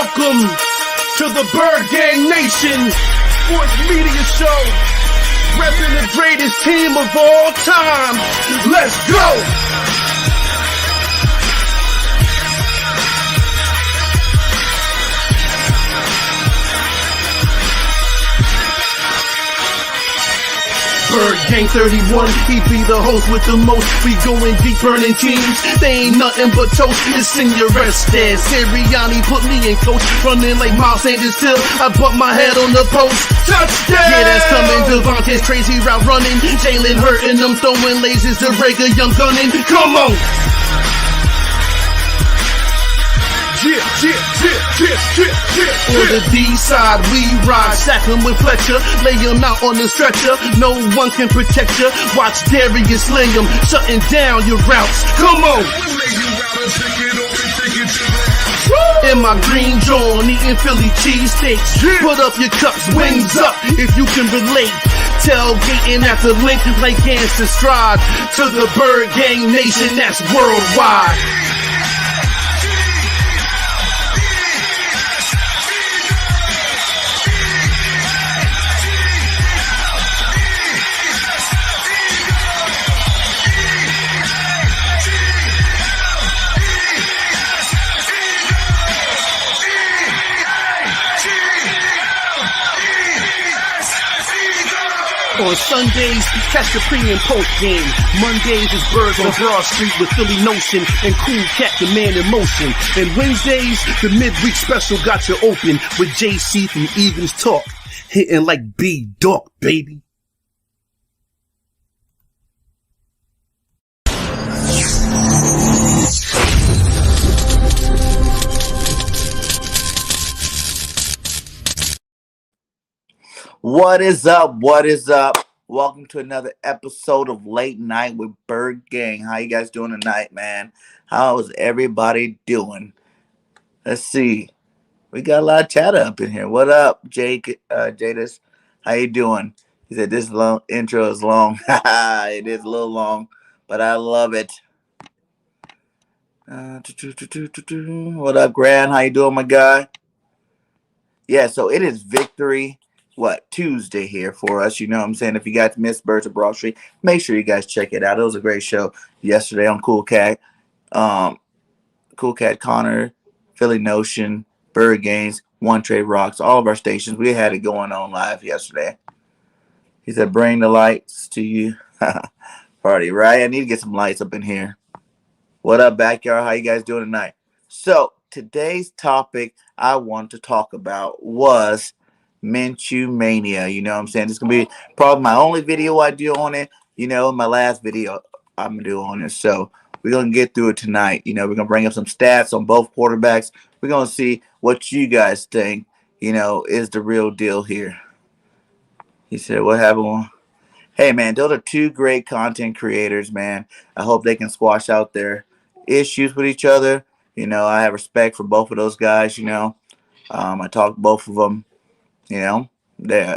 Welcome to the Bird Gang Nation Sports Media Show, repping the greatest team of all time. Let's go! Bird Gang 31, he be the host with the most. We going deep, burning teams. They ain't nothing but toast. It's in your Estes. Sirianni put me in coach, running like Miles Sanders Hill. I bumped my head on the post. Touchdown! Yeah, that's coming. Devontae's crazy route running. Jalen hurting them, throwing lasers to Rager, young gunning. Come on! On the D side, we ride, sack him with Fletcher, lay him out on the stretcher. No one can protect you. Watch Darius lay him, shutting down your routes. Come on! In my green John, eating Philly cheesesteaks. Put up your cups, wings up, if you can relate. Tailgating at the link like Gangsta Stride. To the Bird Gang Nation, that's worldwide. On Sundays, catch the pre and post game. Mondays is Birds on Broad Street with Philly Notion and Cool Cat, the man in motion. And Wednesdays, the midweek special got you open with JC from Eagles Talk, hitting like B-Dog, baby. What is up? What is up? Welcome to another episode of Late Night with Bird Gang. How you guys doing tonight, man? How is everybody doing? Let's see. We got a lot of chatter up in here. What up, Jake? Jadis? How you doing? He said this long intro is long. It is a little long, but I love it. What up, Grant? How you doing, my guy? Yeah, so it is victory. Tuesday here for us. You know what I'm saying? If you guys missed Birds of Broad Street, make sure you guys check it out. It was a great show yesterday on Cool Cat. Cool Cat Connor, Philly Notion, Bird Games, One Trade Rocks, all of our stations. We had it going on live yesterday. He said, bring the lights to you. Party, right? I need to get some lights up in here. What up, backyard? How you guys doing tonight? So, today's topic I want to talk about was Minshew Mania. You know what I'm saying? This is going to be probably my only video I do on it. You know, my last video I'm going to do on it. So we're going to get through it tonight. You know, we're going to bring up some stats on both quarterbacks. We're going to see what you guys think, you know, is the real deal here. He said, what happened? Hey, man, those are two great content creators, man. I hope they can squash out their issues with each other. You know, I have respect for both of those guys, you know. I talk to both of them. You know,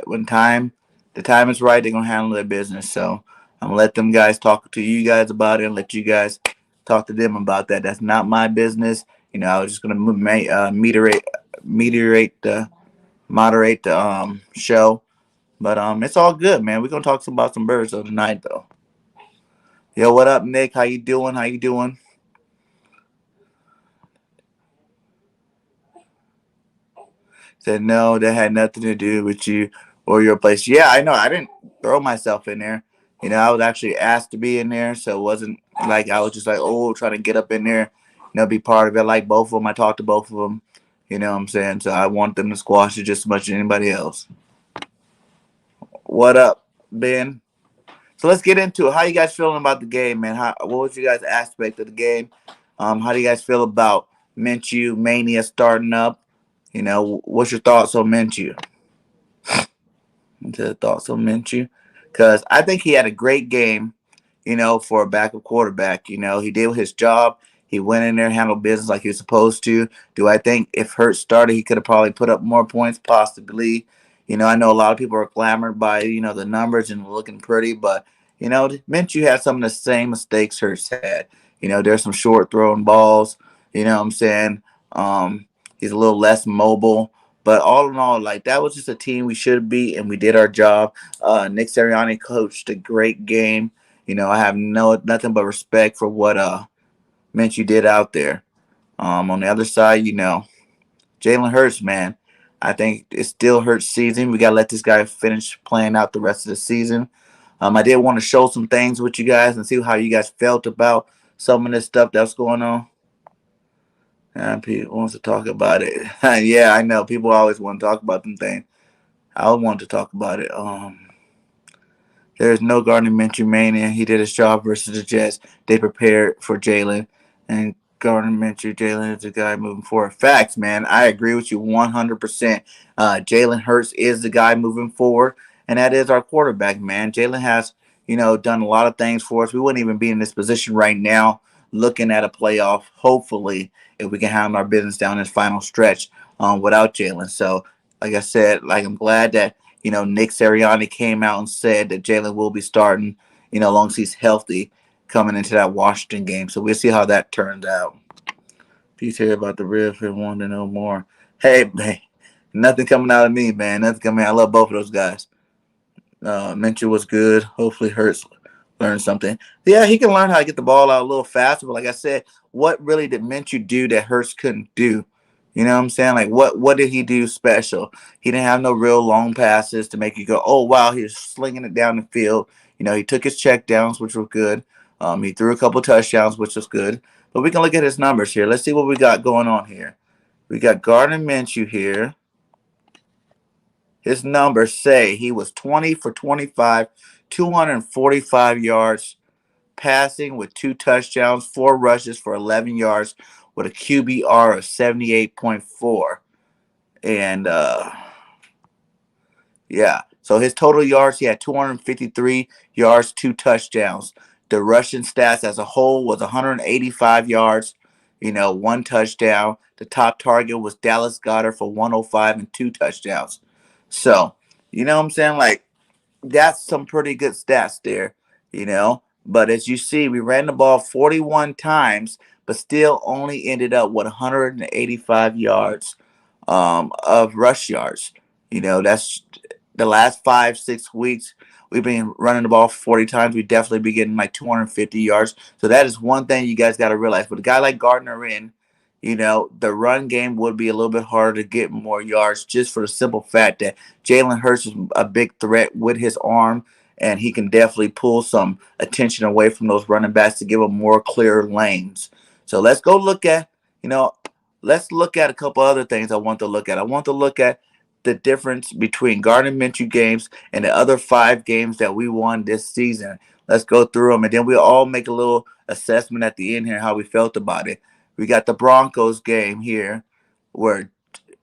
when the time is right, they're going to handle their business. So I'm going to let them guys talk to you guys about it and let you guys talk to them about that. That's not my business. You know, I was just going to moderate the show. But it's all good, man. We're going to talk about some birds tonight, though. Yo, what up, Nick? How you doing? How you doing? Said, no, that had nothing to do with you or your place. Yeah, I know. I didn't throw myself in there. You know, I was actually asked to be in there, so it wasn't like I was just like, trying to get up in there, you know, be part of it. I like both of them. I talked to both of them. You know what I'm saying? So I want them to squash it just as much as anybody else. What up, Ben? So let's get into it. How you guys feeling about the game, man? What was your guys' aspect of the game? How do you guys feel about Minshew Mania starting up? You know, what's your thoughts on Minshew? Because I think he had a great game, you know, for a backup quarterback. You know, he did his job. He went in there and handled business like he was supposed to. Do I think if Hurts started, he could have probably put up more points? Possibly. You know, I know a lot of people are clamored by, you know, the numbers and looking pretty. But, you know, Minshew had some of the same mistakes Hurts had. You know, there's some short throwing balls. You know what I'm saying? He's a little less mobile. But all in all, like that was just a team we should beat, and we did our job. Nick Sirianni coached a great game. I have nothing but respect for what Minshew did out there. On the other side, Jalen Hurts, man. I think it still Hurts season. We gotta let this guy finish playing out the rest of the season. I did want to show some things with you guys and see how you guys felt about some of this stuff that's going on. And people wants to talk about it. Yeah, I know. People always want to talk about them things. I want to talk about it. There's no Gardner Minshew mania. He did his job versus the Jets. They prepared for Jalen, and Gardner Minshew, Jalen is the guy moving forward. Facts, man. I agree with you 100%. Jalen Hurts is the guy moving forward, and that is our quarterback, man. Jalen has, done a lot of things for us. We wouldn't even be in this position right now looking at a playoff, hopefully, if we can handle our business down this final stretch without Jalen. So, like I said, I'm glad that Nick Sirianni came out and said that Jalen will be starting, as long as he's healthy coming into that Washington game. So we'll see how that turns out. Please hear about the rib and want to know more. Hey, man, nothing coming out of me, man. Nothing coming out. I love both of those guys. Minshew was good. Hopefully Hurts learned something. Yeah, he can learn how to get the ball out a little faster. But like I said, what really did Minshew do that Hurts couldn't do? You know what I'm saying? Like, what did he do special? He didn't have no real long passes to make you go, oh, wow, he's slinging it down the field. He took his check downs, which were good. He threw a couple touchdowns, which was good. But we can look at his numbers here. Let's see what we got going on here. We got Gardner Minshew here. His numbers say he was 20 for 25, 245 yards passing with 2 touchdowns, 4 rushes for 11 yards with a QBR of 78.4. And yeah, so his total yards, he had 253 yards, 2 touchdowns. The rushing stats as a whole was 185 yards, 1 touchdown. The top target was Dallas Goedert for 105 and 2 touchdowns. So, you know what I'm saying? Like, that's some pretty good stats there, But as you see, we ran the ball 41 times, but still only ended up with 185 yards of rush yards. That's the last 5-6 weeks. We've been running the ball 40 times. We definitely be getting like 250 yards. So that is one thing you guys got to realize. With a guy like Gardner the run game would be a little bit harder to get more yards just for the simple fact that Jalen Hurts is a big threat with his arm, and he can definitely pull some attention away from those running backs to give them more clear lanes. So let's go look at, let's look at a couple other things I want to look at. I want to look at the difference between Gardner Minshew games and the other 5 games that we won this season. Let's go through them, and then we'll all make a little assessment at the end here how we felt about it. We got the Broncos game here where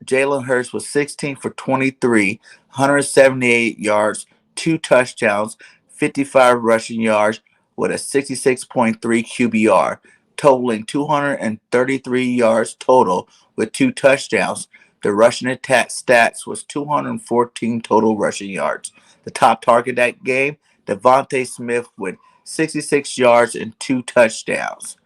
Jalen Hurts was 16 for 23, 178 yards, 2 touchdowns, 55 rushing yards with a 66.3 QBR, totaling 233 yards total with 2 touchdowns. The rushing attack stats was 214 total rushing yards. The top target that game, Devontae Smith with 66 yards and 2 touchdowns.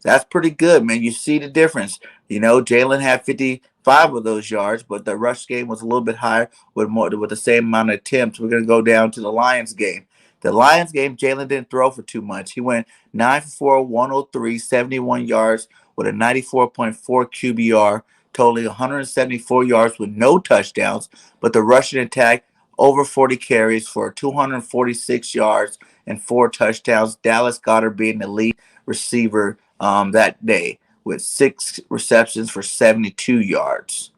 That's pretty good, man. You see the difference. Jalen had 55 of those yards, but the rush game was a little bit higher with the same amount of attempts. We're going to go down to the Lions game. The Lions game, Jalen didn't throw for too much. He went 9 for 4, 103, 71 yards with a 94.4 QBR, totaling 174 yards with no touchdowns. But the rushing attack, over 40 carries for 246 yards and 4 touchdowns. Dallas Goedert being the lead receiver that day with 6 receptions for 72 yards.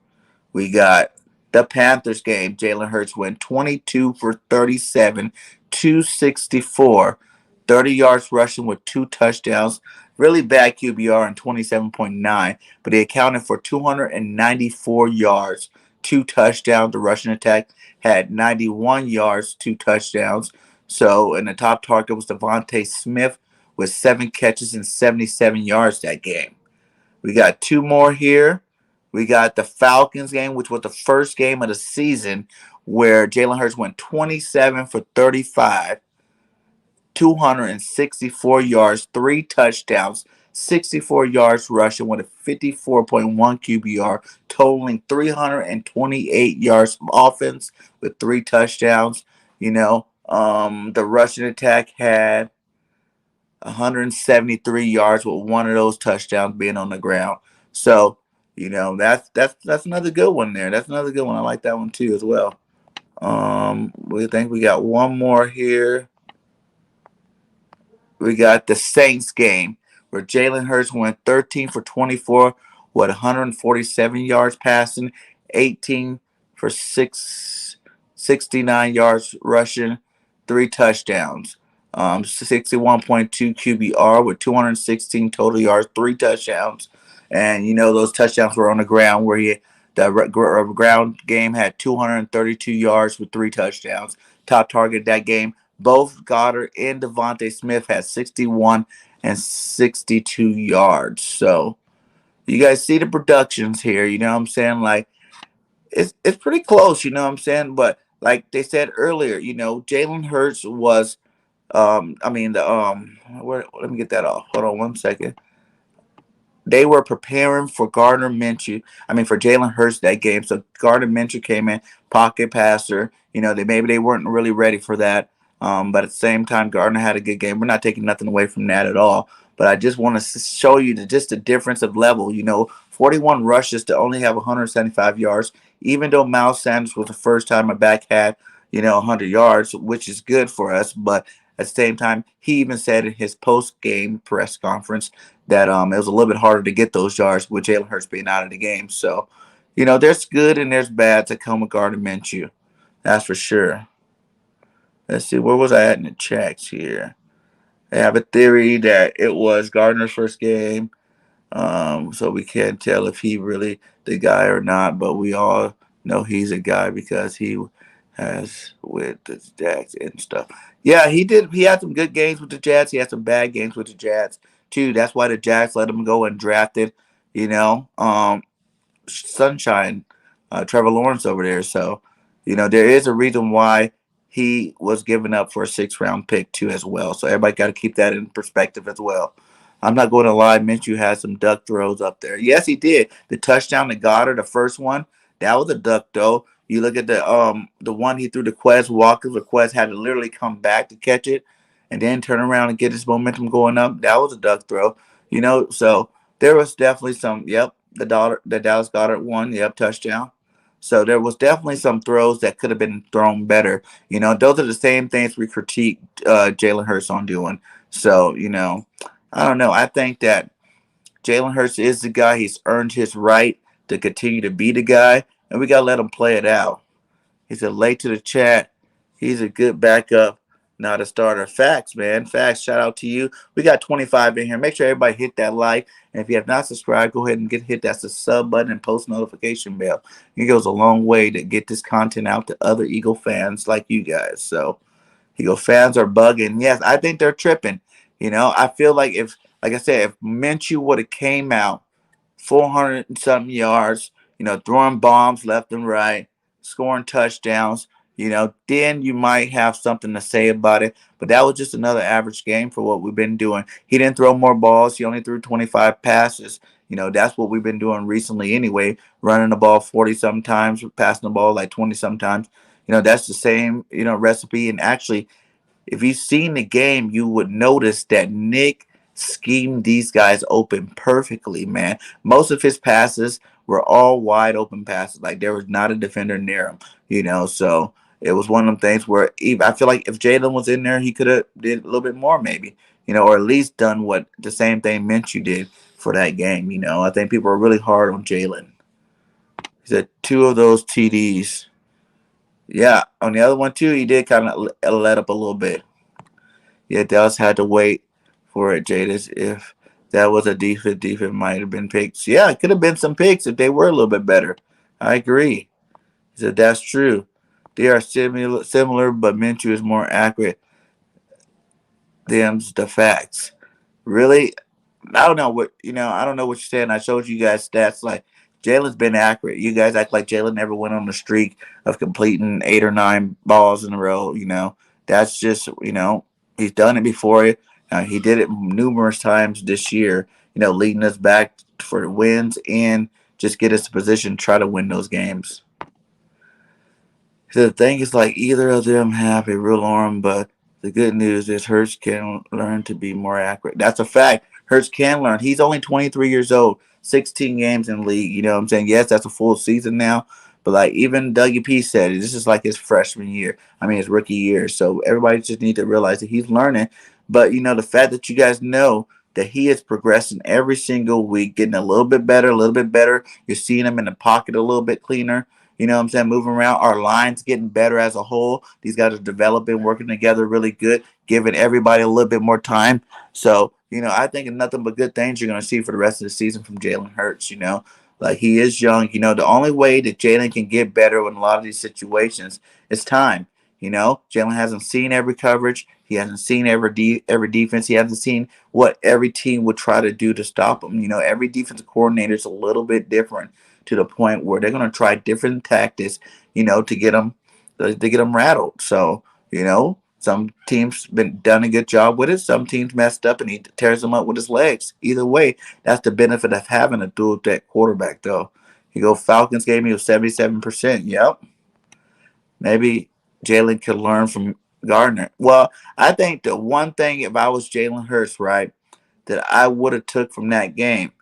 We got the Panthers game. Jalen Hurts went 22 for 37, 264, 30 yards rushing with 2 touchdowns. Really bad QBR and 27.9, but he accounted for 294 yards, 2 touchdowns. The rushing attack had 91 yards, 2 touchdowns. So, and the top target was Devontae Smith with 7 catches and 77 yards that game. We got 2 more here. We got the Falcons game, which was the first game of the season where Jalen Hurts went 27 for 35, 264 yards, 3 touchdowns, 64 yards rushing with a 54.1 QBR, totaling 328 yards of offense with 3 touchdowns. The rushing attack had 173 yards with one of those touchdowns being on the ground. So, that's another good one there. That's another good one. I like that one too as well. We think we got one more here. We got the Saints game where Jalen Hurts went 13 for 24 with 147 yards passing, 18 for 69 yards rushing, 3 touchdowns. 61.2 QBR with 216 total yards, 3 touchdowns. And those touchdowns were on the ground where the ground game had 232 yards with 3 touchdowns. Top target that game. Both Goddard and Devontae Smith had 61 and 62 yards. So you guys see the productions here. You know what I'm saying? Like it's pretty close. You know what I'm saying? But like they said earlier, Jalen Hurts was let me get that off. Hold on one second. They were preparing for Gardner Minshew. For Jalen Hurts that game. So Gardner Minshew came in, pocket passer. They weren't really ready for that. But at the same time, Gardner had a good game. We're not taking nothing away from that at all. But I just want to show you just the difference of level. 41 rushes to only have 175 yards. Even though Miles Sanders was the first time a back had 100 yards, which is good for us. But at the same time, he even said in his post-game press conference that it was a little bit harder to get those yards with Jalen Hurts being out of the game. So, there's good and there's bad to come with Gardner Minshew. That's for sure. Let's see, where was I at in the checks here? I have a theory that it was Gardner's first game. So we can't tell if he really the guy or not, but we all know he's a guy because he has with the Jags and stuff. Yeah, he did. He had some good games with the Jets. He had some bad games with the Jets too. That's why the Jags let him go and drafted, Sunshine, Trevor Lawrence over there. So, there is a reason why he was given up for a 6th-round pick too as well. So everybody got to keep that in perspective as well. I'm not going to lie, Minshew had some duck throws up there. Yes, he did. The touchdown to Goddard, the first one, that was a duck throw. You look at the one he threw to Quez Walker, where Quez had to literally come back to catch it and then turn around and get his momentum going up. That was a duck throw. So there was definitely some, the Dallas Goddard one, touchdown. So there was definitely some throws that could have been thrown better. Those are the same things we critique Jalen Hurts on doing. So, I don't know. I think that Jalen Hurts is the guy. He's earned his right to continue to be the guy, and we got to let him play it out. He said, late to the chat. He's a good backup, not a starter. Facts, man. Facts. Shout out to you. We got 25 in here. Make sure everybody hit that like. And if you have not subscribed, go ahead and hit that sub button and post notification bell. It goes a long way to get this content out to other Eagle fans like you guys. So, Eagle fans are bugging. Yes, I think they're tripping. I feel like like I said, if Minshew would have came out 400 and something yards, throwing bombs left and right, scoring touchdowns, then you might have something to say about it. But that was just another average game for what we've been doing. He didn't throw more balls. He only threw 25 passes. That's what we've been doing recently anyway, running the ball 40 sometimes, passing the ball like 20 sometimes. That's the same, recipe. And actually, if you've seen the game, you would notice that Nick schemed these guys open perfectly, man. Most of his passes were all wide open passes. Like there was not a defender near him, So it was one of them things where I feel like if Jalen was in there, he could have did a little bit more maybe, or at least done what the same thing Minshew did for that game. I think people are really hard on Jalen. He said 2 of those TDs. Yeah, on the other one too, he did kind of let up a little bit. Yeah, Dallas had to wait for it, Jadis. If that was a defense might have been picks. Yeah, it could have been some picks if they were a little bit better. I agree. He said that's true. They are similar, but Minshew is more accurate. Them's the facts. Really, I don't know what I don't know what you're saying. I showed you guys stats like Jalen's been accurate. You guys act like Jalen never went on a streak of completing 8 or 9 balls in a row. That's just he's done it before. He did it numerous times this year. leading us back for wins and just get us in position to try to win those games. So the thing is, like, either of them have a real arm, but the good news is Hurts can learn to be more accurate. That's a fact. Hurts can learn. He's only 23 years old, 16 games in the league. You know what I'm saying? Yes, that's a full season now, but like even WP said, this is like his freshman year. I mean, his rookie year. So everybody just needs to realize that he's learning. But the fact that you guys know that he is progressing every single week, getting a little bit better, a little bit better. You're seeing him in the pocket a little bit cleaner. You know what I'm saying? Moving around. Our line's getting better as a whole. These guys are developing, working together really good, giving everybody a little bit more time. So, I think nothing but good things you're going to see for the rest of the season from Jalen Hurts. Like he is young. The only way that Jalen can get better in a lot of these situations is time. Jalen hasn't seen every coverage. He hasn't seen every defense. He hasn't seen what every team would try to do to stop him. Every defensive coordinator is a little bit different to the point where they're going to try different tactics, to get them rattled. So, some teams been done a good job with it. Some teams messed up and he tears them up with his legs. Either way, that's the benefit of having a dual threat quarterback, though. You go Falcons game, he was 77%. Yep. Maybe Jalen could learn from Gardner. Well, I think the one thing, if I was Jalen Hurts, right, that I would have took from that game,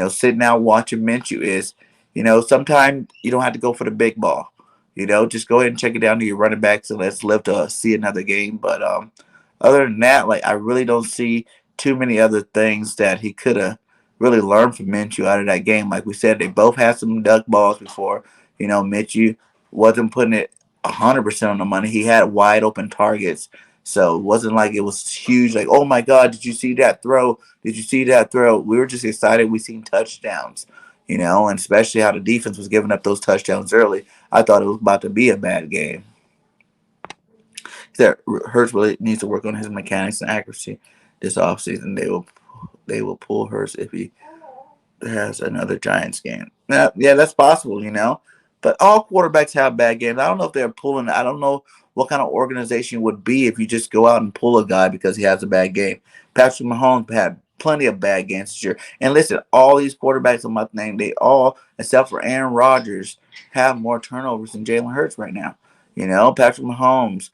sitting out watching Minshew is, sometimes you don't have to go for the big ball. Just go ahead and check it down to your running backs and let's live to see another game. But other than that, like I really don't see too many other things that he could have really learned from Minshew out of that game. Like we said, they both had some duck balls before. Minshew wasn't putting it 100% on the money. He had wide open targets. So it wasn't like it was huge, like, oh my God, did you see that throw? Did you see that throw? We were just excited we seen touchdowns, and especially how the defense was giving up those touchdowns early. I thought it was about to be a bad game. That Hurts really needs to work on his mechanics and accuracy this offseason. They will pull Hurts if he has another Giants game. Yeah, that's possible. But all quarterbacks have bad games. I don't know if they're pulling. I don't know what kind of organization would be if you just go out and pull a guy because he has a bad game. Patrick Mahomes had plenty of bad games this year. And listen, all these quarterbacks on my name, they all, except for Aaron Rodgers, have more turnovers than Jalen Hurts right now. Patrick Mahomes,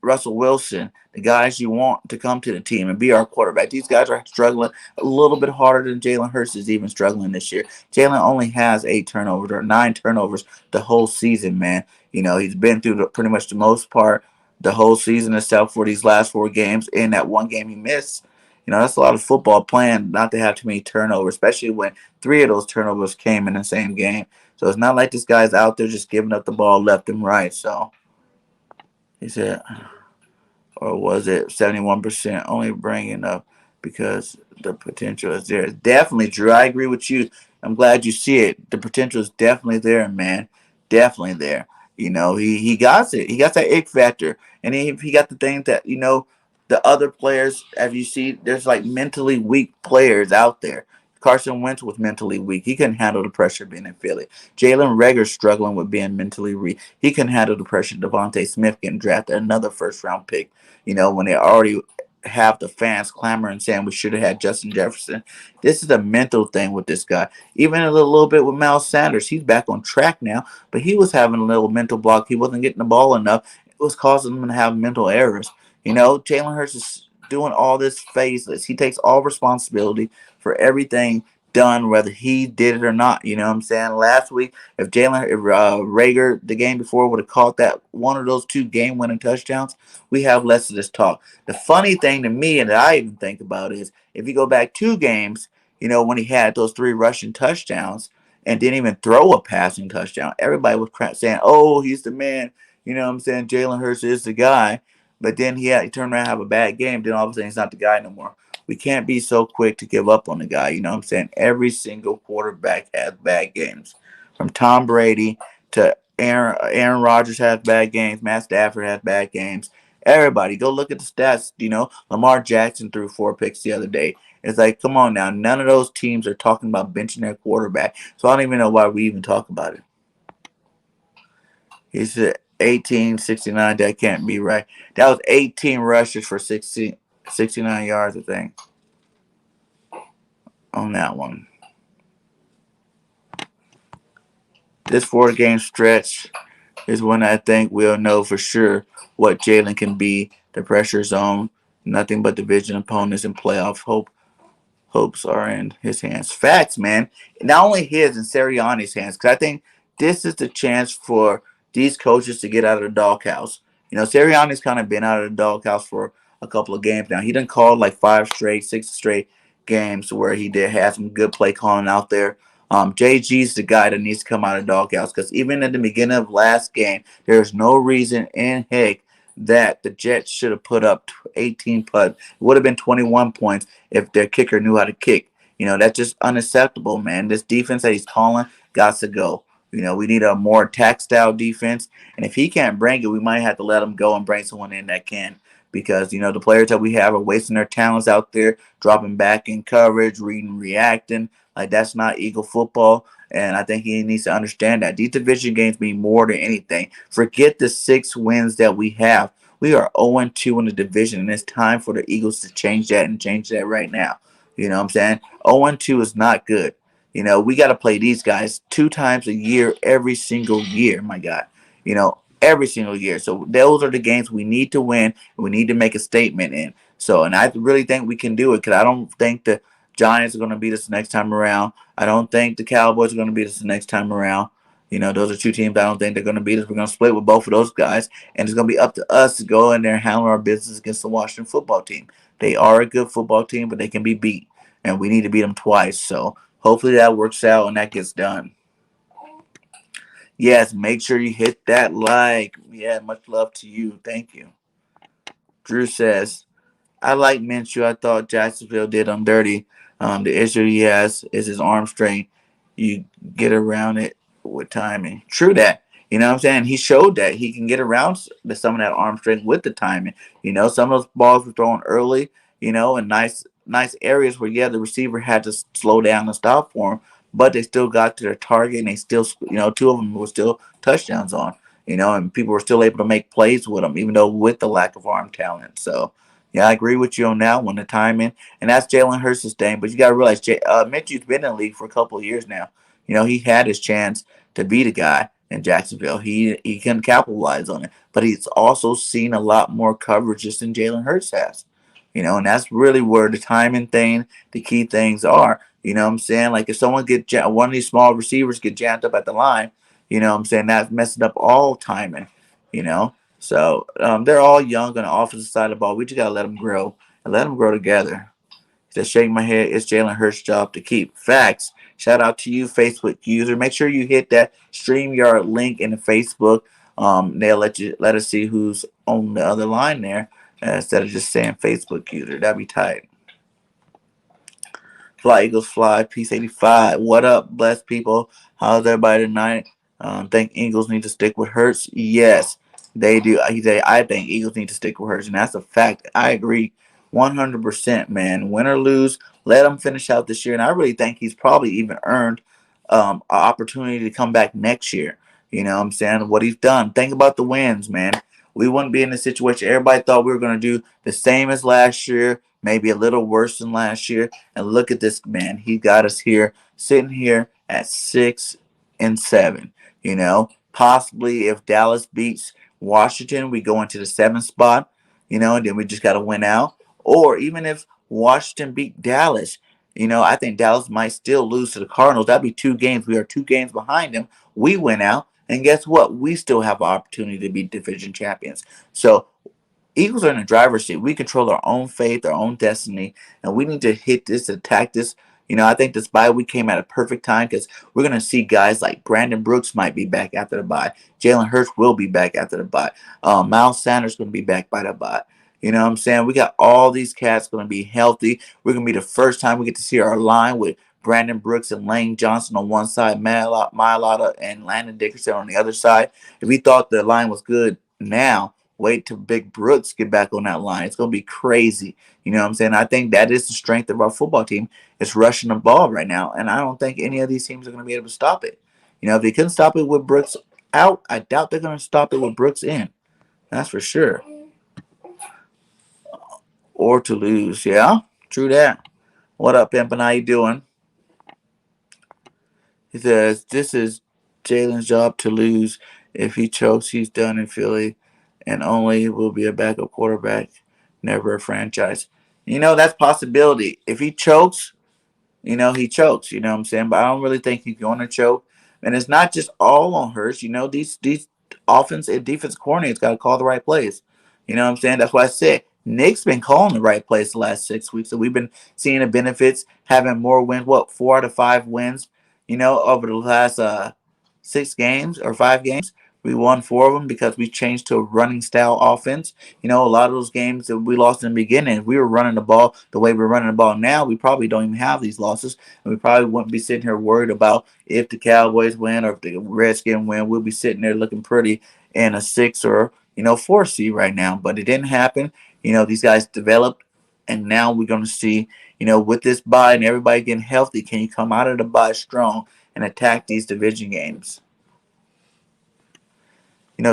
Russell Wilson, the guys you want to come to the team and be our quarterback. These guys are struggling a little bit harder than Jalen Hurts is even struggling this year. Jalen only has 8 turnovers or 9 turnovers the whole season, man. He's been through pretty much the most part the whole season except for these last 4 games and that one game he missed. That's a lot of football playing not to have too many turnovers, especially when 3 of those turnovers came in the same game. So it's not like this guy's out there just giving up the ball left and right. So he said, or was it 71% only bringing up because the potential is there? Definitely, Drew. I agree with you. I'm glad you see it. The potential is definitely there, man. Definitely there. He got it. He got that ick factor. And he got the thing that, the other players, as you see, there's like mentally weak players out there. Carson Wentz was mentally weak. He couldn't handle the pressure being in Philly. Jalen Reagor's struggling with being mentally weak. He couldn't handle the pressure. Devontae Smith getting drafted, another first-round pick, when they already have the fans clamoring saying we should have had Justin Jefferson. This is a mental thing with this guy. Even a little bit with Miles Sanders. He's back on track now, but he was having a little mental block. He wasn't getting the ball enough. It was causing him to have mental errors. Jalen Hurts is doing all this phaseless. He takes all responsibility for everything done, whether he did it or not. You know what I'm saying? Last week, if Reagor, the game before, would have caught that one of those 2 game-winning touchdowns, we have less of this talk. The funny thing to me, and that I even think about, is if you go back 2 games, when he had those 3 rushing touchdowns and didn't even throw a passing touchdown, everybody was saying, oh, he's the man. You know what I'm saying? Jalen Hurts is the guy. But then he turned around and have a bad game. Then all of a sudden he's not the guy no more. We can't be so quick to give up on the guy. You know what I'm saying? Every single quarterback has bad games. From Tom Brady to Aaron Rodgers has bad games. Matt Stafford has bad games. Everybody, go look at the stats. Lamar Jackson threw 4 picks the other day. It's like, come on now. None of those teams are talking about benching their quarterback. So I don't even know why we even talk about it. He said 1869. That can't be right. That was 18 rushes for 69 yards, I think. on that one. This 4-game stretch is when I think we'll know for sure what Jalen can be. The pressure zone, nothing but division opponents and playoff hopes are in his hands. Facts, man. Not only his and Sirianni's hands, because I think this is the chance for these coaches to get out of the doghouse. Sirianni's kind of been out of the doghouse for a couple of games now. He done called like 6 straight games where he did have some good play calling out there. JG's the guy that needs to come out of the doghouse because even at the beginning of last game, there's no reason in heck that the Jets should have put up 18 putts. It would have been 21 points if their kicker knew how to kick. That's just unacceptable, man. This defense that he's calling got to go. We need a more attack style defense. And if he can't bring it, we might have to let him go and bring someone in that can. Because, the players that we have are wasting their talents out there, dropping back in coverage, reading, reacting. Like, that's not Eagle football. And I think he needs to understand that. These division games mean more than anything. Forget the 6 wins that we have. We are 0-2 in the division, and it's time for the Eagles to change that and change that right now. You know what I'm saying? 0-2 is not good. We got to play these guys 2 times a year, every single year, my God. Every single year. So those are the games we need to win. We need to make a statement in. So, and I really think we can do it because I don't think the Giants are going to beat us the next time around. I don't think the Cowboys are going to beat us the next time around. Those are 2 teams I don't think they're going to beat us. We're going to split with both of those guys. And it's going to be up to us to go in there and handle our business against the Washington football team. They are a good football team, but they can be beat. And we need to beat them twice. So hopefully that works out and that gets done. Yes, make sure you hit that like. Yeah, much love to you. Thank you. Drew says, I like Minshew. I thought Jacksonville did him dirty. The issue he has is his arm strength. You get around it with timing. True that. You know what I'm saying? He showed that he can get around some of that arm strength with the timing. Some of those balls were thrown early, in nice areas where, yeah, the receiver had to slow down and stop for him, but they still got to their target and they still, 2 of them were still touchdowns on, and people were still able to make plays with them, even though with the lack of arm talent. So, yeah, I agree with you on that one, the timing. And that's Jalen Hurts' thing. But you got to realize, Minshew's been in the league for a couple of years now. He had his chance to be the guy in Jacksonville. He can capitalize on it. But he's also seen a lot more coverages than Jalen Hurts has. And that's really where the timing thing, the key things are. You know what I'm saying? Like if someone one of these small receivers get jammed up at the line, that's messing up all timing, you know. So they're all young on the offensive side of the ball. We just gotta let them grow and let them grow together. Just shake my head. It's Jalen Hurts' job to keep. Facts. Shout out to you, Facebook user. Make sure you hit that StreamYard link in the Facebook. They'll let us see who's on the other line there instead of just saying Facebook user. That'd be tight. Fly Eagles Fly, Peace 85. What up, blessed people? How's everybody tonight? Think Eagles need to stick with Hurts? Yes, they do. I think Eagles need to stick with Hurts, and that's a fact. I agree 100%, man. Win or lose, let him finish out this year. And I really think he's probably even earned an opportunity to come back next year. You know what I'm saying? What he's done. Think about the wins, man. We wouldn't be in the situation. Everybody thought we were going to do the same as last year, maybe a little worse than last year. And look at this man. He got us here, sitting here at 6-7. You know, possibly if Dallas beats Washington, we go into the 7th spot, and then we just got to win out. Or even if Washington beat Dallas, I think Dallas might still lose to the Cardinals. That'd be 2 games. We are 2 games behind them. We win out. And guess what? We still have an opportunity to be division champions. So Eagles are in the driver's seat. We control our own fate, our own destiny, and we need to hit this, attack this. I think this bye week came at a perfect time because we're going to see guys like Brandon Brooks might be back after the bye. Jalen Hurts will be back after the bye. Miles Sanders going to be back by the bye. You know what I'm saying? We got all these cats going to be healthy. We're going to be the first time we get to see our line with Brandon Brooks and Lane Johnson on one side, Mailata and Landon Dickerson on the other side. If we thought the line was good now, wait till Big Brooks get back on that line. It's going to be crazy. You know what I'm saying? I think that is the strength of our football team. It's rushing the ball right now, and I don't think any of these teams are going to be able to stop it. If they couldn't stop it with Brooks out, I doubt they're going to stop it with Brooks in. That's for sure. Or to lose, yeah? True that. What up, Pimpin'? How you doing? He says, this is Jalen's job to lose. If he chokes, he's done in Philly and only will be a backup quarterback, never a franchise. That's possibility. If he chokes, he chokes. You know what I'm saying? But I don't really think he's going to choke. And it's not just all on Hurts. These offense and defense coordinators got to call the right plays. You know what I'm saying? That's why I said Nick's been calling the right plays the last 6 weeks. So we've been seeing the benefits, having more wins. What, 4 out of 5 wins? Over the last 6 games or 5 games. We won 4 of them because we changed to a running style offense. A lot of those games that we lost in the beginning, if we were running the ball the way we're running the ball now, we probably don't even have these losses. And we probably wouldn't be sitting here worried about if the Cowboys win or if the Redskins win. We'll be sitting there looking pretty in a 6 or 4 seed right now. But it didn't happen. These guys developed, and now we're going to see, with this bye and everybody getting healthy, can you come out of the bye strong and attack these division games?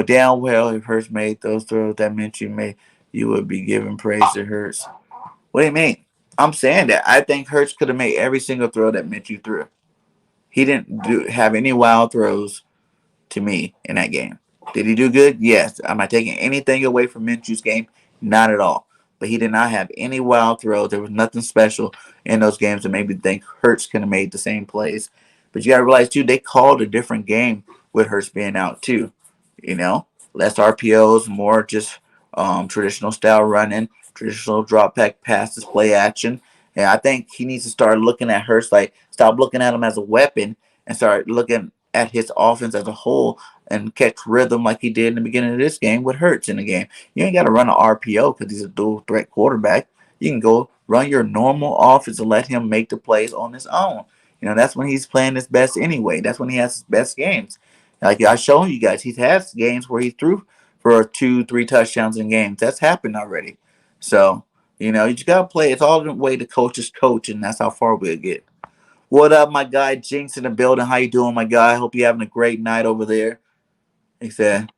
Damn well, if Hurts made those throws that Minshew made, you would be giving praise to Hurts. What do you mean? I'm saying that I think Hurts could have made every single throw that Minshew threw. He didn't have any wild throws to me in that game. Did he do good? Yes. Am I taking anything away from Minshew's game? Not at all. But he did not have any wild throws. There was nothing special in those games that made me think Hurts could have made the same plays. But you got to realize, too, they called a different game with Hurts being out, too. Less RPOs, more just traditional style running, traditional drop back passes, play action. And I think he needs to start looking at Hurts like, stop looking at him as a weapon and start looking at his offense as a whole and catch rhythm like he did in the beginning of this game with Hurts in the game. You ain't got to run an RPO because he's a dual threat quarterback. You can go run your normal offense and let him make the plays on his own. That's when he's playing his best anyway. That's when he has his best games. Like I showed you guys, he's had games where he threw for 2, 3 touchdowns in games. That's happened already. So, you just got to play. It's all the way the coaches coach, and that's how far we'll get. What up, my guy? Jinx in the building. How you doing, my guy? Hope you're having a great night over there. He said,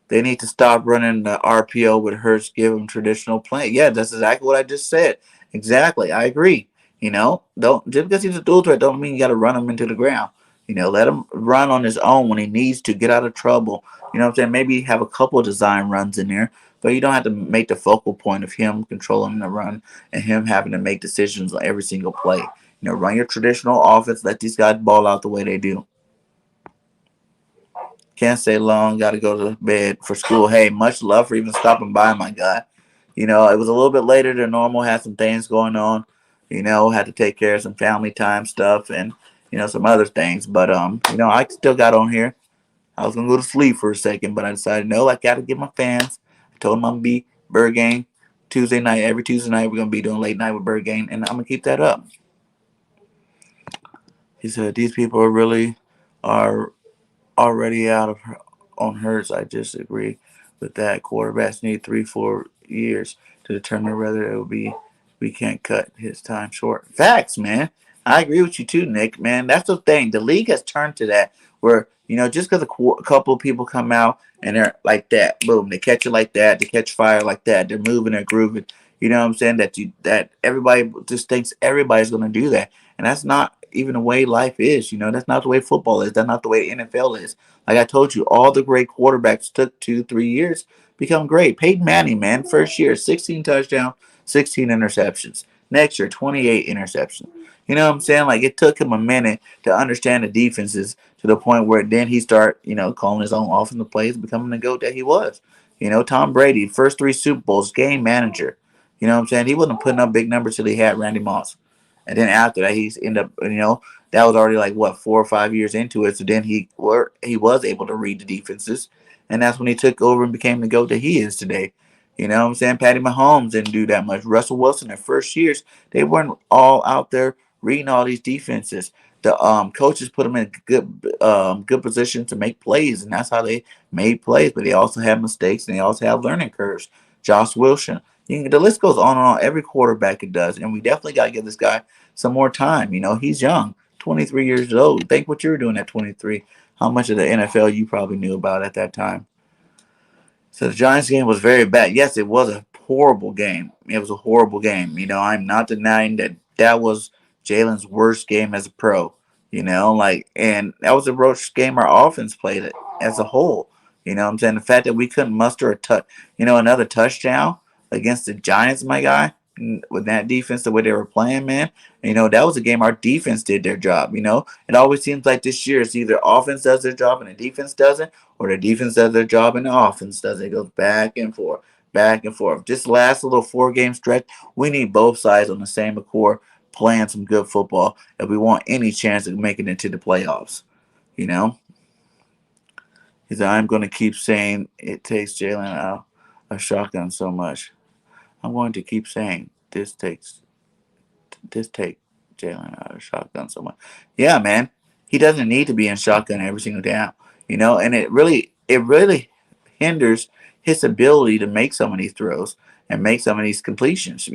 they need to stop running the RPO with Hurts, give him traditional play. Yeah, that's exactly what I just said. Exactly. I agree. Don't just because he's a dual threat don't mean you got to run him into the ground. Let him run on his own when he needs to get out of trouble. You know what I'm saying? Maybe have a couple of design runs in there, but you don't have to make the focal point of him controlling the run and him having to make decisions on every single play. Run your traditional offense. Let these guys ball out the way they do. Can't stay long. Got to go to bed for school. Hey, much love for even stopping by, my guy. It was a little bit later than normal. Had some things going on. Had to take care of some family time stuff and some other things. But I still got on here. I was gonna go to sleep for a second, but I decided no, I gotta get my fans. I told them I'm gonna be BIRDGANG Tuesday night. Every Tuesday night we're gonna be doing late night with BIRDGANG, and I'm gonna keep that up. He said these people are already out of on Hurts. I disagree with that. Quarterbacks need 3, 4 years to determine whether it will be. We can't cut his time short. Facts, man. I agree with you too, Nick. Man, that's the thing. The league has turned to that where just because a couple of people come out and they're like that, boom, they catch it like that, they catch fire like that, they're moving, they're grooving. You know what I'm saying? That everybody just thinks everybody's gonna do that, and that's not even the way life is. That's not the way football is. That's not the way NFL is. Like I told you, all the great quarterbacks took 2, 3 years to become great. Peyton Manning, man, first year, 16 touchdowns, 16 interceptions. Next year, 28 interceptions. You know what I'm saying? Like it took him a minute to understand the defenses to the point where then he start, calling his own offensive plays, becoming the GOAT that he was. Tom Brady, first 3 Super Bowls, game manager. You know what I'm saying? He wasn't putting up big numbers till he had Randy Moss. And then after that, he's ended up, that was already like, 4 or 5 years into it. So then he was able to read the defenses. And that's when he took over and became the GOAT that he is today. You know what I'm saying? Patty Mahomes didn't do that much. Russell Wilson, their first years, they weren't all out there reading all these defenses. The coaches put them in good position to make plays, and that's how they made plays. But they also have mistakes, and they also have learning curves. Josh Wilson. The list goes on and on. Every quarterback it does, and we definitely got to give this guy some more time. He's young, 23 years old. Think what you were doing at 23. How much of the NFL you probably knew about at that time. So the Giants game was very bad. Yes, it was a horrible game. It was a horrible game. I'm not denying that was Jalen's worst game as a pro. Like, and that was a roach game our offense played it as a whole. I'm saying? The fact that we couldn't muster another touchdown against the Giants, my guy, with that defense, the way they were playing, man, that was a game our defense did their job. It always seems like this year it's either offense does their job and the defense doesn't, or the defense does their job and the offense doesn't. It goes back and forth, back and forth. This last little 4-game stretch, we need both sides on the same accord playing some good football if we want any chance of making it to the playoffs. You know, he said, I'm going to keep saying it takes Jalen out a shotgun so much. I'm going to keep saying this take Jalen out of shotgun so much. Yeah, man, he doesn't need to be in shotgun every single down. And it really hinders his ability to make some of these throws and make some of these completions.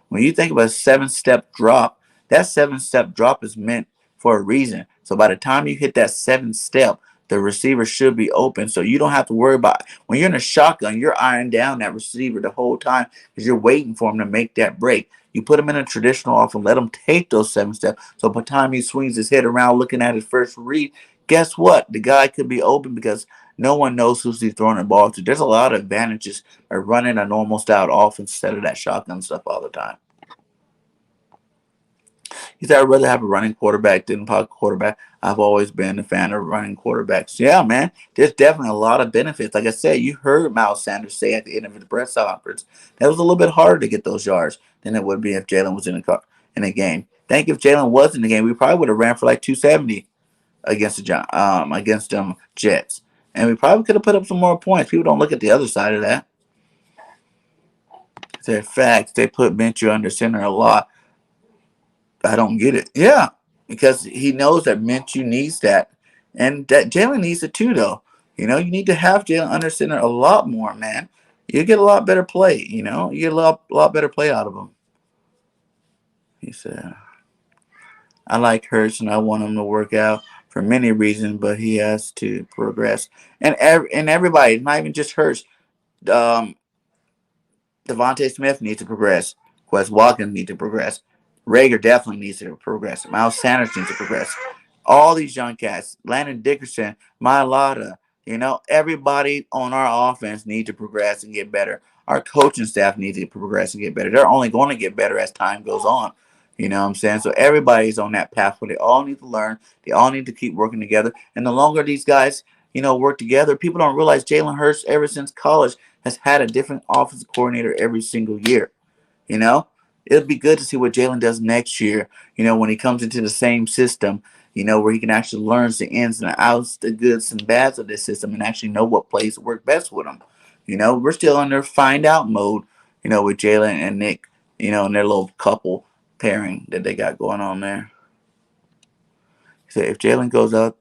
When you think about a 7-step drop, that 7-step drop is meant for a reason. So by the time you hit that 7th step, the receiver should be open. So you don't have to worry about when you're in a shotgun, you're eyeing down that receiver the whole time because you're waiting for him to make that break. You put him in a traditional off and let him take those 7 steps. So by the time he swings his head around looking at his first read, guess what? The guy could be open because no one knows who's he throwing the ball to. There's a lot of advantages by running a normal style offense instead of that shotgun stuff all the time. He said, I'd rather have a running quarterback than a pocket quarterback. I've always been a fan of running quarterbacks. Yeah, man, there's definitely a lot of benefits. Like I said, you heard Miles Sanders say at the end of the press conference that it was a little bit harder to get those yards than it would be if Jalen was in the game. I think if Jalen was in the game, we probably would have ran for like 270 against the Jets, and we probably could have put up some more points. People don't look at the other side of that. They're facts. They put Minshew under center a lot. I don't get it. Yeah, because he knows that Minshew needs that, and that Jalen needs it too. Though, you need to have Jalen under center a lot more, man. You get a lot better play. You get a lot better play out of him. He said, "I like Hurts, and I want him to work out for many reasons, but he has to progress." And everybody, not even just Hurts. Um, Devontae Smith needs to progress. Quez Watkins needs to progress. Rager definitely needs to progress. Miles Sanders needs to progress. All these young cats, Landon Dickerson, Mailata, everybody on our offense needs to progress and get better. Our coaching staff needs to progress and get better. They're only going to get better as time goes on. You know what I'm saying? So everybody's on that path where they all need to learn. They all need to keep working together. And the longer these guys, work together, people don't realize Jalen Hurts, ever since college, has had a different offensive coordinator every single year. It'll be good to see what Jalen does next year, when he comes into the same system, where he can actually learn the ins and outs, the goods and bads of this system, and actually know what plays work best with him. We're still under find out mode, with Jalen and Nick, and their little couple pairing that they got going on there. So if Jalen goes out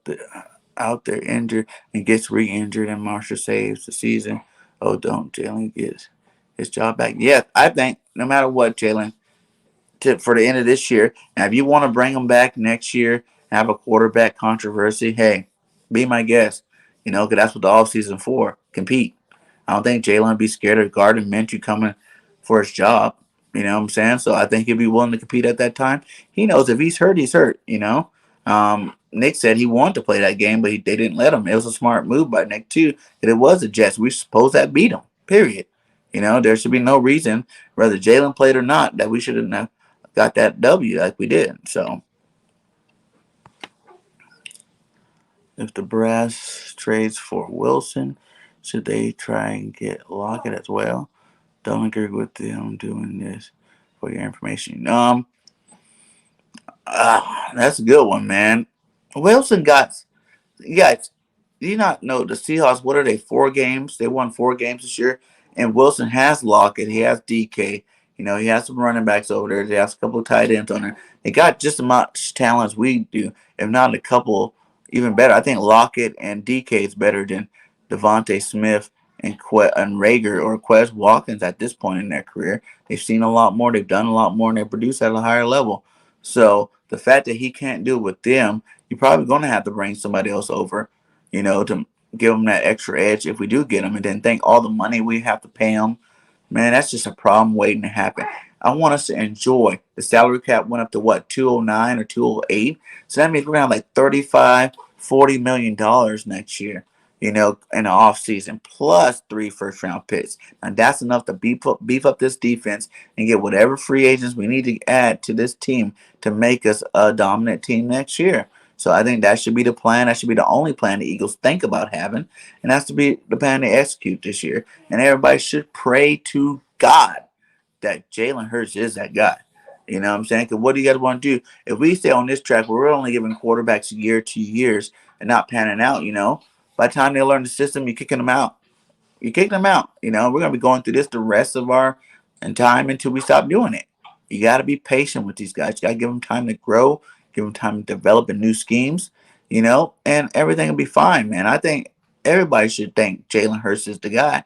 there injured and gets re-injured and Marshall saves the season, don't Jalen get his job back? Yeah, I think no matter what, Jalen, for the end of this year. Now, if you want to bring him back next year and have a quarterback controversy, hey, be my guest. Because that's what the offseason for. Compete. I don't think Jalen would be scared of Gardner Minshew coming for his job. You know what I'm saying? So I think he'd be willing to compete at that time. He knows if he's hurt, he's hurt. Nick said he wanted to play that game, but they didn't let him. It was a smart move by Nick, too, that it was a Jets. We supposed that beat him, period. There should be no reason, whether Jalen played or not, that we shouldn't have got that W like we did. So if the brass trades for Wilson, should they try and get Lockett as well? Don't agree with them doing this for your information. That's a good one, man. Wilson got, you guys, do you not know the Seahawks? What are they? 4 games? They won 4 games this year. And Wilson has Lockett. He has DK. He has some running backs over there. They have a couple of tight ends on there. They got just as much talent as we do, if not a couple even better. I think Lockett and DK is better than Devontae Smith and Rager or Quez Watkins at this point in their career. They've seen a lot more. They've done a lot more, and they produce at a higher level. So the fact that he can't do it with them, you're probably going to have to bring somebody else over, to give them that extra edge if we do get them, and then think all the money we have to pay them. Man, that's just a problem waiting to happen. I want us to enjoy. The salary cap went up to what, 209 or 208? So that means we're going to have like 35, $40 million next year, in the offseason, plus 3 first-round picks. And that's enough to beef up this defense and get whatever free agents we need to add to this team to make us a dominant team next year. So I think that should be the plan. That should be the only plan the Eagles think about having. And that's to be the plan they execute this year. And everybody should pray to God that Jalen Hurts is that guy. You know what I'm saying? Because what do you guys want to do? If we stay on this track where we're only giving quarterbacks a year, 2 years, and not panning out, by the time they learn the system, you're kicking them out. You kick them out. We're going to be going through this the rest of our time until we stop doing it. You got to be patient with these guys. You got to give them time to grow, give them time to develop in new schemes, and everything will be fine, man. I think everybody should think Jalen Hurts is the guy.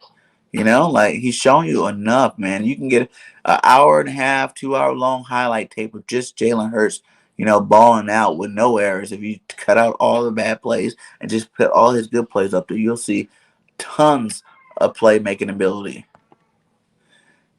Like he's showing you enough, man. You can get an hour and a half, 2 hour long highlight tape of just Jalen Hurts, balling out with no errors. If you cut out all the bad plays and just put all his good plays up there, you'll see tons of playmaking ability.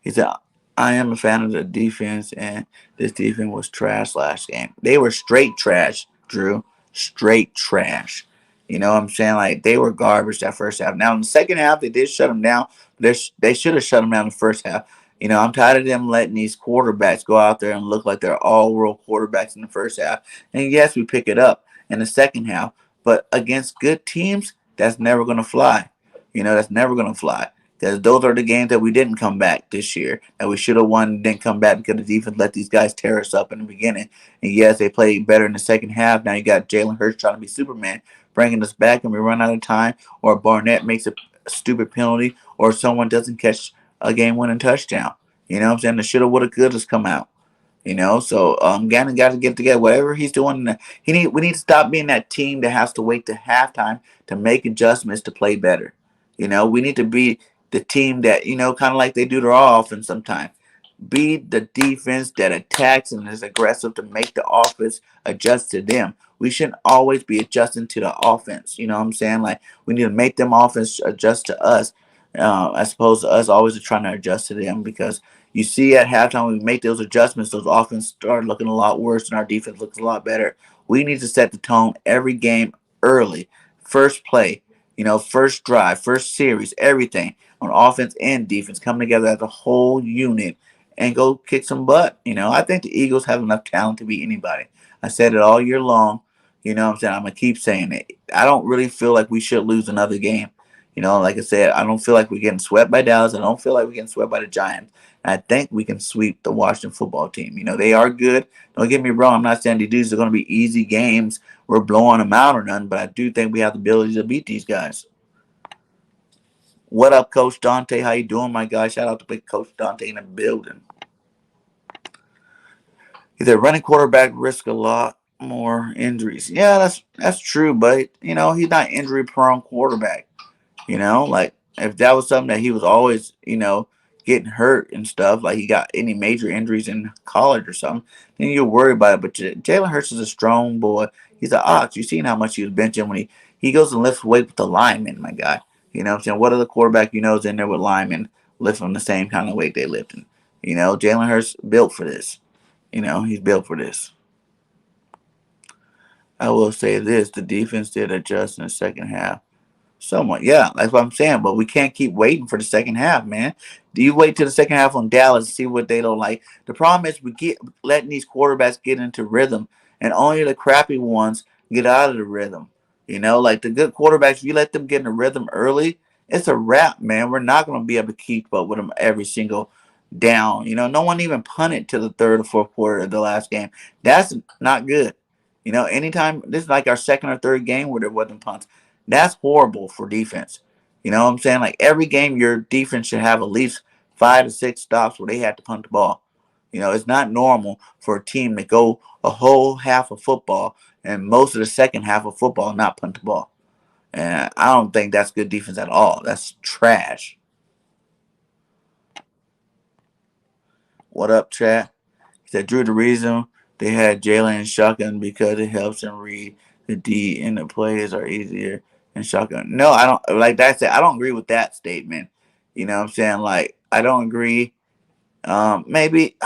He said, I am a fan of the defense, and this defense was trash last game. They were straight trash, Drew. Straight trash. You know what I'm saying? Like, they were garbage that first half. Now, in the second half, they did shut them down. They should have shut them down in the first half. I'm tired of them letting these quarterbacks go out there and look like they're all-world quarterbacks in the first half. And, yes, we pick it up in the second half. But against good teams, that's never going to fly. That's never going to fly. Because those are the games that we didn't come back this year, that we should have won and didn't come back because the defense let these guys tear us up in the beginning. And yes, they played better in the second half. Now you got Jalen Hurts trying to be Superman, bringing us back, and we run out of time, or Barnett makes a stupid penalty, or someone doesn't catch a game-winning touchdown. You know what I'm saying? The shoulda, woulda, coulda's come out. So Gannon got to get together. Whatever he's doing, we need to stop being that team that has to wait to halftime to make adjustments to play better. We need to be the team that, kind of like they do their offense sometimes. Be the defense that attacks and is aggressive to make the offense adjust to them. We shouldn't always be adjusting to the offense. You know what I'm saying? Like, we need to make them offense adjust to us, as opposed to us always trying to adjust to them. Because you see at halftime, when we make those adjustments, those offense start looking a lot worse and our defense looks a lot better. We need to set the tone every game early. First play, first drive, first series, everything on offense and defense come together as a whole unit and go kick some butt. I think the Eagles have enough talent to beat anybody. I said it all year long. You know what I'm saying? I'm going to keep saying it. I don't really feel like we should lose another game. Like I said, I don't feel like we're getting swept by Dallas. I don't feel like we're getting swept by the Giants. And I think we can sweep the Washington football team. They are good. Don't get me wrong. I'm not saying these are going to be easy games. We're blowing them out or nothing. But I do think we have the ability to beat these guys. What up, Coach Dante? How you doing, my guy? Shout out to big Coach Dante in the building. Either running quarterback risk a lot more injuries. Yeah, that's true, but he's not injury prone quarterback. Like if that was something that he was always, getting hurt and stuff, like he got any major injuries in college or something, then you'll worry about it. But Jalen Hurts is a strong boy. He's an ox. You've seen how much he was benching when he goes and lifts weight with the linemen, my guy. You know what I'm saying? What other quarterback is in there with linemen lifting the same kind of weight they lifting? Jalen Hurts built for this. He's built for this. I will say this. The defense did adjust in the second half. Somewhat, yeah, that's what I'm saying. But we can't keep waiting for the second half, man. Do you wait till the second half on Dallas and see what they don't like? The problem is we get letting these quarterbacks get into rhythm, and only the crappy ones get out of the rhythm. Like the good quarterbacks, if you let them get in the rhythm early, it's a wrap, man. We're not going to be able to keep up with them every single down. No one even punted to the third or fourth quarter of the last game. That's not good. Anytime this is like our second or third game where there wasn't punts. That's horrible for defense. You know what I'm saying? Like every game, your defense should have at least 5 to 6 stops where they have to punt the ball. It's not normal for a team to go a whole half of football and most of the second half of football not punt the ball. And I don't think that's good defense at all. That's trash. What up, chat? He said, Drew, the reason they had Jalen and shotgun because it helps them read the D and the plays are easier and shotgun. No, I don't. Like that said, I don't agree with that statement. You know what I'm saying? Like, I don't agree Maybe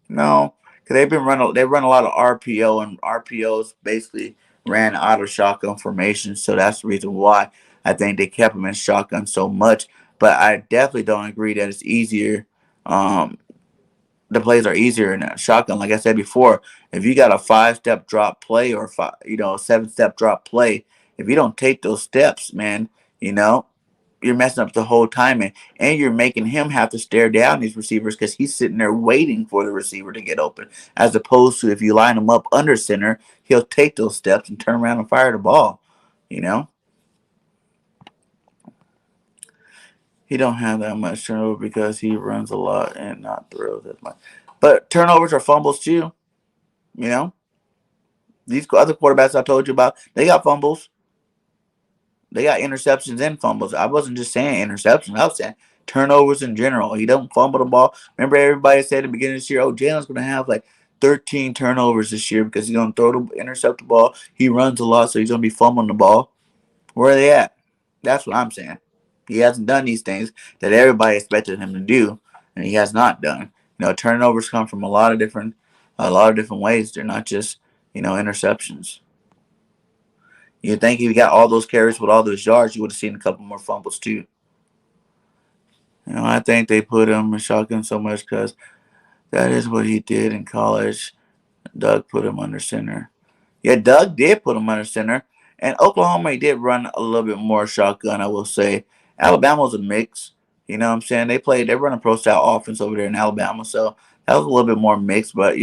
no, because they run a lot of RPO, and RPOs basically ran out of shotgun formation, so that's the reason why I think they kept him in shotgun so much. But I definitely don't agree that it's easier. Um, the plays are easier in a shotgun. Like I said before, if you got a 5-step drop play or a 7-step drop play, if you don't take those steps, man, you know, you're messing up the whole timing, and you're making him have to stare down these receivers because he's sitting there waiting for the receiver to get open. As opposed to if you line him up under center, he'll take those steps and turn around and fire the ball. You know, he don't have that much turnover because he runs a lot and not throws as much. But turnovers are fumbles too. You know, these other quarterbacks I told you about, they got fumbles. They got interceptions and fumbles. I wasn't just saying interceptions. I was saying turnovers in general. He don't fumble the ball. Remember, everybody said at the beginning of this year, "Oh, Jalen's going to have like 13 turnovers this year because he's going to intercept the ball. He runs a lot, so he's going to be fumbling the ball." Where are they at? That's what I'm saying. He hasn't done these things that everybody expected him to do, and he has not done. Turnovers come from a lot of different ways. They're not just interceptions. You think if he got all those carries with all those yards, you would have seen a couple more fumbles too. I think they put him in shotgun so much because that is what he did in college. Doug put him under center. Yeah, Doug did put him under center. And Oklahoma he did run a little bit more shotgun, I will say. Alabama was a mix. You know what I'm saying? They run a pro style offense over there in Alabama, so that was a little bit more mixed. But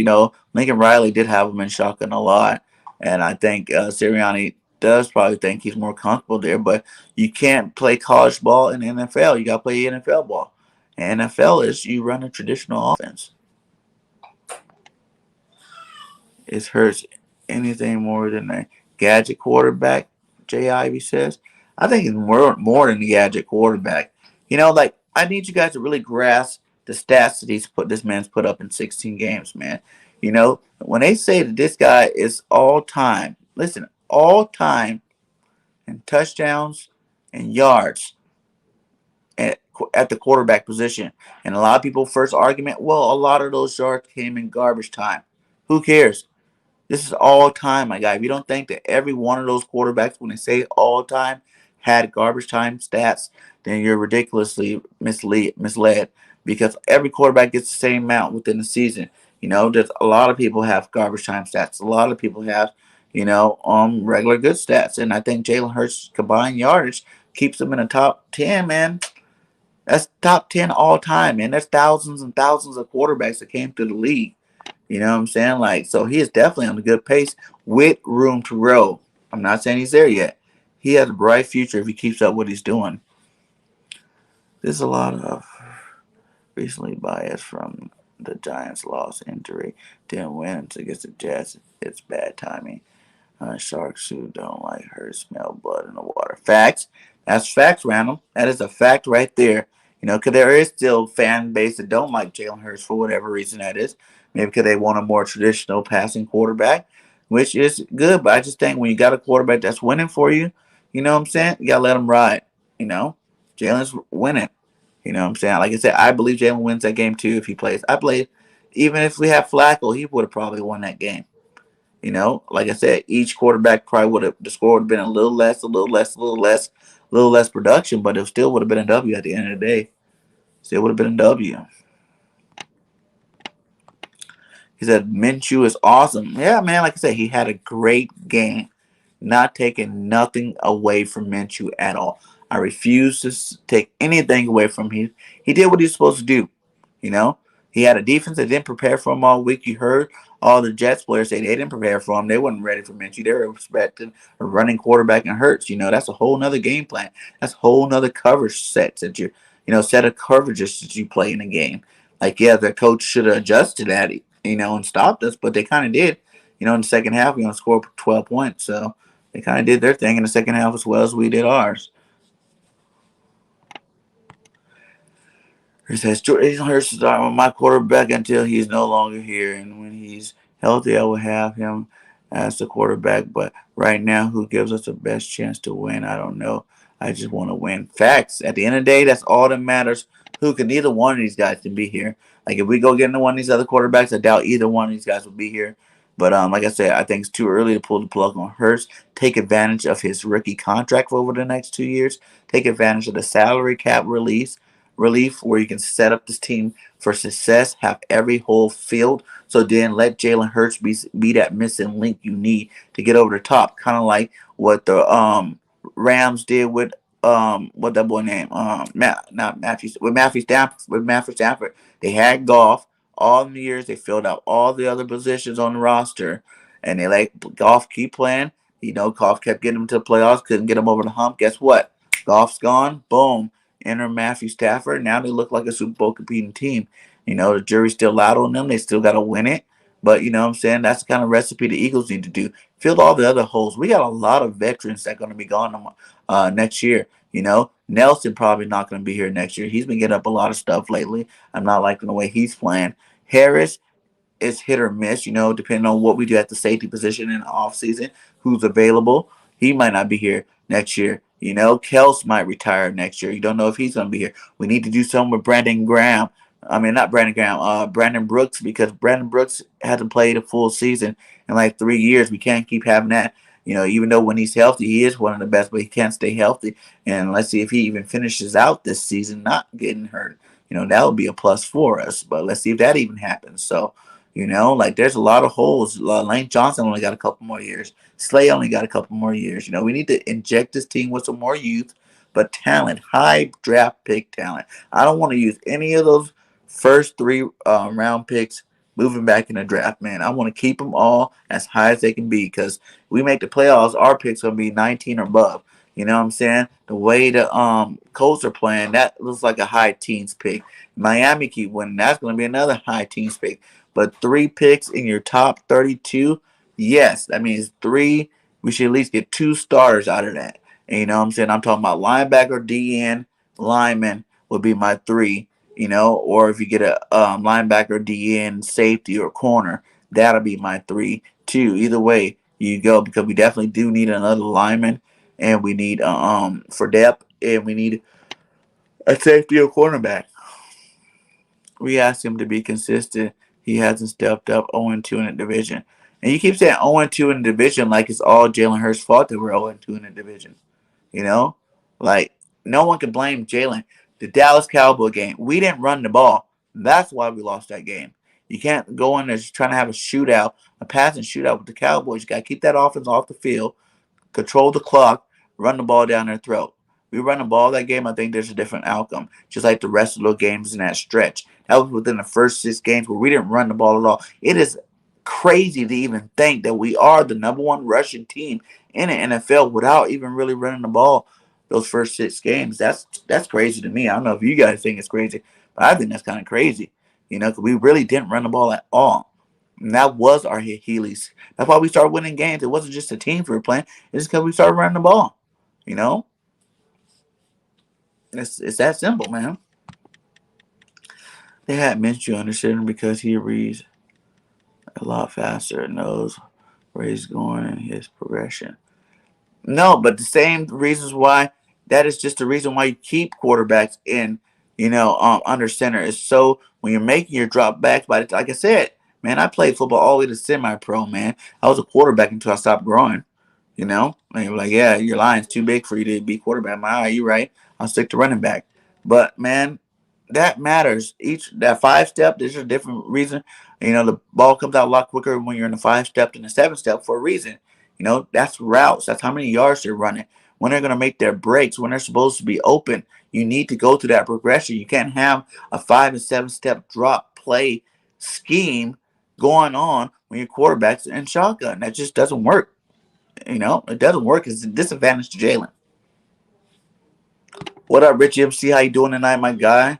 Lincoln Riley did have him in shotgun a lot. And I think Sirianni does probably think he's more comfortable there, but you can't play college ball in the NFL. You gotta play NFL ball. And NFL is you run a traditional offense. Is Hurts anything more than a gadget quarterback? Jay Ivy says. I think it's more than a gadget quarterback. Like I need you guys to really grasp the stats that this man's put up in 16 games, man. When they say that this guy is all time, listen, all time in touchdowns and yards at the quarterback position. And a lot of people first argument, well, a lot of those yards came in garbage time. Who cares? This is all time, my guy. If you don't think that every one of those quarterbacks, when they say all time, had garbage time stats, then you're ridiculously misled because every quarterback gets the same amount within the season. There's a lot of people have garbage time stats. A lot of people have, regular good stats. And I think Jalen Hurts' combined yardage keeps him in the top 10, man. That's top 10 all time, man. There's thousands and thousands of quarterbacks that came through the league. You know what I'm saying? So he is definitely on a good pace with room to grow. I'm not saying he's there yet. He has a bright future if he keeps up what he's doing. There's a lot of recently bias from the Giants' loss injury. Didn't win against the Jets. It's bad timing. Sharks who don't like her smell blood in the water. Facts. That's facts, Randall. That is a fact right there. Because there is still fan base that don't like Jalen Hurts for whatever reason that is. Maybe because they want a more traditional passing quarterback, which is good. But I just think when you got a quarterback that's winning for you, you know what I'm saying? You got to let him ride. Jalen's winning. You know what I'm saying? Like I said, I believe Jalen wins that game too if he plays. I believe even if we have Flacco, he would have probably won that game. Like I said, each quarterback probably the score would have been a little less production, but it still would have been a W at the end of the day. Still would have been a W. He said Minshew is awesome. Yeah, man, like I said, he had a great game. Not taking nothing away from Minshew at all. I refuse to take anything away from him. He did what he was supposed to do. He had a defense that didn't prepare for him all week. You heard all the Jets players say they didn't prepare for him. They weren't ready for Minshew. They were expecting a running quarterback and Hurts. That's a whole nother game plan. That's a whole nother coverage set that set of coverages that you play in a game. Like, yeah, the coach should have adjusted that, and stopped us, but they kind of did. In the second half, we're going to score 12 points. So they kind of did their thing in the second half as well as we did ours. He says, Jalen Hurts is my quarterback until he's no longer here. And when he's healthy, I will have him as the quarterback. But right now, who gives us the best chance to win? I don't know. I just want to win. Facts. At the end of the day, that's all that matters who can neither one of these guys can be here. Like if we go get into one of these other quarterbacks, I doubt either one of these guys will be here. But like I said, I think it's too early to pull the plug on Hurts. Take advantage of his rookie contract for over the next 2 years. Take advantage of the salary cap relief where you can set up this team for success. Have every whole field. So then let Jalen Hurts be that missing link you need to get over the top. Kind of like what the Rams did with what that boy name not Matthew Matthew Stafford. They had Goff all the years. They filled out all the other positions on the roster, and they let Goff keep playing. Goff kept getting them to the playoffs, couldn't get them over the hump. Guess what? Goff's gone. Boom. Enter Matthew Stafford. Now they look like a Super Bowl competing team. The jury's still out on them. They still got to win it. But you know what I'm saying? That's the kind of recipe the Eagles need to do. Fill all the other holes. We got a lot of veterans that are going to be gone next year. Nelson probably not going to be here next year. He's been getting up a lot of stuff lately. I'm not liking the way he's playing. Harris is hit or miss, depending on what we do at the safety position in the offseason, who's available. He might not be here next year. Kels might retire next year. You don't know if he's going to be here. We need to do something with Brandon Graham. I mean, not Brandon Graham, Brandon Brooks, because Brandon Brooks hasn't played a full season in like 3 years. We can't keep having that. Even though when he's healthy, he is one of the best, but he can't stay healthy. And let's see if he even finishes out this season not getting hurt. That would be a plus for us. But let's see if that even happens. So, like there's a lot of holes. Lane Johnson only got a couple more years. Slay only got a couple more years. We need to inject this team with some more youth, but talent, high draft pick talent. I don't want to use any of those first three round picks moving back in the draft, man. I want to keep them all as high as they can be because we make the playoffs, our picks going to be 19 or above. You know what I'm saying? The way the Colts are playing, that looks like a high teens pick. Miami keep winning. That's going to be another high teens pick. But 3 picks in your top 32, yes, that means 3. We should at least get 2 starters out of that. And you know what I'm saying? I'm talking about linebacker, DN, lineman would be my 3. Or if you get a linebacker, DN, safety, or corner, that'll be my 3 too. Either way you go, because we definitely do need another lineman, and we need for depth, and we need a safety or cornerback. We asked him to be consistent. He hasn't stepped up. 0-2 in the division, and you keep saying 0-2 in the division like it's all Jalen Hurts' fault that we're 0-2 in the division. Like no one can blame Jalen. The Dallas Cowboy game, we didn't run the ball. That's why we lost that game. You can't go in there just trying to have a shootout, a passing shootout with the Cowboys. You got to keep that offense off the field, control the clock, run the ball down their throat. We run the ball that game, I think there's a different outcome, just like the rest of the games in that stretch. That was within the first 6 games where we didn't run the ball at all. It is crazy to even think that we are the number 1 rushing team in the NFL without even really running the ball those first 6 games. That's crazy to me. I don't know if you guys think it's crazy, but I think that's kind of crazy. Because we really didn't run the ball at all. And that was our Achilles. That's why we started winning games. It wasn't just the teams we were playing. It's because we started running the ball. It's that simple, man. They had Minshew under center because he reads a lot faster and knows where he's going and his progression. No, but the same reasons why, that is just the reason why you keep quarterbacks in, under center is so when you're making your drop backs. But like I said, man, I played football all the way to semi-pro, man. I was a quarterback until I stopped growing. And you're like, yeah, your line's too big for you to be quarterback. I'm like, you're right. I'll stick to running back. But man, that matters. That 5-step, there's a different reason. The ball comes out a lot quicker when you're in the 5-step than the 7-step for a reason. That's routes. That's how many yards they're running. When they're going to make their breaks, when they're supposed to be open, you need to go through that progression. You can't have a 5 and 7-step drop play scheme going on when your quarterback's in shotgun. That just doesn't work. It doesn't work. It's a disadvantage to Jalen. What up, Rich MC? How you doing tonight, my guy?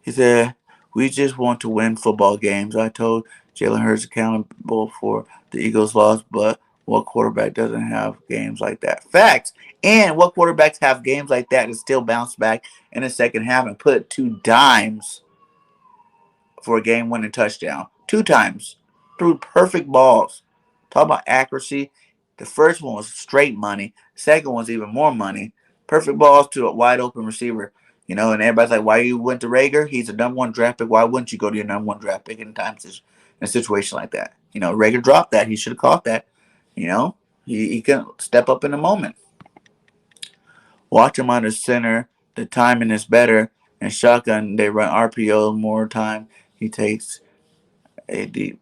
He said, we just want to win football games. I told Jalen Hurts accountable for the Eagles' loss, but what quarterback doesn't have games like that? Facts. And what quarterbacks have games like that and still bounce back in the second half and put 2 dimes for a game-winning touchdown? 2 times. Threw perfect balls. Talk about accuracy. The first one was straight money. Second one's even more money. Perfect balls to a wide-open receiver. And everybody's like, why you went to Rager? He's a #1 draft pick. Why wouldn't you go to your #1 draft pick in a situation like that? Rager dropped that. He should have caught that. You know, he can step up in the moment. Watch him under center. The timing is better. And shotgun, they run RPO more time. He takes a deep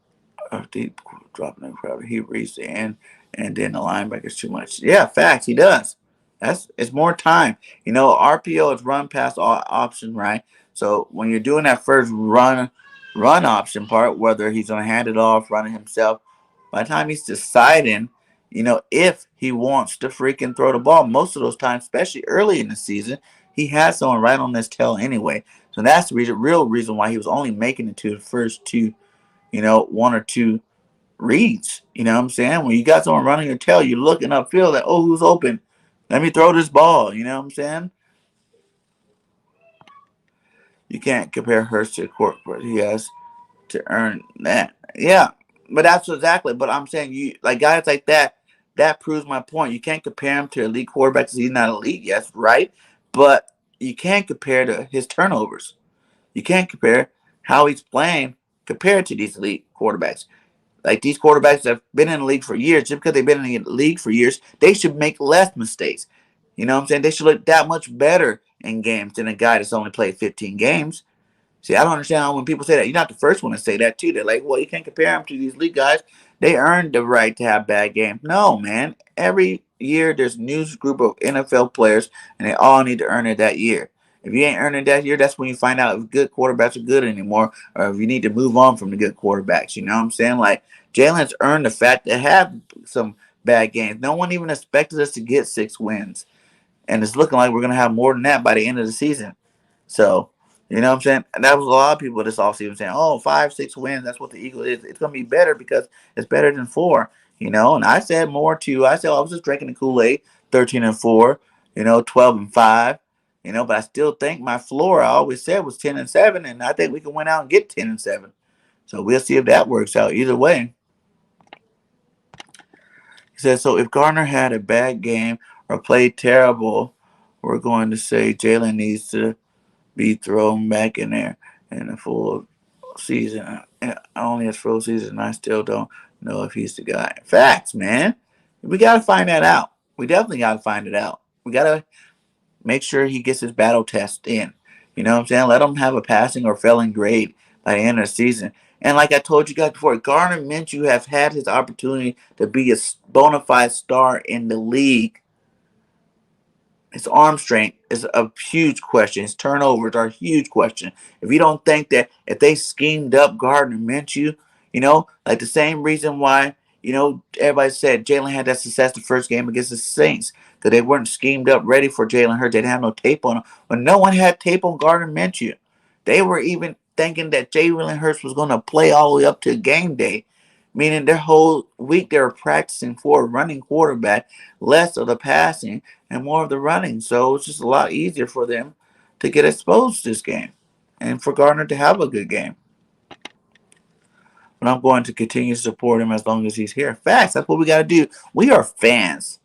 drop in the crowd. He reads the end, and then the linebacker's too much. Yeah, facts. He does. It's more time. RPO is run pass option, right? So when you're doing that first run option part, whether he's gonna hand it off, run it himself, by the time he's deciding, if he wants to freaking throw the ball, most of those times, especially early in the season, he has someone right on his tail anyway. So that's the real reason why he was only making it to the first two, one or two reads. You know what I'm saying? When you got someone running your tail, you're looking upfield like, oh, who's open? Let me throw this ball. You know what I'm saying? You can't compare Hurts to Court, but he has to earn that. Yeah, but that's exactly. But I'm saying you like guys like that. That proves my point. You can't compare him to elite quarterbacks because he's not elite. Yes, right. But you can't compare to his turnovers. You can't compare how he's playing compared to these elite quarterbacks. Like these quarterbacks that have been in the league for years, just because they've been in the league for years, they should make less mistakes. You know what I'm saying? They should look that much better in games than a guy that's only played 15 games. See, I don't understand how when people say that. You're not the first one to say that too. They're like, well, you can't compare them to these league guys. They earned the right to have bad games. No, man. Every year there's a new group of NFL players, and they all need to earn it that year. If you ain't earning that year, that's when you find out if good quarterbacks are good anymore, or if you need to move on from the good quarterbacks. You know what I'm saying? Like Jalen's earned the fact to have some bad games. No one even expected us to get 6 wins, and it's looking like we're gonna have more than that by the end of the season. So, you know what I'm saying? And that was a lot of people this offseason saying, oh, 5, 6 wins, that's what the Eagles is. It's going to be better because it's better than 4, And I said more too. I said I was just drinking the Kool-Aid, 13-4, 12-5, but I still think my floor, I always said, was 10-7, and I think we can win out and get 10-7. So we'll see if that works out either way. He said, so if Gardner had a bad game or played terrible, we're going to say Jalen needs to be thrown back in there in a full season. Only has full season. I still don't know if he's the guy. Facts, man. We got to find that out. We definitely got to find it out. We got to make sure he gets his battle test in. You know what I'm saying? Let him have a passing or failing grade by the end of the season. And like I told you guys before, Gardner Minshew has had his opportunity to be a bona fide star in the league. His arm strength is a huge question. His turnovers are a huge question. If you don't think that if they schemed up Gardner Minshew, like the same reason why, everybody said Jalen had that success the first game against the Saints, because they weren't schemed up ready for Jalen Hurts. They didn't have no tape on him. But no one had tape on Gardner Minshew. They were even thinking that Jalen Hurts was going to play all the way up to game day, meaning their whole week they were practicing for a running quarterback, less of the passing and more of the running. So it's just a lot easier for them to get exposed to this game and for Gardner to have a good game. But I'm going to continue to support him as long as he's here. Facts. That's what we got to do. We are fans,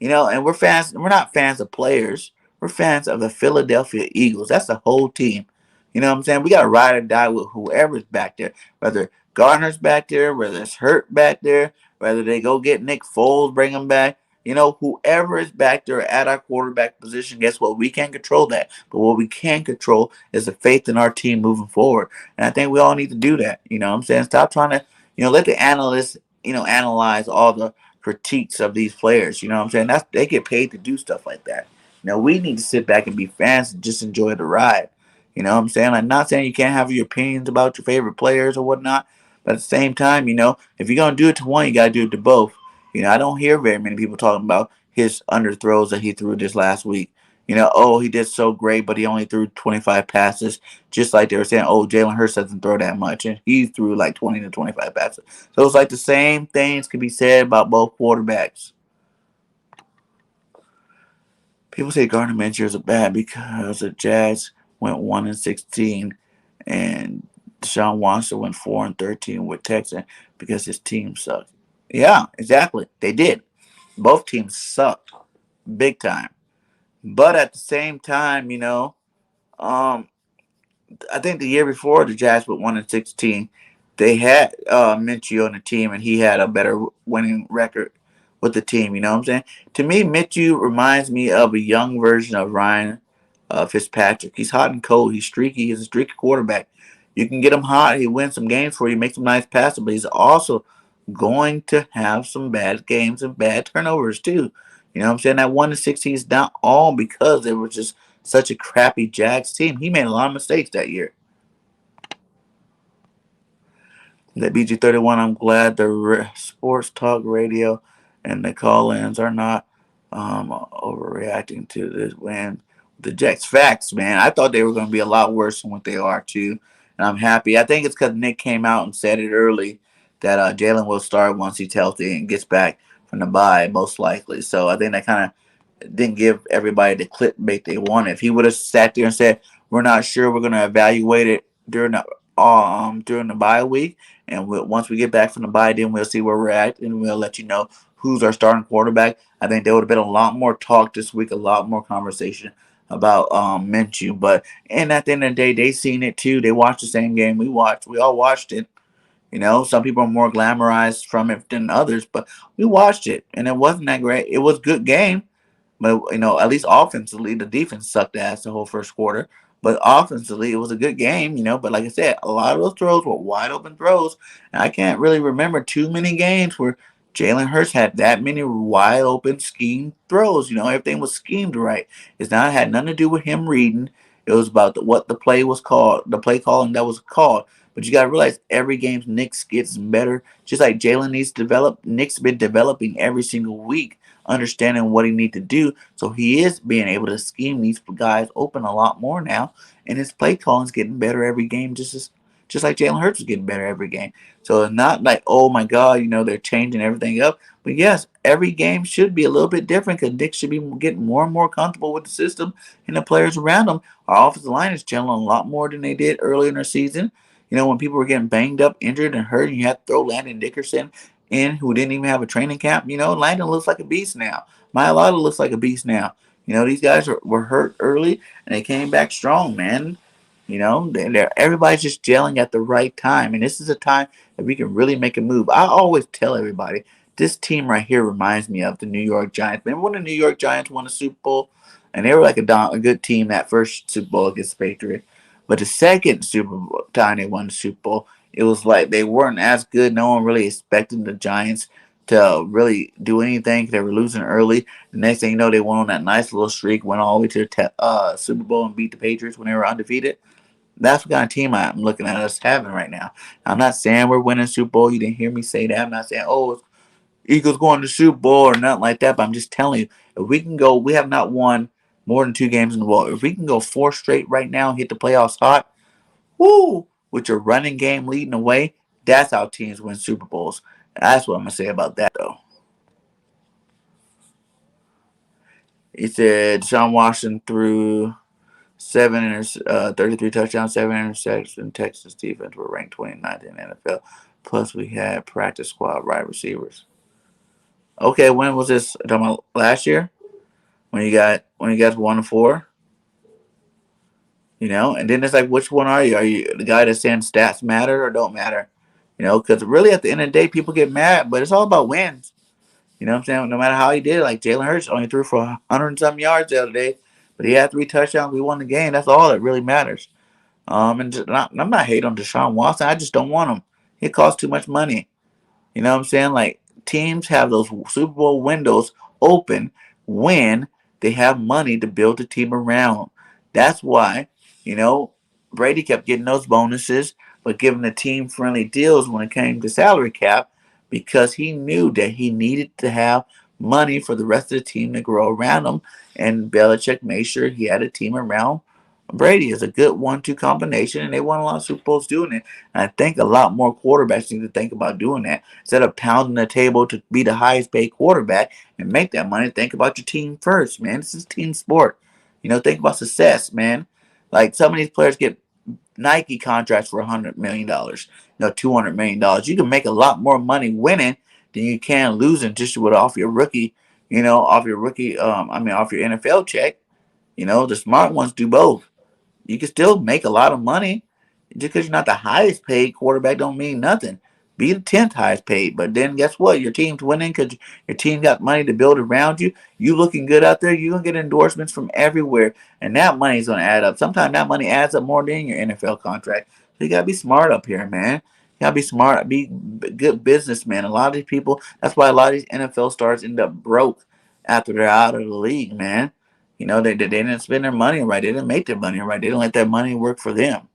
and we're fans. We're not fans of players. We're fans of the Philadelphia Eagles. That's the whole team. You know what I'm saying? We got to ride or die with whoever's back there, whether Gardner's back there, whether it's Hurt back there, whether they go get Nick Foles, bring him back. Whoever is back there at our quarterback position, guess what? We can't control that. But what we can control is the faith in our team moving forward. And I think we all need to do that. You know what I'm saying? Stop trying to, let the analysts, analyze all the critiques of these players. You know what I'm saying? They get paid to do stuff like that. We need to sit back and be fans and just enjoy the ride. You know what I'm saying? I'm not saying you can't have your opinions about your favorite players or whatnot. But at the same time, if you're going to do it to one, you got to do it to both. I don't hear very many people talking about his underthrows that he threw this last week. Oh, he did so great, but he only threw 25 passes. Just like they were saying, oh, Jalen Hurts doesn't throw that much. And he threw like 20 to 25 passes. So it's like the same things can be said about both quarterbacks. People say Gardner Minshew is bad because the Jags went 1-16 and Deshaun Watson went 4-13 with Texans because his team sucked. Yeah, exactly. They did. Both teams sucked big time. But at the same time, Um, I think the year before the Jazz went 1-16, they had Minshew on the team, and he had a better winning record with the team. You know what I'm saying? To me, Minshew reminds me of a young version of Ryan Fitzpatrick. He's hot and cold. He's streaky. He's a streaky quarterback. You can get him hot. He wins some games for you. Makes some nice passes, but he's also going to have some bad games and bad turnovers too. You know what I'm saying? That 1-16 is not all because it was just such a crappy Jags team. He made a lot of mistakes that year. That BG31, I'm glad the sports talk radio and the call-ins are not overreacting to this win. The Jets, facts, man. I thought they were going to be a lot worse than what they are too, and I'm happy. I think it's because Nick came out and said it early that Jalen will start once he's healthy and gets back from the bye, most likely. So I think that kind of didn't give everybody the clickbait they wanted. If he would have sat there and said, "We're not sure, we're going to evaluate it during the bye week," and once we get back from the bye, then we'll see where we're at, and we'll let you know who's our starting quarterback. I think there would have been a lot more talk this week, a lot more conversation about Minshew. But and at the end of the day, they seen it too. They watched the same game we watched. We all watched it. You know, some people are more glamorized from it than others, but we watched it, and it wasn't that great. It was a good game. But at least offensively, the defense sucked ass the whole first quarter. But offensively, it was a good game. But like I said, a lot of those throws were wide open throws. And I can't really remember too many games where Jalen Hurts had that many wide open scheme throws. Everything was schemed right. It's not had nothing to do with him reading. It was about what the play was called, the play calling that was called. But you got to realize every game Nick gets better. Just like Jalen needs to develop, Nick's been developing every single week, understanding what he needs to do. So he is being able to scheme these guys open a lot more now, and his play calling is getting better every game, just like Jalen Hurts is getting better every game. So it's not like, oh my God, they're changing everything up. But yes, every game should be a little bit different because Nick should be getting more and more comfortable with the system and the players around him. Our offensive line is gelling a lot more than they did earlier in the season. When people were getting banged up, injured, and hurt, and you had to throw Landon Dickerson in, who didn't even have a training camp. Landon looks like a beast now. Myalata looks like a beast now. These guys were hurt early, and they came back strong, man. Everybody's just gelling at the right time, and this is a time that we can really make a move. I always tell everybody, this team right here reminds me of the New York Giants. Remember when the New York Giants won the Super Bowl? And they were like a good team that first Super Bowl against the Patriots. But the second Super Bowl time they won the Super Bowl, it was like they weren't as good. No one really expected the Giants to really do anything. They were losing early. The next thing you know, they went on that nice little streak, went all the way to the Super Bowl and beat the Patriots when they were undefeated. That's what kind of team I'm looking at us having right now. I'm not saying we're winning Super Bowl. You didn't hear me say that. I'm not saying, oh, Eagles going to Super Bowl or nothing like that. But I'm just telling you, if we can go, we have not won more than 2 games in the ball. If we can go 4 straight right now and hit the playoffs hot, woo, with your running game leading the way, that's how teams win Super Bowls. That's what I'm going to say about that, though. He said Deshaun Watson threw 33 touchdowns, 7 interceptions. Texas defense were ranked 29th in the NFL. Plus, we had practice squad wide receivers. Okay, when was this? Talking about last year? When you guys 1-4? And then it's like, which one are you? Are you the guy that's saying stats matter or don't matter? Because really at the end of the day, people get mad, but it's all about wins. You know what I'm saying? No matter how he did, like Jalen Hurts only threw for 100 and some yards the other day, but he had 3 touchdowns. We won the game. That's all that really matters. I'm not hating on Deshaun Watson. I just don't want him. He costs too much money. You know what I'm saying? Like, teams have those Super Bowl windows open when they have money to build a team around. That's why, you know, Brady kept getting those bonuses, but giving the team friendly deals when it came to salary cap because he knew that he needed to have money for the rest of the team to grow around him. And Belichick made sure he had a team around Brady. Is a good 1-2 combination, and they won a lot of Super Bowls doing it. And I think a lot more quarterbacks need to think about doing that. Instead of pounding the table to be the highest paid quarterback and make that money, think about your team first, man. This is team sport. Think about success, man. Like, some of these players get Nike contracts for $100 million, $200 million. You can make a lot more money winning than you can losing just with off your rookie, off your NFL check. The smart ones do both. You can still make a lot of money. Just because you're not the highest paid quarterback don't mean nothing. Be the 10th highest paid, but then guess what? Your team's winning because your team got money to build around you. You looking good out there, you're going to get endorsements from everywhere, and that money's going to add up. Sometimes that money adds up more than your NFL contract. So you got to be smart up here, man. You got to be smart, be good businessman. A lot of these people, that's why a lot of these NFL stars end up broke after they're out of the league, man. You know, they didn't spend their money right. They didn't make their money right. They didn't let that money work for them.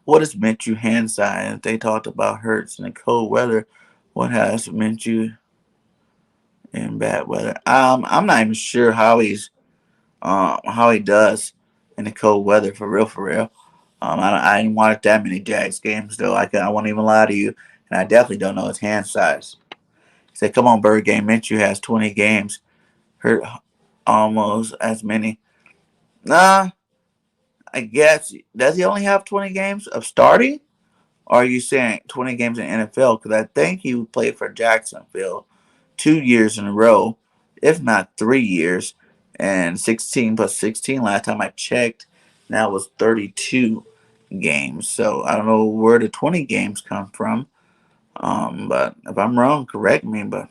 What has Minshew hand sign? They talked about Hurts in the cold weather. What has Minshew in bad weather? I'm not even sure how he does in the cold weather for real, for real. I didn't watch that many Jags games though. I won't even lie to you, and I definitely don't know his hand size. He said, "Come on, Bird Game. Minshew has 20 games. Hurt almost as many." Nah, I guess does he only have 20 games of starting? Or are you saying 20 games in NFL? Because I think he played for Jacksonville 2 years in a row, if not 3 years, and 16 plus 16 last time I checked. Now it was 32 games. So I don't know where the 20 games come from. But if I'm wrong, correct me. But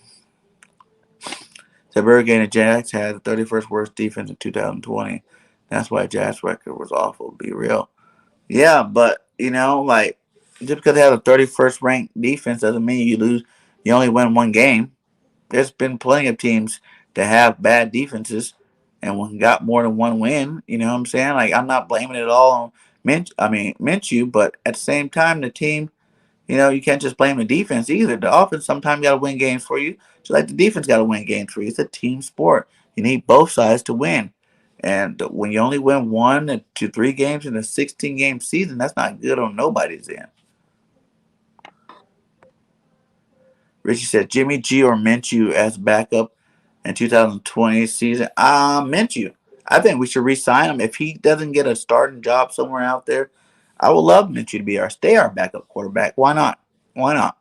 the Hurricane and Jags had the 31st worst defense in 2020. That's why Jags' record was awful. Be real. Yeah, but like just because they have a 31st ranked defense doesn't mean you lose. You only win one game. There's been plenty of teams that have bad defenses and got more than one win. You know what I'm saying? Like I'm not blaming it all on Minshew, but at the same time, the team. You can't just blame the defense either. The offense sometimes got to win games for you, just like the defense got to win games for you. It's a team sport. You need both sides to win. And when you only win 1 to 3 games in a 16-game season, that's not good on nobody's end. Richie said Jimmy G or Minshew as backup in 2020 season. Minshew. I think we should re-sign him if he doesn't get a starting job somewhere out there. I would love Minshew to be our backup quarterback. Why not? Why not?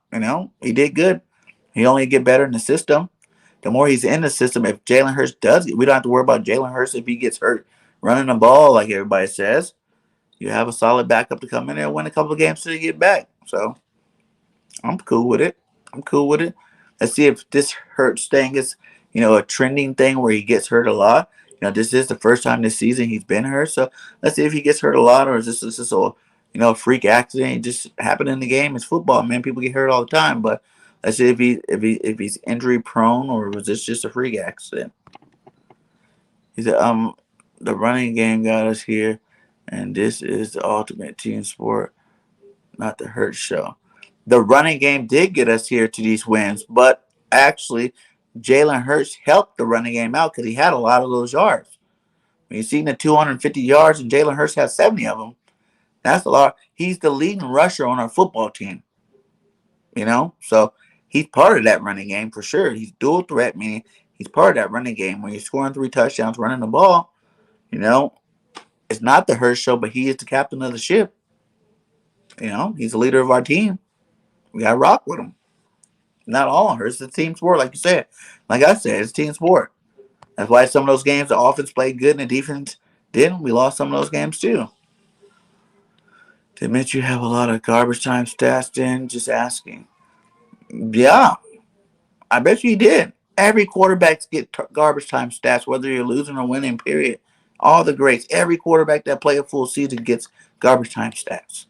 He did good. He only get better in the system. The more he's in the system, if Jalen Hurts we don't have to worry about Jalen Hurts if he gets hurt running the ball like everybody says. You have a solid backup to come in there and win a couple of games till you get back. So I'm cool with it. I'm cool with it. Let's see if this Hurts thing is, a trending thing where he gets hurt a lot. This is the first time this season he's been hurt. So let's see if he gets hurt a lot, or is this just a freak accident? It just happened in the game. It's football, man. People get hurt all the time. But let's see if he's injury prone, or was this just a freak accident? He said, the running game got us here, and this is the ultimate team sport, not the Hurt show. The running game did get us here to these wins, but actually, Jalen Hurts helped the running game out because he had a lot of those yards. When you see the 250 yards and Jalen Hurts has 70 of them, that's a lot. He's the leading rusher on our football team. So he's part of that running game for sure. He's dual threat, meaning he's part of that running game. When you're scoring 3 touchdowns running the ball, it's not the Hurts show, but he is the captain of the ship. He's the leader of our team. We got to rock with him. Not all on Hurts. It's a team sport, like you said. Like I said, it's a team sport. That's why some of those games the offense played good and the defense didn't. We lost some of those games too. Did Minshew have a lot of garbage time stats then? Just asking. Yeah, I bet you he did. Every quarterback get garbage time stats, whether you're losing or winning, period. All the greats. Every quarterback that play a full season gets garbage time stats.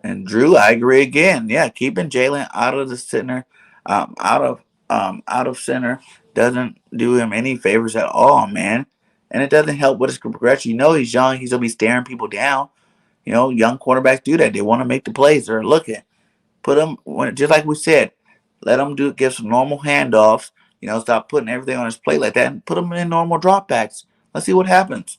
And Drew, I agree again. Yeah, keeping Jalen out of the center, out of center, doesn't do him any favors at all, man. And it doesn't help with his progression. He's young. He's gonna be staring people down. Young quarterbacks do that. They want to make the plays. They're looking. Put them just like we said. Let them give some normal handoffs. Stop putting everything on his plate like that, and put them in normal dropbacks. Let's see what happens.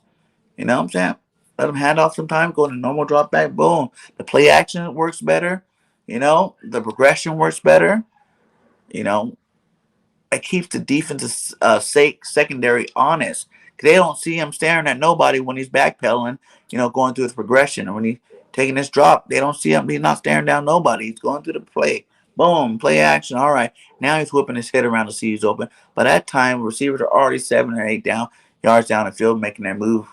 You know what I'm saying? Let them hand off some time, go in a normal drop back, boom. The play action works better. The progression works better. It keeps the defensive secondary honest. They don't see him staring at nobody when he's backpedaling, going through his progression. And when he's taking this drop, they don't see him. He's not staring down nobody. He's going through the play. Boom, play action. All right. Now he's whipping his head around to see who's open. By that time, receivers are already 7 or 8 yards down the field making their move.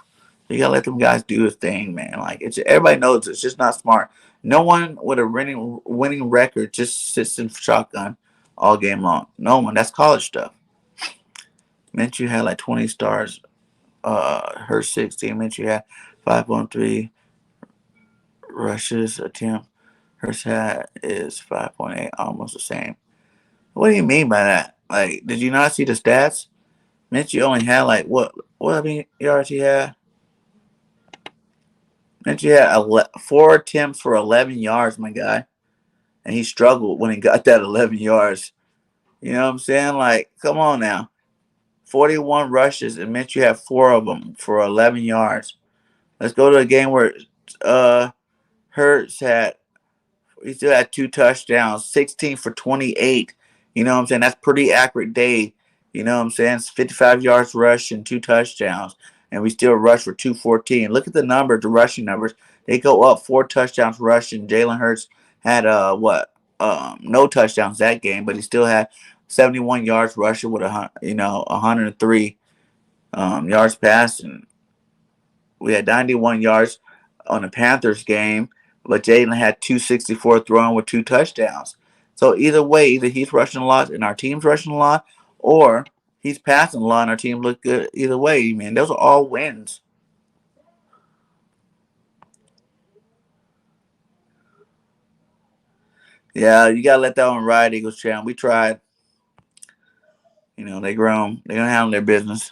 You gotta let them guys do their thing, man. Like it's everybody knows it's just not smart. No one with a winning record just sits in shotgun all game long. No one. That's college stuff. Minshew had like 20 stars. Hurts 16. Minshew had 5.3 rushes attempt. Hurts had is 5.8, almost the same. What do you mean by that? Like, did you not see the stats? Minshew only had like what I mean yards he had? Minshew had 4 attempts for 11 yards, my guy, and he struggled when he got that 11 yards. You know what I'm saying? Like, come on now. 41 rushes, and Minshew had 4 of them for 11 yards. Let's go to a game where Hurts had he still had 2 touchdowns, 16 for 28. You know what I'm saying? That's pretty accurate day. You know what I'm saying? It's 55 yards rush and 2 touchdowns. And we still rush for 214. Look at the numbers, the rushing numbers. They go up 4 touchdowns rushing. Jalen Hurts had no touchdowns that game, but he still had 71 yards rushing with 103 yards passing. We had 91 yards on the Panthers game, but Jalen had 264 throwing with 2 touchdowns. So either way, either he's rushing a lot and our team's rushing a lot, or he's passing a lot and our team look good. Either way, man, those are all wins. Yeah, you gotta let that one ride, Eagles champ. We tried. They grown. They're gonna handle their business.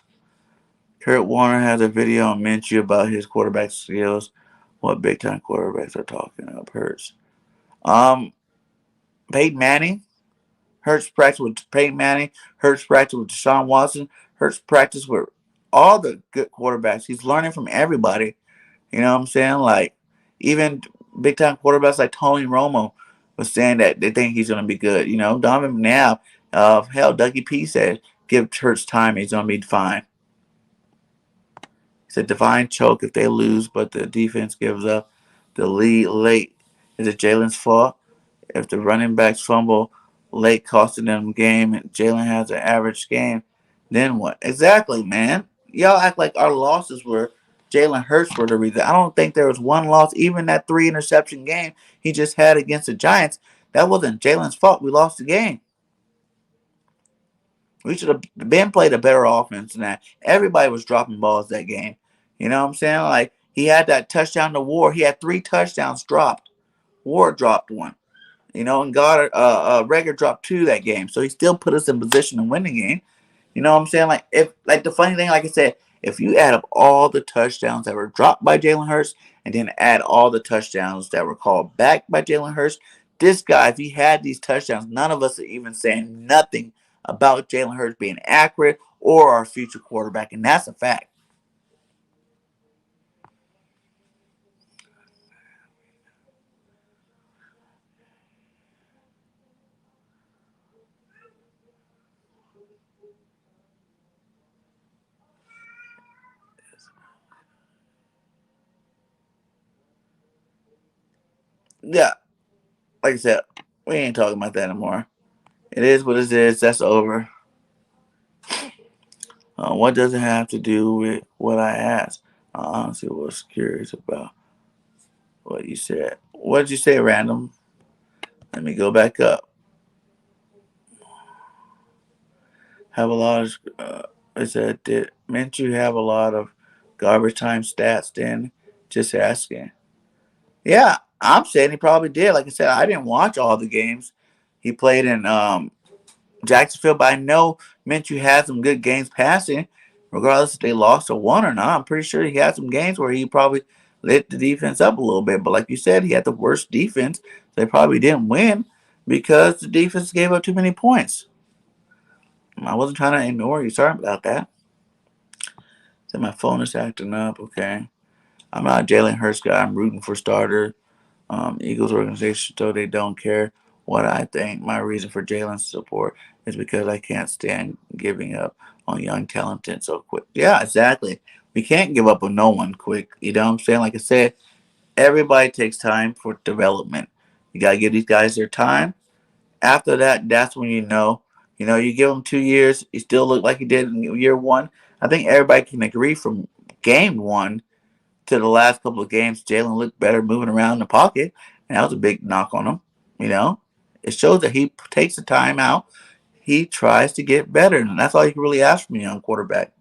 Kurt Warner has a video on Minshew about his quarterback skills. What big time quarterbacks are talking up Hurts? Um, Peyton Manning. Hurts practice with Peyton Manning. Hurts practice with Deshaun Watson. Hurts practice with all the good quarterbacks. He's learning from everybody. You know what I'm saying? Like, even big time quarterbacks like Tony Romo was saying that they think he's going to be good. Donovan McNabb, hell, Dougie P said, give Hurts time, he's going to be fine. He said, divine choke if they lose, but the defense gives up the lead late. Is it Jalen's fault? If the running backs fumble late, costing them the game, and Jalen has an average game, then what? Exactly, man. Y'all act like our losses were Jalen Hurts for the reason. I don't think there was one loss, even that 3 interception game he just had against the Giants. That wasn't Jalen's fault. We lost the game. We should have been played a better offense than that. Everybody was dropping balls that game. You know what I'm saying? Like, he had that touchdown to Ward. He had 3 touchdowns dropped. Ward dropped one. And Gardner Rager dropped 2 that game. So he still put us in position to win the game. You know what I'm saying? Like the funny thing, like I said, if you add up all the touchdowns that were dropped by Jalen Hurts and then add all the touchdowns that were called back by Jalen Hurts, this guy, if he had these touchdowns, none of us are even saying nothing about Jalen Hurts being accurate or our future quarterback, and that's a fact. Yeah, like I said, we ain't talking about that anymore. It is what it is. That's over. What does it have to do with what I asked? I honestly was curious about what you said. What did you say, random? Let me go back up. Have a lot of. I said, did Minshew have a lot of garbage time stats? Then just asking. Yeah, I'm saying he probably did. Like I said, I didn't watch all the games he played in Jacksonville, but I know Minshew had some good games passing, regardless if they lost or won or not. I'm pretty sure he had some games where he probably lit the defense up a little bit. But like you said, he had the worst defense. So they probably didn't win because the defense gave up too many points. I wasn't trying to ignore you. Sorry about that. So my phone is acting up. Okay. I'm not a Jalen Hurts guy. I'm rooting for starter. Eagles organization, so they don't care what I think. My reason for Jalen's support is because I can't stand giving up on young talented so quick. Yeah, exactly. We can't give up on no one quick. You know what I'm saying? Like I said, everybody takes time for development. You gotta give these guys their time. After that, that's when you know. You know, you give him 2 years, he still look like he did in year one. I think everybody can agree from game one to the last couple of games, Jalen looked better moving around in the pocket, and that was a big knock on him. You know, it shows that he takes the time out. He tries to get better, and that's all you can really ask from a young quarterback.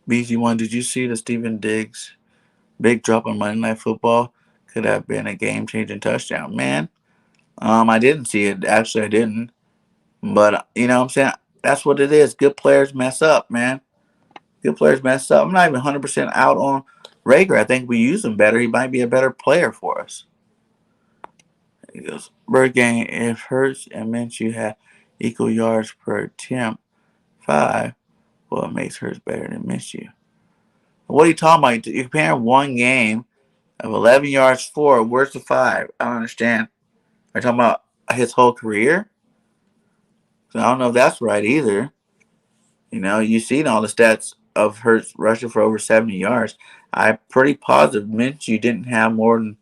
BG1, did you see the Steven Diggs big drop on Monday Night Football? Could have been a game-changing touchdown, man. I didn't see it. Actually, I didn't. But you know what I'm saying? That's what it is. Good players mess up, man. Good players mess up. I'm not even 100% out on Rager. I think we use him better. He might be a better player for us. He goes, BIRDGANG, if Hurts and Minshew had equal yards per attempt, 5, well, it makes Hurts better than Minshew. What are you talking about? You're comparing one game of 11 yards for. Where's the 5? I don't understand. Are you talking about his whole career? So I don't know if that's right either. You know, you've seen all the stats of Hurts rushing for over 70 yards. I'm pretty positive Minshew didn't have more than,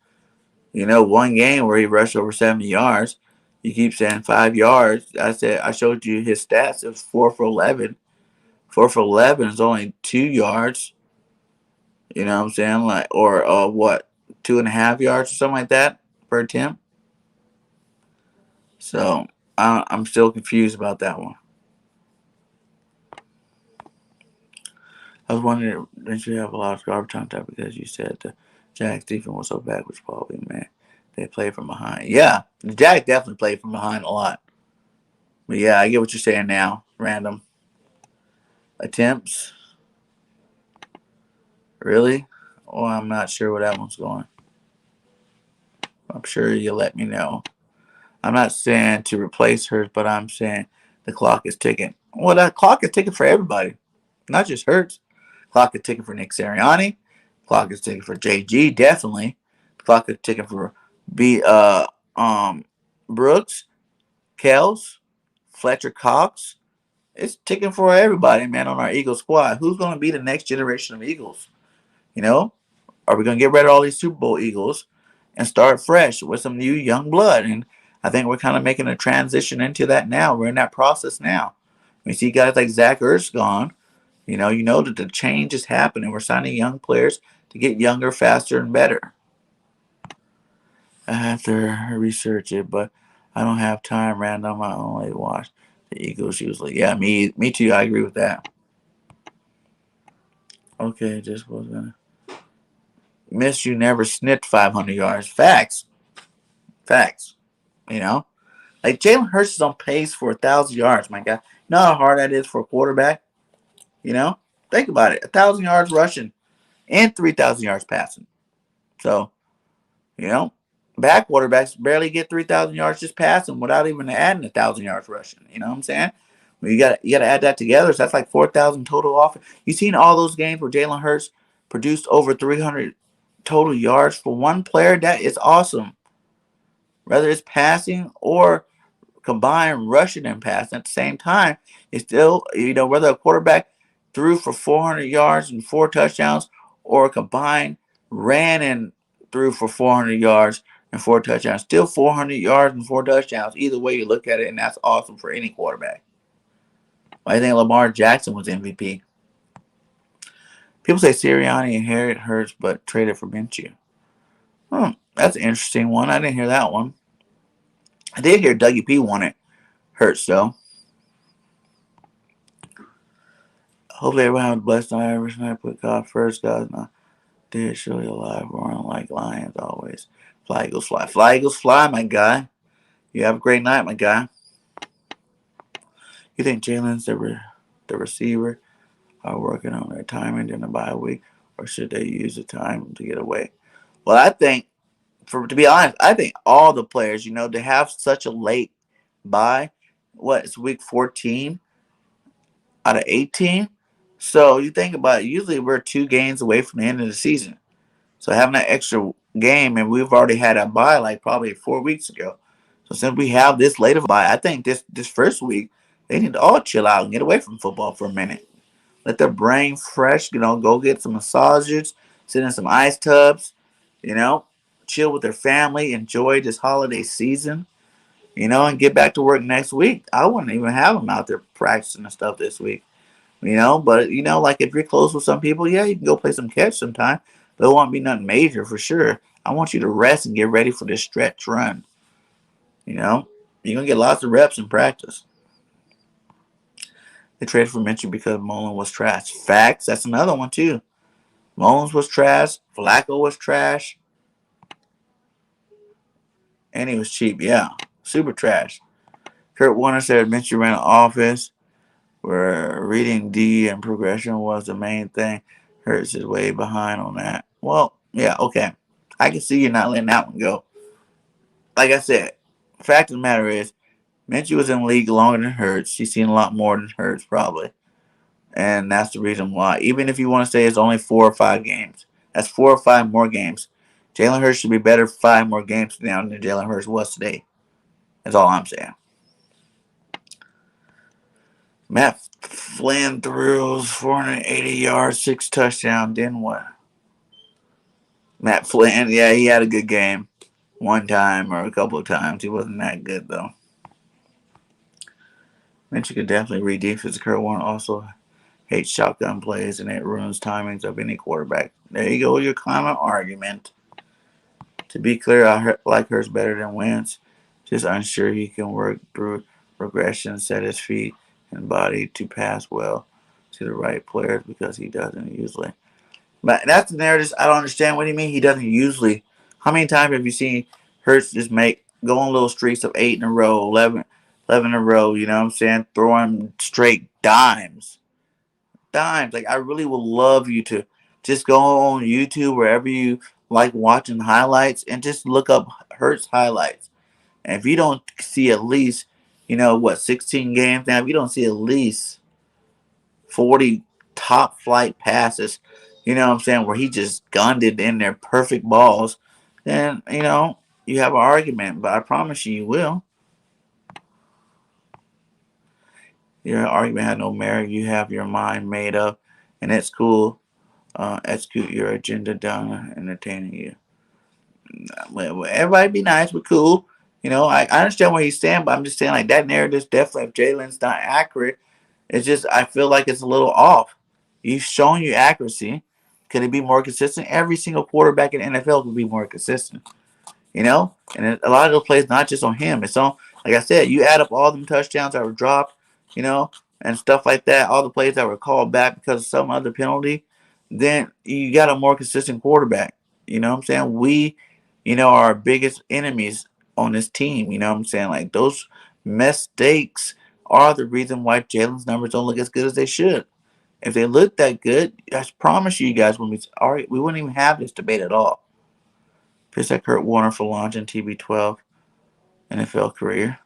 one game where he rushed over 70 yards. You keep saying 5 yards. I showed you his stats. It was 4 for 11. 4 for 11 is only 2 yards. You know what I'm saying? Like, or what, 2.5 yards or something like that per attempt. So I'm still confused about that one. I was wondering, didn't you have a lot of garbage time time because you said the Jags defense was so bad, which probably meant they played from behind. Yeah, the Jags definitely played from behind a lot. But yeah, I get what you're saying now. Random attempts. Really? Oh, I'm not sure where that one's going. I'm sure you'll let me know. I'm not saying to replace Hurts, but I'm saying the clock is ticking. Well, that clock is ticking for everybody, not just Hurts. Clock is ticking for Nick Sirianni. Clock is ticking for JG, definitely. Clock is ticking for Brooks, Kels, Fletcher Cox. It's ticking for everybody, man, on our Eagles squad. Who's going to be the next generation of Eagles? You know? Are we going to get rid of all these Super Bowl Eagles and start fresh with some new young blood? And I think we're kind of making a transition into that now. We're in that process now. We see guys like Zach Ertz gone. You know that the change is happening. We're signing young players to get younger, faster, and better. I have to research it, but I don't have time. Random. I only watch the Eagles usually. Yeah, me too. I agree with that. Okay, just was gonna miss you. Never sniffed 500 yards. Facts. Facts. You know, like Jalen Hurts is on pace for 1,000 yards. My God, you know how hard that is for a quarterback. You know, think about it. 1,000 yards rushing and 3,000 yards passing. So, you know, bad quarterbacks barely get 3,000 yards just passing without even adding 1,000 yards rushing. You know what I'm saying? Well, you got to add that together. So that's like 4,000 total off. You've seen all those games where Jalen Hurts produced over 300 total yards for one player. That is awesome. Whether it's passing or combined rushing and passing at the same time, it's still, whether a quarterback threw for 400 yards and 4 touchdowns or combined ran and threw for 400 yards and 4 touchdowns. Still 400 yards and 4 touchdowns. Either way you look at it, and that's awesome for any quarterback. I think Lamar Jackson was MVP. People say Sirianni inherited Hurts but traded for Minshew. That's an interesting one. I didn't hear that one. I did hear Dougie P wanted Hurts though. Hopefully everyone has a blessed night. Every night put God first, guys. Not dead, surely alive, roaring like lions always. Fly Eagles fly. Fly Eagles fly, my guy. You have a great night, my guy. You think Jalen's the receiver are working on their timing during the bye week, or should they use the time to get away? Well, I think, to be honest, I think all the players, to have such a late bye, it's week 14 out of 18. So you think about it, usually we're 2 games away from the end of the season. So having that extra game, and we've already had a bye like probably 4 weeks ago. So since we have this late of a bye, I think this first week, they need to all chill out and get away from football for a minute. Let their brain fresh, go get some massages, sit in some ice tubs, chill with their family, enjoy this holiday season, and get back to work next week. I wouldn't even have them out there practicing and stuff this week, But, like if you're close with some people, yeah, you can go play some catch sometime, but it won't be nothing major for sure. I want you to rest and get ready for this stretch run. You're going to get lots of reps in practice. They traded for Minshew because Mullen was trash. Facts. That's another one, too. Mullins was trash. Flacco was trash. And he was cheap. Yeah. Super trash. Kurt Warner said Minshew ran an office where reading D and progression was the main thing. Hurts is way behind on that. Well, yeah, okay. I can see you not letting that one go. Like I said, fact of the matter is, Minshew was in the league longer than Hurts. He's seen a lot more than Hurts, probably. And that's the reason why. Even if you want to say it's only 4 or 5 games, that's 4 or 5 more games. Jalen Hurts should be better 5 more games now than Jalen Hurts was today. That's all I'm saying. Matt Flynn throws 480 yards, 6 touchdowns. Then what? Matt Flynn, yeah, he had a good game. One time or a couple of times. He wasn't that good, though. Minshew could definitely read defense. Kurt Warner also hates shotgun plays, and it ruins timings of any quarterback. There you go, your common argument. To be clear, I like Hurts better than Wentz. Just unsure he can work through progression, set his feet and body to pass well to the right players because he doesn't usually. But that's the narrative. I don't understand what do you mean he doesn't usually. How many times have you seen Hurts just go on little streaks of 8 in a row, 11 in a row, you know what I'm saying? Throwing straight dimes. Like, I really would love you to just go on YouTube, wherever you like watching highlights, and just look up Hurts highlights. And if you don't see at least, 16 games now, if you don't see at least 40 top flight passes, you know what I'm saying, where he just gunned it in their perfect balls, then, you have an argument. But I promise you will. Your argument had no merit. You have your mind made up, and it's cool. Execute your agenda done entertaining you. Well, everybody be nice. We're cool. I understand where he's standing, but I'm just saying, like, that narrative is definitely, if Jalen's not accurate, it's just, I feel like it's a little off. He's showing you accuracy. Could he be more consistent? Every single quarterback in the NFL could be more consistent. And a lot of those plays, not just on him. It's on, like I said, you add up all them touchdowns that were dropped, and stuff like that, all the plays that were called back because of some other penalty, then you got a more consistent quarterback. You know what I'm saying? We, are our biggest enemies on this team. You know what I'm saying? Like, those mistakes are the reason why Jalen's numbers don't look as good as they should. If they looked that good, I promise you guys, we wouldn't even have this debate at all. Pissed at Kurt Warner for launching TB12 NFL career.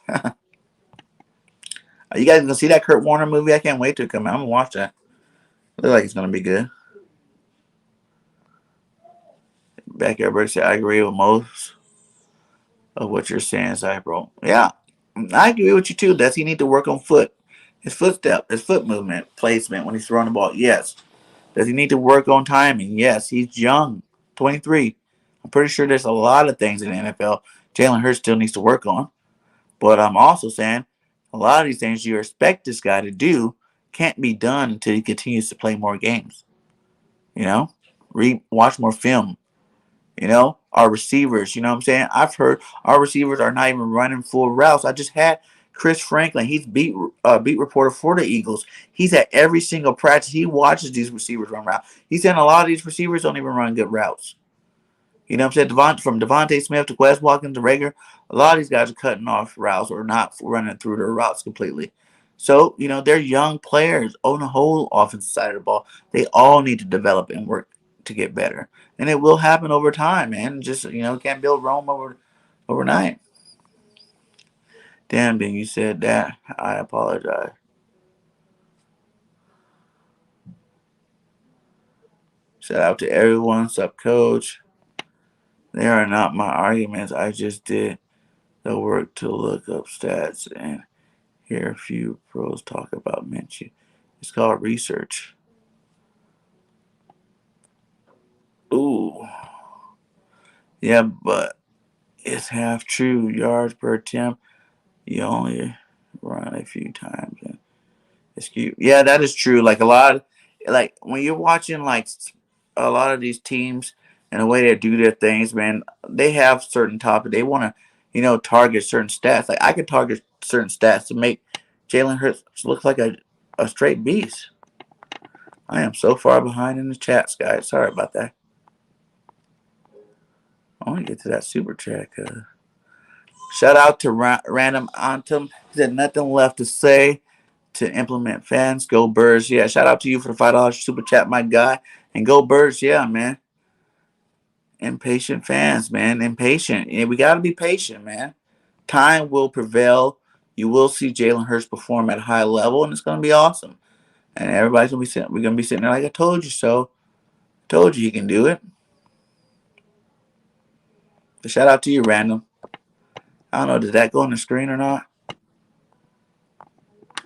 You guys gonna see that Kurt Warner movie? I can't wait to come out. I'm gonna watch that. Looks like it's gonna be good. Backyard Bird said, I agree with most of what you're saying, Cypro. Yeah, I agree with you too. Does he need to work on his foot movement, placement when he's throwing the ball? Yes. Does he need to work on timing? Yes. He's young, 23. I'm pretty sure there's a lot of things in the NFL Jalen Hurts still needs to work on. But I'm also saying a lot of these things you expect this guy to do can't be done until he continues to play more games. Watch more film. Our receivers, you know what I'm saying? I've heard our receivers are not even running full routes. I just had Chris Franklin. He's beat reporter for the Eagles. He's at every single practice. He watches these receivers run routes. He's saying a lot of these receivers don't even run good routes. You know what I'm saying? From Devontae Smith to Wes Watkins to Rager, a lot of these guys are cutting off routes or not running through their routes completely. So, they're young players on the whole offensive side of the ball. They all need to develop and work to get better. And it will happen over time, man. Just, can't build Rome overnight. Damn, Ben, you said that. I apologize. Shout out to everyone. Sup, coach. They are not my arguments. I just did the work to look up stats and hear a few pros talk about Minshew. It's called research. Ooh. Yeah, but it's half true. Yards per attempt, you only run a few times. And it's cute. Yeah, that is true. Like a lot, like when you're watching like a lot of these teams and the way they do their things, man, they have certain topics. They want to, target certain stats. Like I could target certain stats to make Jalen Hurts look like a straight beast. I am so far behind in the chats, guys. Sorry about that. I want to get to that super chat. Shout out to Random Antum. He said nothing left to say to implement fans. Go Birds. Yeah, shout out to you for the $5 super chat, my guy. And go Birds. Yeah, man. Impatient fans, man. Impatient. Yeah, we got to be patient, man. Time will prevail. You will see Jalen Hurts perform at a high level, and it's going to be awesome. And everybody's going to be sitting. We're going to be sitting there like, I told you so. Told you he can do it. So shout out to you, Random. I don't know, did that go on the screen or not?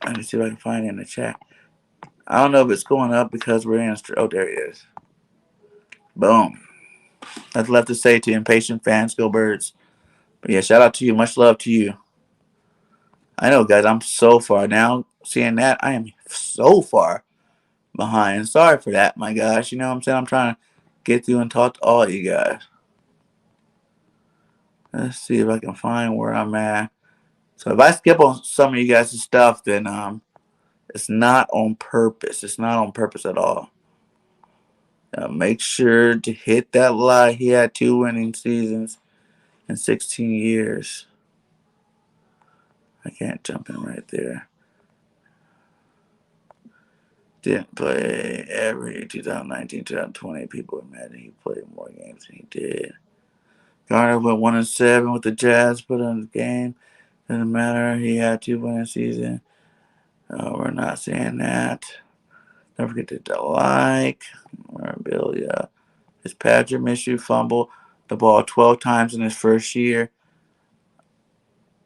Let me see if I can find it in the chat. I don't know if it's going up because we're in. Oh, there it is. Boom. That's left to say to impatient fans. Go Birds. But yeah, shout out to you. Much love to you. I know, guys. I'm so far now. Seeing that, I am so far behind. Sorry for that, my gosh. You know what I'm saying? I'm trying to get through and talk to all you guys. Let's see if I can find where I'm at. So if I skip on some of you guys' stuff, then it's not on purpose. It's not on purpose at all. Make sure to hit that like. He had 2 winning seasons in 16 years. I can't jump in right there. Didn't play every 2019, 2020. People imagine he played more games than he did. Gardner went 1-7 with the Jazz, put on the game. Doesn't matter. He had 2 winning seasons. We're not saying that. Don't forget to like. Memorabilia. His Gardner Minshew fumbled the ball 12 times in his first year.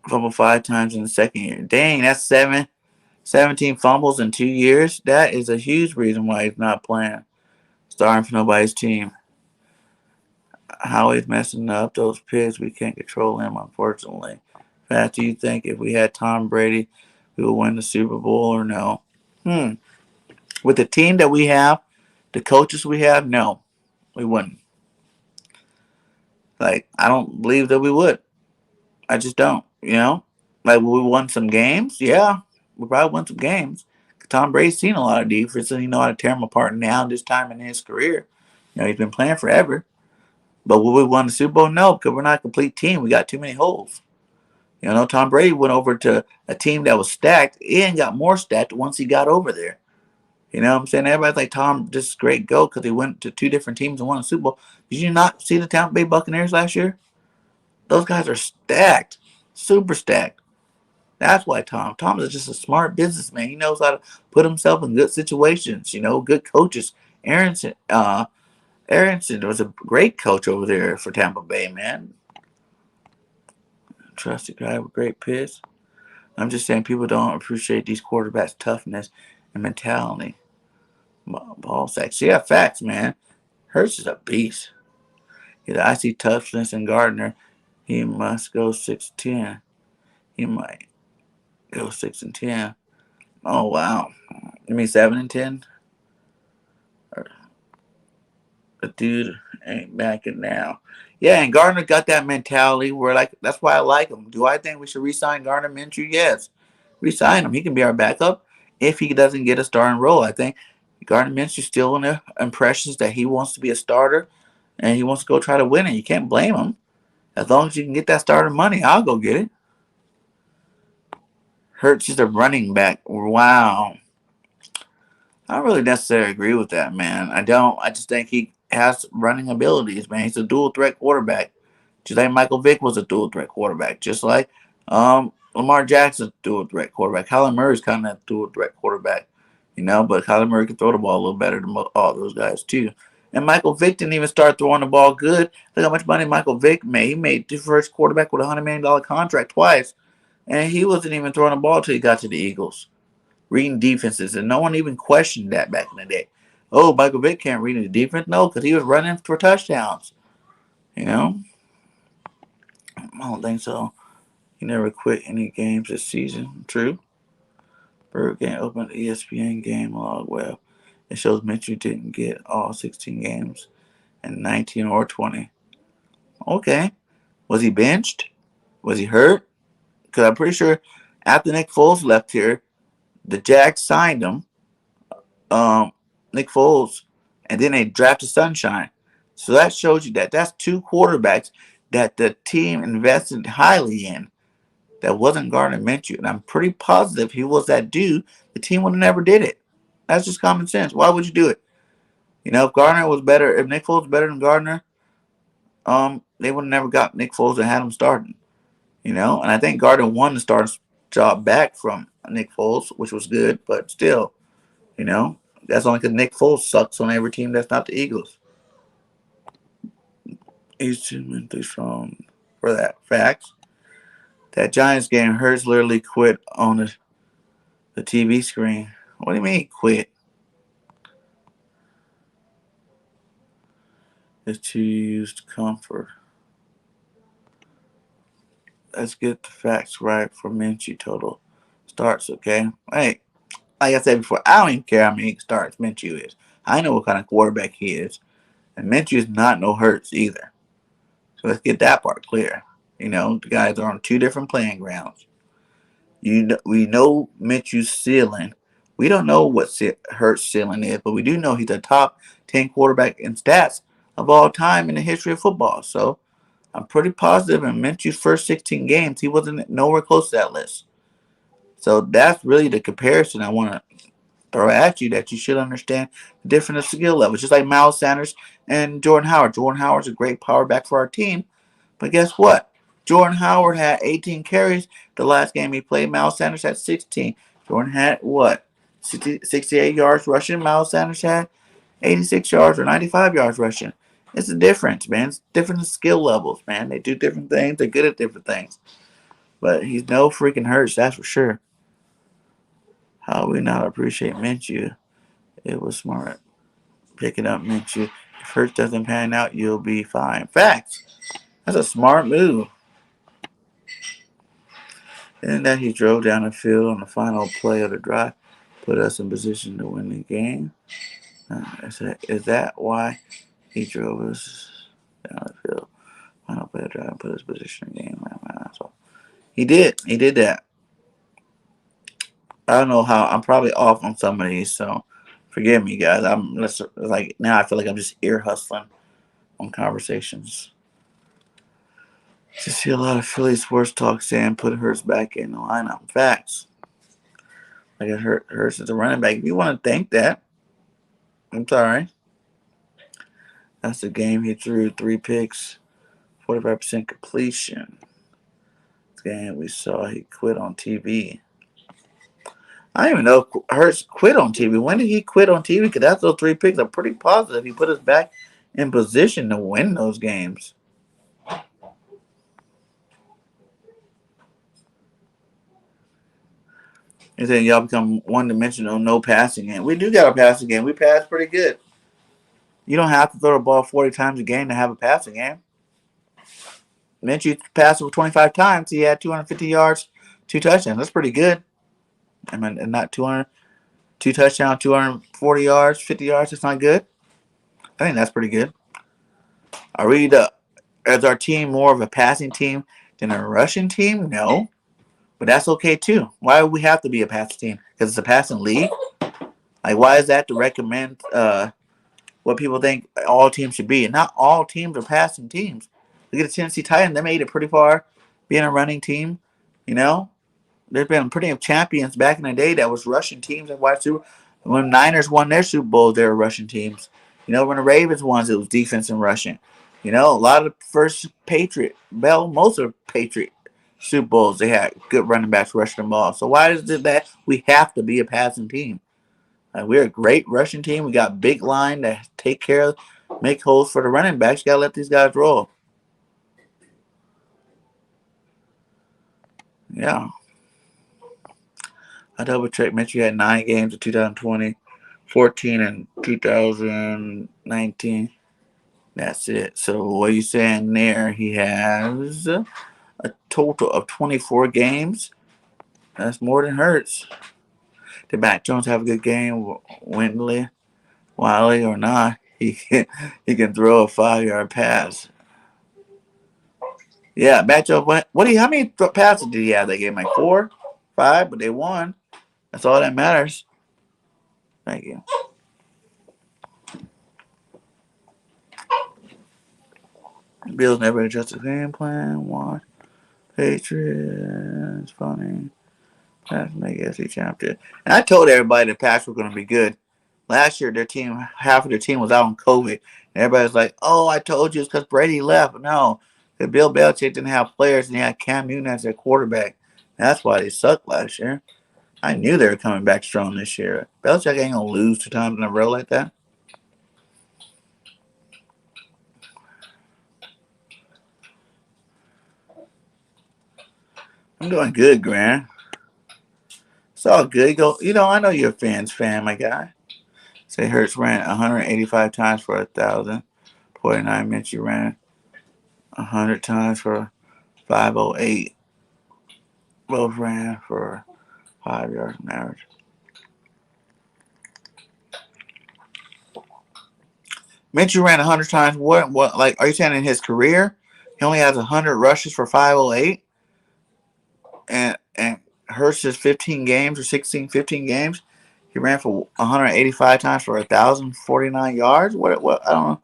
Fumbled 5 times in the second year. Dang, that's 17 fumbles in 2 years. That is a huge reason why he's not playing. Starting for nobody's team. How he's messing up those picks. We can't control him, unfortunately. In fact, do you think if we had Tom Brady, we would win the Super Bowl or no? With the team that we have, the coaches we have, no, we wouldn't. Like, I don't believe that we would. I just don't, Like, will we won some games? Yeah, we probably won some games. Tom Brady's seen a lot of defense, and he know how to tear them apart now this time in his career. He's been playing forever. But will we win the Super Bowl? No, because we're not a complete team. We got too many holes. Tom Brady went over to a team that was stacked and got more stacked once he got over there. You know what I'm saying? Everybody's like, Tom, this is great go because he went to 2 different teams and won a Super Bowl. Did you not see the Tampa Bay Buccaneers last year? Those guys are stacked, super stacked. That's why Tom is just a smart businessman. He knows how to put himself in good situations. Good coaches. Aronson was a great coach over there for Tampa Bay, man. Trusted guy with great pitch. I'm just saying people don't appreciate these quarterbacks' toughness and mentality. Ball sacks. Yeah, facts, man. Hurts is a beast. I see toughness in Gardner. He must go 6-10. He might go 6-10. Oh wow. You mean 7-10? The dude ain't backing now. Yeah, and Gardner got that mentality where that's why I like him. Do I think we should re-sign Gardner Minshew? Yes. Re-sign him. He can be our backup if he doesn't get a starting role. I think Gardner Minshew's still in the impressions that he wants to be a starter and he wants to go try to win it. You can't blame him. As long as you can get that starter money, I'll go get it. Hurts is a running back. Wow. I don't really necessarily agree with that, man. I don't. I just think he has running abilities, man. He's a dual threat quarterback. Just like Michael Vick was a dual threat quarterback. Just like Lamar Jackson's a dual threat quarterback. Kyler Murray's kind of a dual threat quarterback. But Kyler Murray can throw the ball a little better than all those guys, too. And Michael Vick didn't even start throwing the ball good. Look how much money Michael Vick made. He made the first quarterback with a $100 million contract twice. And he wasn't even throwing the ball until he got to the Eagles. Reading defenses, and no one even questioned that back in the day. Oh, Michael Vick can't read the defense? No, because he was running for touchdowns. I don't think so. He never quit any games this season. True. BIRDGANG opened the ESPN game log web. It shows Minshew didn't get all 16 games in 19 or 20. Okay. Was he benched? Was he hurt? Because I'm pretty sure after Nick Foles left here, the Jags signed him, Nick Foles, and then they drafted Sunshine. So that shows you that that's two quarterbacks that the team invested highly in. That wasn't Gardner Minshew, and I'm pretty positive he was that dude. The team would have never did it. That's just common sense. Why would you do it? You know, if Gardner was better, if Nick Foles was better than Gardner, they would have never got Nick Foles and had him starting. You know, and I think Gardner won the starting job back from Nick Foles, which was good, but still, you know, that's only because Nick Foles sucks on every team that's not the Eagles. He's too mentally strong for that. Facts. That Giants game, Hurts literally quit on the TV screen. What do you mean quit? It's too used comfort. Let's get the facts right for Minshew total starts, okay? Hey, like I said before, I don't even care how many starts Minshew is. I know what kind of quarterback he is. And Minshew is not no Hurts either. So let's get that part clear. You know, the guys are on two different playing grounds. We know Minshew's ceiling. We don't know what Hurts' ceiling is, but we do know he's a top 10 quarterback in stats of all time in the history of football. So I'm pretty positive in Minshew's first 16 games, he wasn't nowhere close to that list. So that's really the comparison I want to throw at you, that you should understand the different skill levels. Just like Miles Sanders and Jordan Howard. Jordan Howard's a great power back for our team. But guess what? Jordan Howard had 18 carries the last game he played. Miles Sanders had 16. Jordan had what? 68 yards rushing. Miles Sanders had 86 yards or 95 yards rushing. It's a difference, man. It's different skill levels, man. They do different things. They're good at different things. But he's no freaking Hurts, that's for sure. How we not appreciate Minshew? It was smart picking up Minshew. If Hurts doesn't pan out, you'll be fine. Facts. That's a smart move. And then he drove down the field on the final play of the drive, put us in position to win the game. Is that why he drove us down the field? Final play of the drive, put us in position in the game. So he did. He did that. I don't know how. I'm probably off on some of these, so forgive me, guys. Like now I feel like I'm just ear hustling on conversations. Just see a lot of Philly sports talk saying put Hurts back in the lineup. Facts. Like Hurts is a running back. If you want to think that, I'm sorry. That's the game he threw 3 picks, 45% completion. This game we saw he quit on TV. I don't even know if Hurts quit on TV. When did he quit on TV? Because that's those 3 picks. I'm pretty positive he put us back in position to win those games. He said y'all become one-dimensional, no passing game. We do got a passing game. We pass pretty good. You don't have to throw the ball 40 times a game to have a passing game. Minshew passed over 25 times. He had 250 yards, 2 touchdowns. That's pretty good. I mean, and not 200, 2 touchdowns, 240 yards, 50 yards. That's not good. I think that's pretty good. Is our team more of a passing team than a rushing team? No. But that's okay too. Why would we have to be a passing team? Because it's a passing league? Like, why is that to recommend what people think all teams should be? And not all teams are passing teams. Look at the Tennessee Titans. They made it pretty far being a running team. You know? There's been plenty of champions back in the day that was rushing teams. When Niners won their Super Bowl, they were rushing teams. You know, when the Ravens won, it was defense and rushing. You know, a lot of the first most of the Patriot Super Bowls, they had good running backs rushing the ball. So why is it that we have to be a passing team? We're a great rushing team. We got big line that take care of, make holes for the running backs. You got to let these guys roll. Yeah. I double checked. Minshew had 9 games in 2020, 14 in 2019. That's it. So what are you saying there? He has a total of 24 games. That's more than Hurts. Did Mac Jones have a good game? Windley, Wiley, or not? He can throw a 5-yard pass. Yeah, Mac Jones. How many passes did he have that game? Like 4, 5, but they won. That's all that matters. Thank you. Bills never adjusted game plan. Watch Patriots. Funny. Pass make SC championship. And I told everybody the Pats were going to be good. Last year, half of their team was out on COVID. And everybody's like, "Oh, I told you it's because Brady left." No, because Bill Belichick didn't have players, and he had Cam Newton as their quarterback. That's why they sucked last year. I knew they were coming back strong this year. Belichick ain't gonna lose 2 times in a row like that. I'm doing good, Grant. It's all good. I know you're a fan, my guy. Say Hurts ran 185 times for 1,000. 49 Minshew ran 100 times for 508. Both ran for 5 yards on average. Minshew ran 100 times. What? Like, are you saying in his career, he only has 100 rushes for 508? And Hurts is 15 games or 16, 15 games. He ran for 185 times for 1,049 yards. What? I don't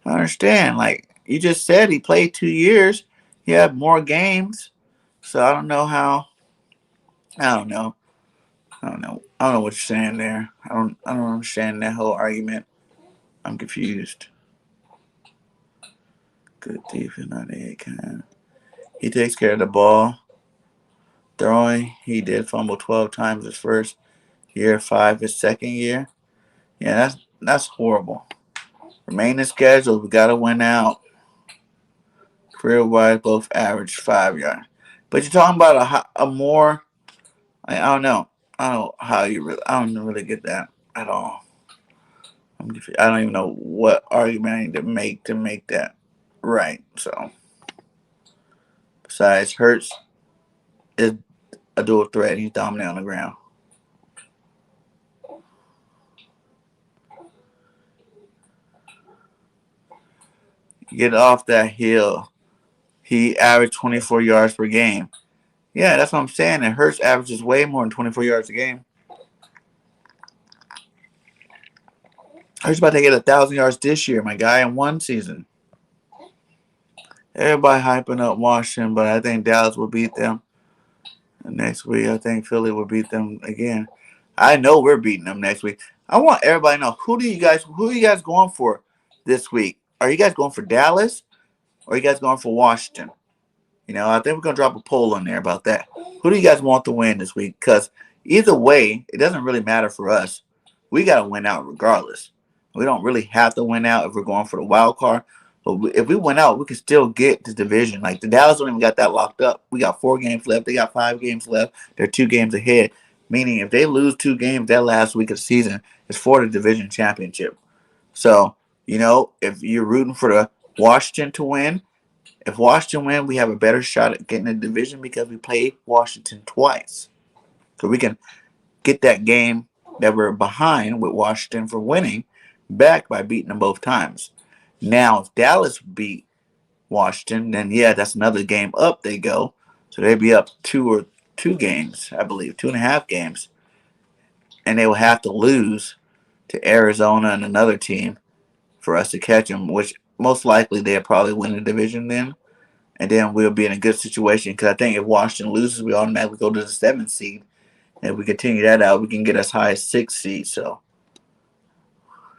understand. Like you just said, he played 2 years. He had more games. So I don't know how. I don't know. I don't know what you're saying there. I don't understand that whole argument. I'm confused. Good defense, 98 kind. He takes care of the ball. Throwing, he did fumble 12 times his first year, 5 his second year. Yeah, that's horrible. Remaining schedule, we gotta win out. Career wise, both average 5 yards. But you're talking about a more. I don't know. I don't know how you really. I don't really get that at all. I don't even know what argument I need to make that right. So, besides, Hurts is a dual threat. He's dominant on the ground. Get off that hill. He averaged 24 yards per game. Yeah, that's what I'm saying. And Hurts averages way more than 24 yards a game. Hurts about to get 1,000 yards this year, my guy, in one season. Everybody hyping up Washington, but I think Dallas will beat them. And next week, I think Philly will beat them again. I know we're beating them next week. I want everybody to know who are you guys going for this week? Are you guys going for Dallas or are you guys going for Washington? I think we're going to drop a poll on there about that. Who do you guys want to win this week? Because either way, it doesn't really matter for us. We got to win out regardless. We don't really have to win out if we're going for the wild card. But if we win out, we can still get the division. Like the Dallas don't even got that locked up. We got 4 games left. They got 5 games left. They're 2 games ahead. Meaning if they lose 2 games that last week of the season, it's for the division championship. So, if you're rooting for the Washington to win, if Washington win, we have a better shot at getting the division because we played Washington twice. So we can get that game that we're behind with Washington for winning back by beating them both times. Now, if Dallas beat Washington, then yeah, that's another game up they go. So they'd be up 2 games, I believe, 2.5 games. And they will have to lose to Arizona and another team for us to catch them, which most likely they'll probably win the division then. And then we'll be in a good situation because I think if Washington loses, we automatically go to the 7th seed. And if we continue that out, we can get as high as 6th seed. So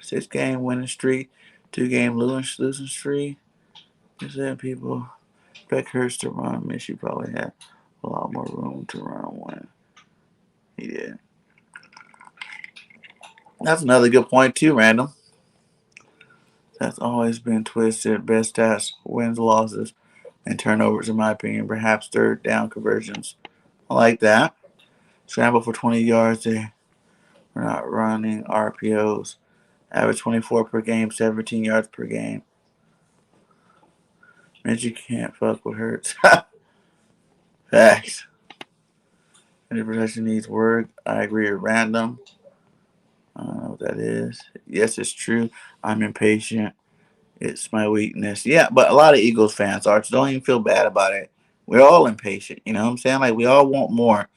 6-game winning streak, 2-game losing streak. Is that people expect Hurts to run? Minshew probably had a lot more room to run when he did. That's another good point too, Random. That's always been twisted. Best stats, wins, losses, and turnovers, in my opinion. Perhaps third down conversions. I like that. Scramble for 20 yards. We're not running RPOs. Average 24 per game, 17 yards per game. Minshew can't fuck with Hurts. Facts. Any protection needs work. I agree with random. I don't know what that is. Yes, it's true. I'm impatient. It's my weakness. Yeah, but a lot of Eagles fans are. So don't even feel bad about it. We're all impatient. You know what I'm saying? Like we all want more.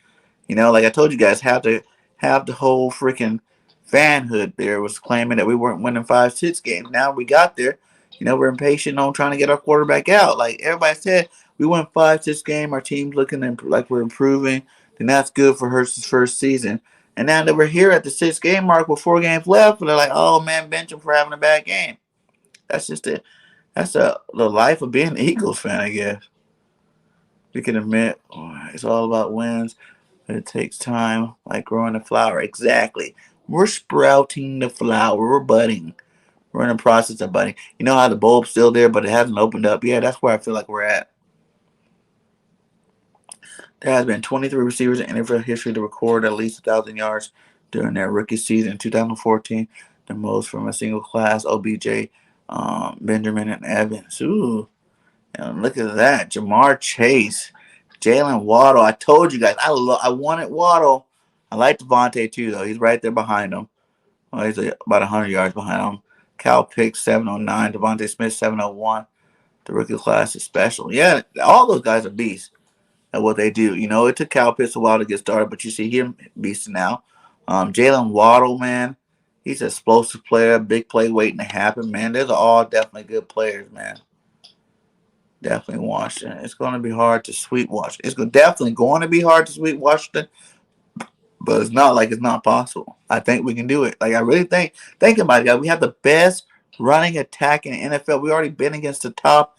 You know, like I told you guys, have the whole freaking fanhood there was claiming that we weren't winning 5-6 games. Now we got there. You know, we're impatient on trying to get our quarterback out. Like everybody said, we won 5-6 game. Our team's looking like we're improving. Then that's good for Hurts' first season. And now that we're here at the 6 game mark with 4 games left, they're like, oh man, bench him for having a bad game. That's just it. That's the life of being an Eagles fan, I guess. We can admit it's all about wins. It takes time, like growing a flower. Exactly. We're sprouting the flower. We're budding. We're in the process of budding. You know how the bulb's still there, but it hasn't opened up yet? That's where I feel like we're at. There has been 23 receivers in NFL history to record at least 1,000 yards during their rookie season in 2014, the most from a single class. OBJ, Benjamin, and Evans. Ooh, and look at that. Jamar Chase, Jalen Waddle. I told you guys, I wanted Waddle. I like Devontae too, though. He's right there behind him. Well, he's about 100 yards behind him. Cal Pitts, 709. Devontae Smith, 701. The rookie class is special. Yeah, all those guys are beasts at what they do. You know, it took Cal Pitts a while to get started, but you see him beasting now. Jalen Waddle, man, he's an explosive player, big play waiting to happen, man. They're all definitely good players, man. Definitely Washington. It's going to be hard to sweep Washington. It's definitely going to be hard to sweep Washington, but it's not like it's not possible. I think we can do it. Like I really think about it, guys. We have the best running attack in the NFL. We already been against the top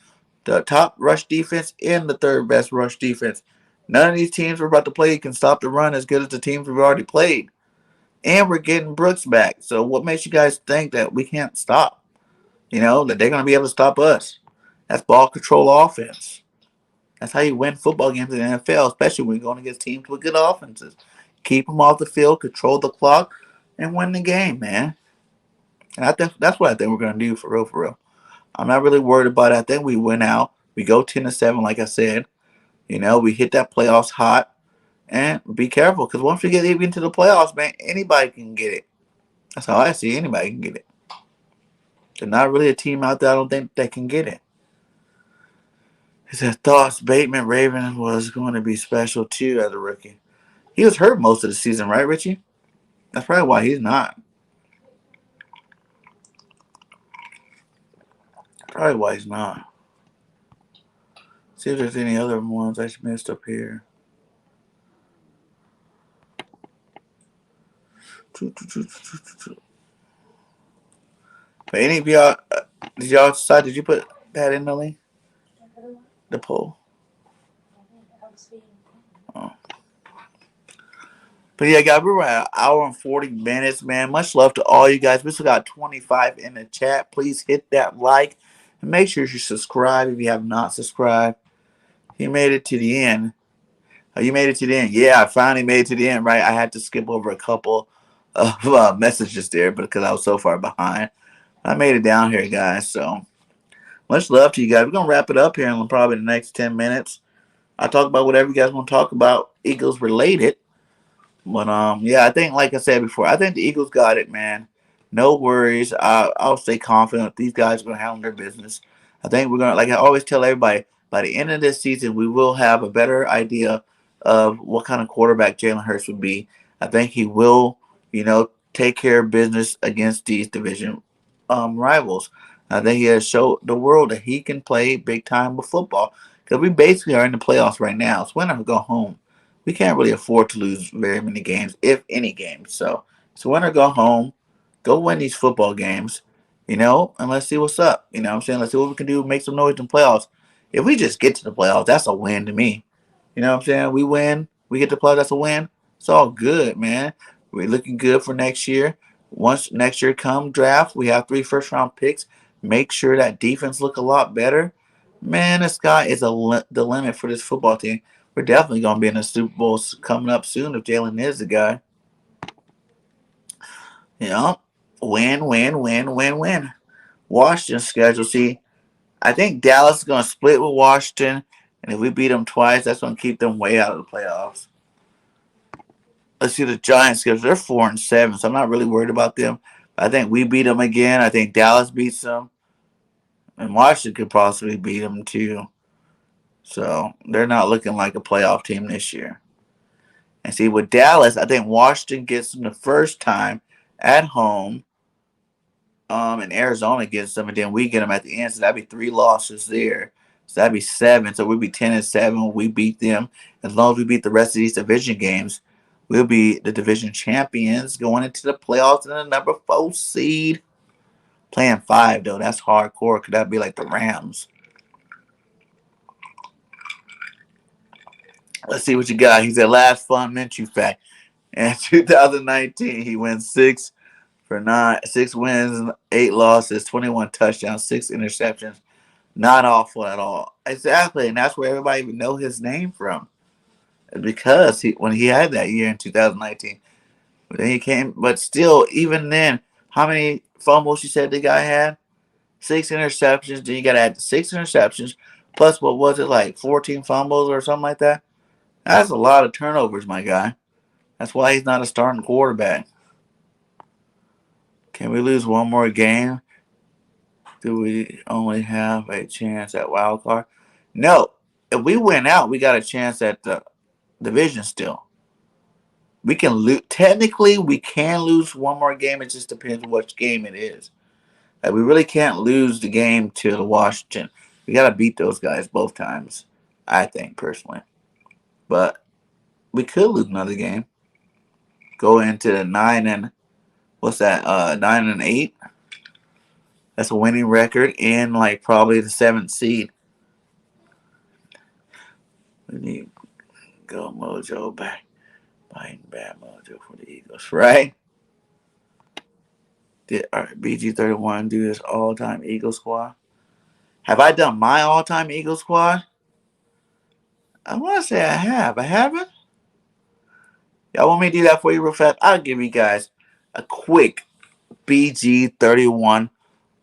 rush defense and the third best rush defense. None of these teams we're about to play can stop the run as good as the teams we've already played. And we're getting Brooks back. So what makes you guys think that we can't stop? You know, that they're going to be able to stop us? That's ball control offense. That's how you win football games in the NFL, especially when you're going against teams with good offenses. Keep them off the field, control the clock, and win the game, man. And that's what I think we're going to do for real, for real. I'm not really worried about it. I think we win out. We go 10-7, like I said. You know, we hit that playoffs hot. And be careful, because once we get even into the playoffs, man, anybody can get it. That's how I see anybody can get it. There's not really a team out there I don't think that can get it. He said thoughts Bateman Raven was going to be special too as a rookie. He was hurt most of the season, right, Richie? That's probably why he's not. Probably why he's not. See if there's any other ones I missed up here. But any of y'all, did y'all decide? Did you put that in the link? The poll. Oh. But yeah, guys, we're at an hour and 40 minutes, man. Much love to all you guys. We still got 25 in the chat. Please hit that like and make sure you subscribe if you have not subscribed. You made it to the end. Oh, you made it to the end. Yeah, I finally made it to the end, right? I had to skip over a couple of messages there because I was so far behind. I made it down here, guys. So much love to you guys. We're going to wrap it up here in probably the next 10 minutes. I'll talk about whatever you guys want to talk about, Eagles related. But yeah, I think, like I said before, I think the Eagles got it, man. No worries. I'll stay confident. These guys are going to handle their business. I think we're going to, like I always tell everybody, by the end of this season, we will have a better idea of what kind of quarterback Jalen Hurts would be. I think he will, take care of business against these division rivals. I think he has showed the world that he can play big time with football because we basically are in the playoffs right now. It's winner go home. We can't really afford to lose very many games, if any games. So it's win or go home. Go win these football games, and let's see what's up. You know what I'm saying? Let's see what we can do, make some noise in playoffs. If we just get to the playoffs, that's a win to me. You know what I'm saying? We win. We get to playoffs, that's a win. It's all good, man. We're looking good for next year. Once next year come draft, we have 3 first-round picks. Make sure that defense look a lot better. Man, the sky is the limit for this football team. We're definitely going to be in the Super Bowl coming up soon if Jalen is the guy. Win, win, win, win, win. Washington schedule. See, I think Dallas is going to split with Washington. And if we beat them twice, that's going to keep them way out of the playoffs. Let's see the Giants schedule. They're 4-7, so I'm not really worried about them. I think we beat them again. I think Dallas beats them. And Washington could possibly beat them too. So they're not looking like a playoff team this year. And see, with Dallas, I think Washington gets them the first time at home. And Arizona gets them, and then we get them at the end. So that'd be 3 losses there. So that'd be 7. So we'd be 10-7 when we beat them. As long as we beat the rest of these division games, we'll be the division champions going into the playoffs and the number 4 seed. Playing 5 though, that's hardcore. Could that be like the Rams? Let's see what you got. He said last fun Minshew fact. In 2019, he went 6 for 9, 6 wins, 8 losses, 21 touchdowns, 6 interceptions. Not awful at all. Exactly, and that's where everybody even know his name from. Because when he had that year in 2019, but then he came. But still, even then, how many fumbles you said the guy had? 6 interceptions. Then you got to add the 6 interceptions plus what was it like 14 fumbles or something like that? That's a lot of turnovers, my guy. That's why he's not a starting quarterback. Can we lose one more game? Do we only have a chance at wild card? No. If we win out, we got a chance at the division still. We can lose. Technically, we can lose one more game. It just depends which game it is. Like, we really can't lose the game to the Washington. We got to beat those guys both times, I think, personally. But we could lose another game. Go into the 9-8. That's a winning record in like probably the 7th seed. We need go mojo back. Biting bad mojo for the Eagles, right? Did BG31 do this all-time Eagle squad? Have I done my all-time Eagle squad? I want to say I have. I haven't? Y'all want me to do that for you real fast? I'll give you guys a quick BG31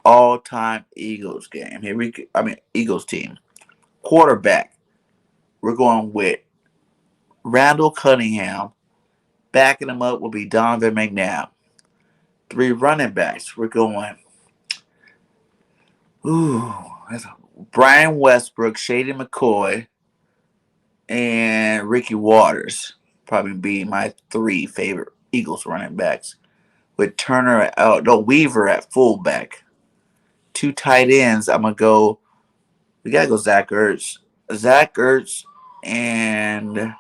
all-time Eagles game. Eagles team. Quarterback. We're going with Randall Cunningham. Backing him up will be Donovan McNabb. 3 running backs. We're going. That's Brian Westbrook, Shady McCoy, and Ricky Waters. Probably be my 3 favorite Eagles running backs. With Weaver at fullback. 2 tight ends. I'm gonna go. We gotta go Zach Ertz. Zach Ertz and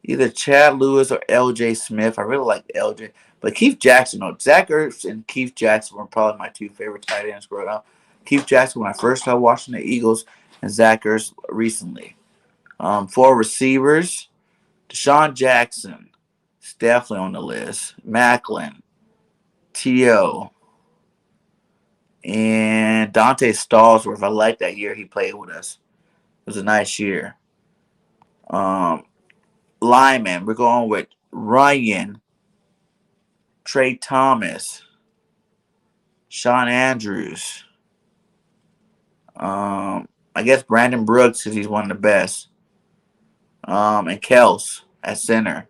either Chad Lewis or L.J. Smith. I really like L.J. But Keith Jackson, Zach Ertz and Keith Jackson were probably my 2 favorite tight ends growing up. Keith Jackson when I first started watching the Eagles, and Zach Ertz recently. 4 receivers, Deshaun Jackson is definitely on the list. Macklin, T.O., and Dante Stallsworth. I like that year he played with us. It was a nice year. Lyman, we're going with Ryan, Trey Thomas, Sean Andrews. I guess Brandon Brooks because he's one of the best. And Kels at center.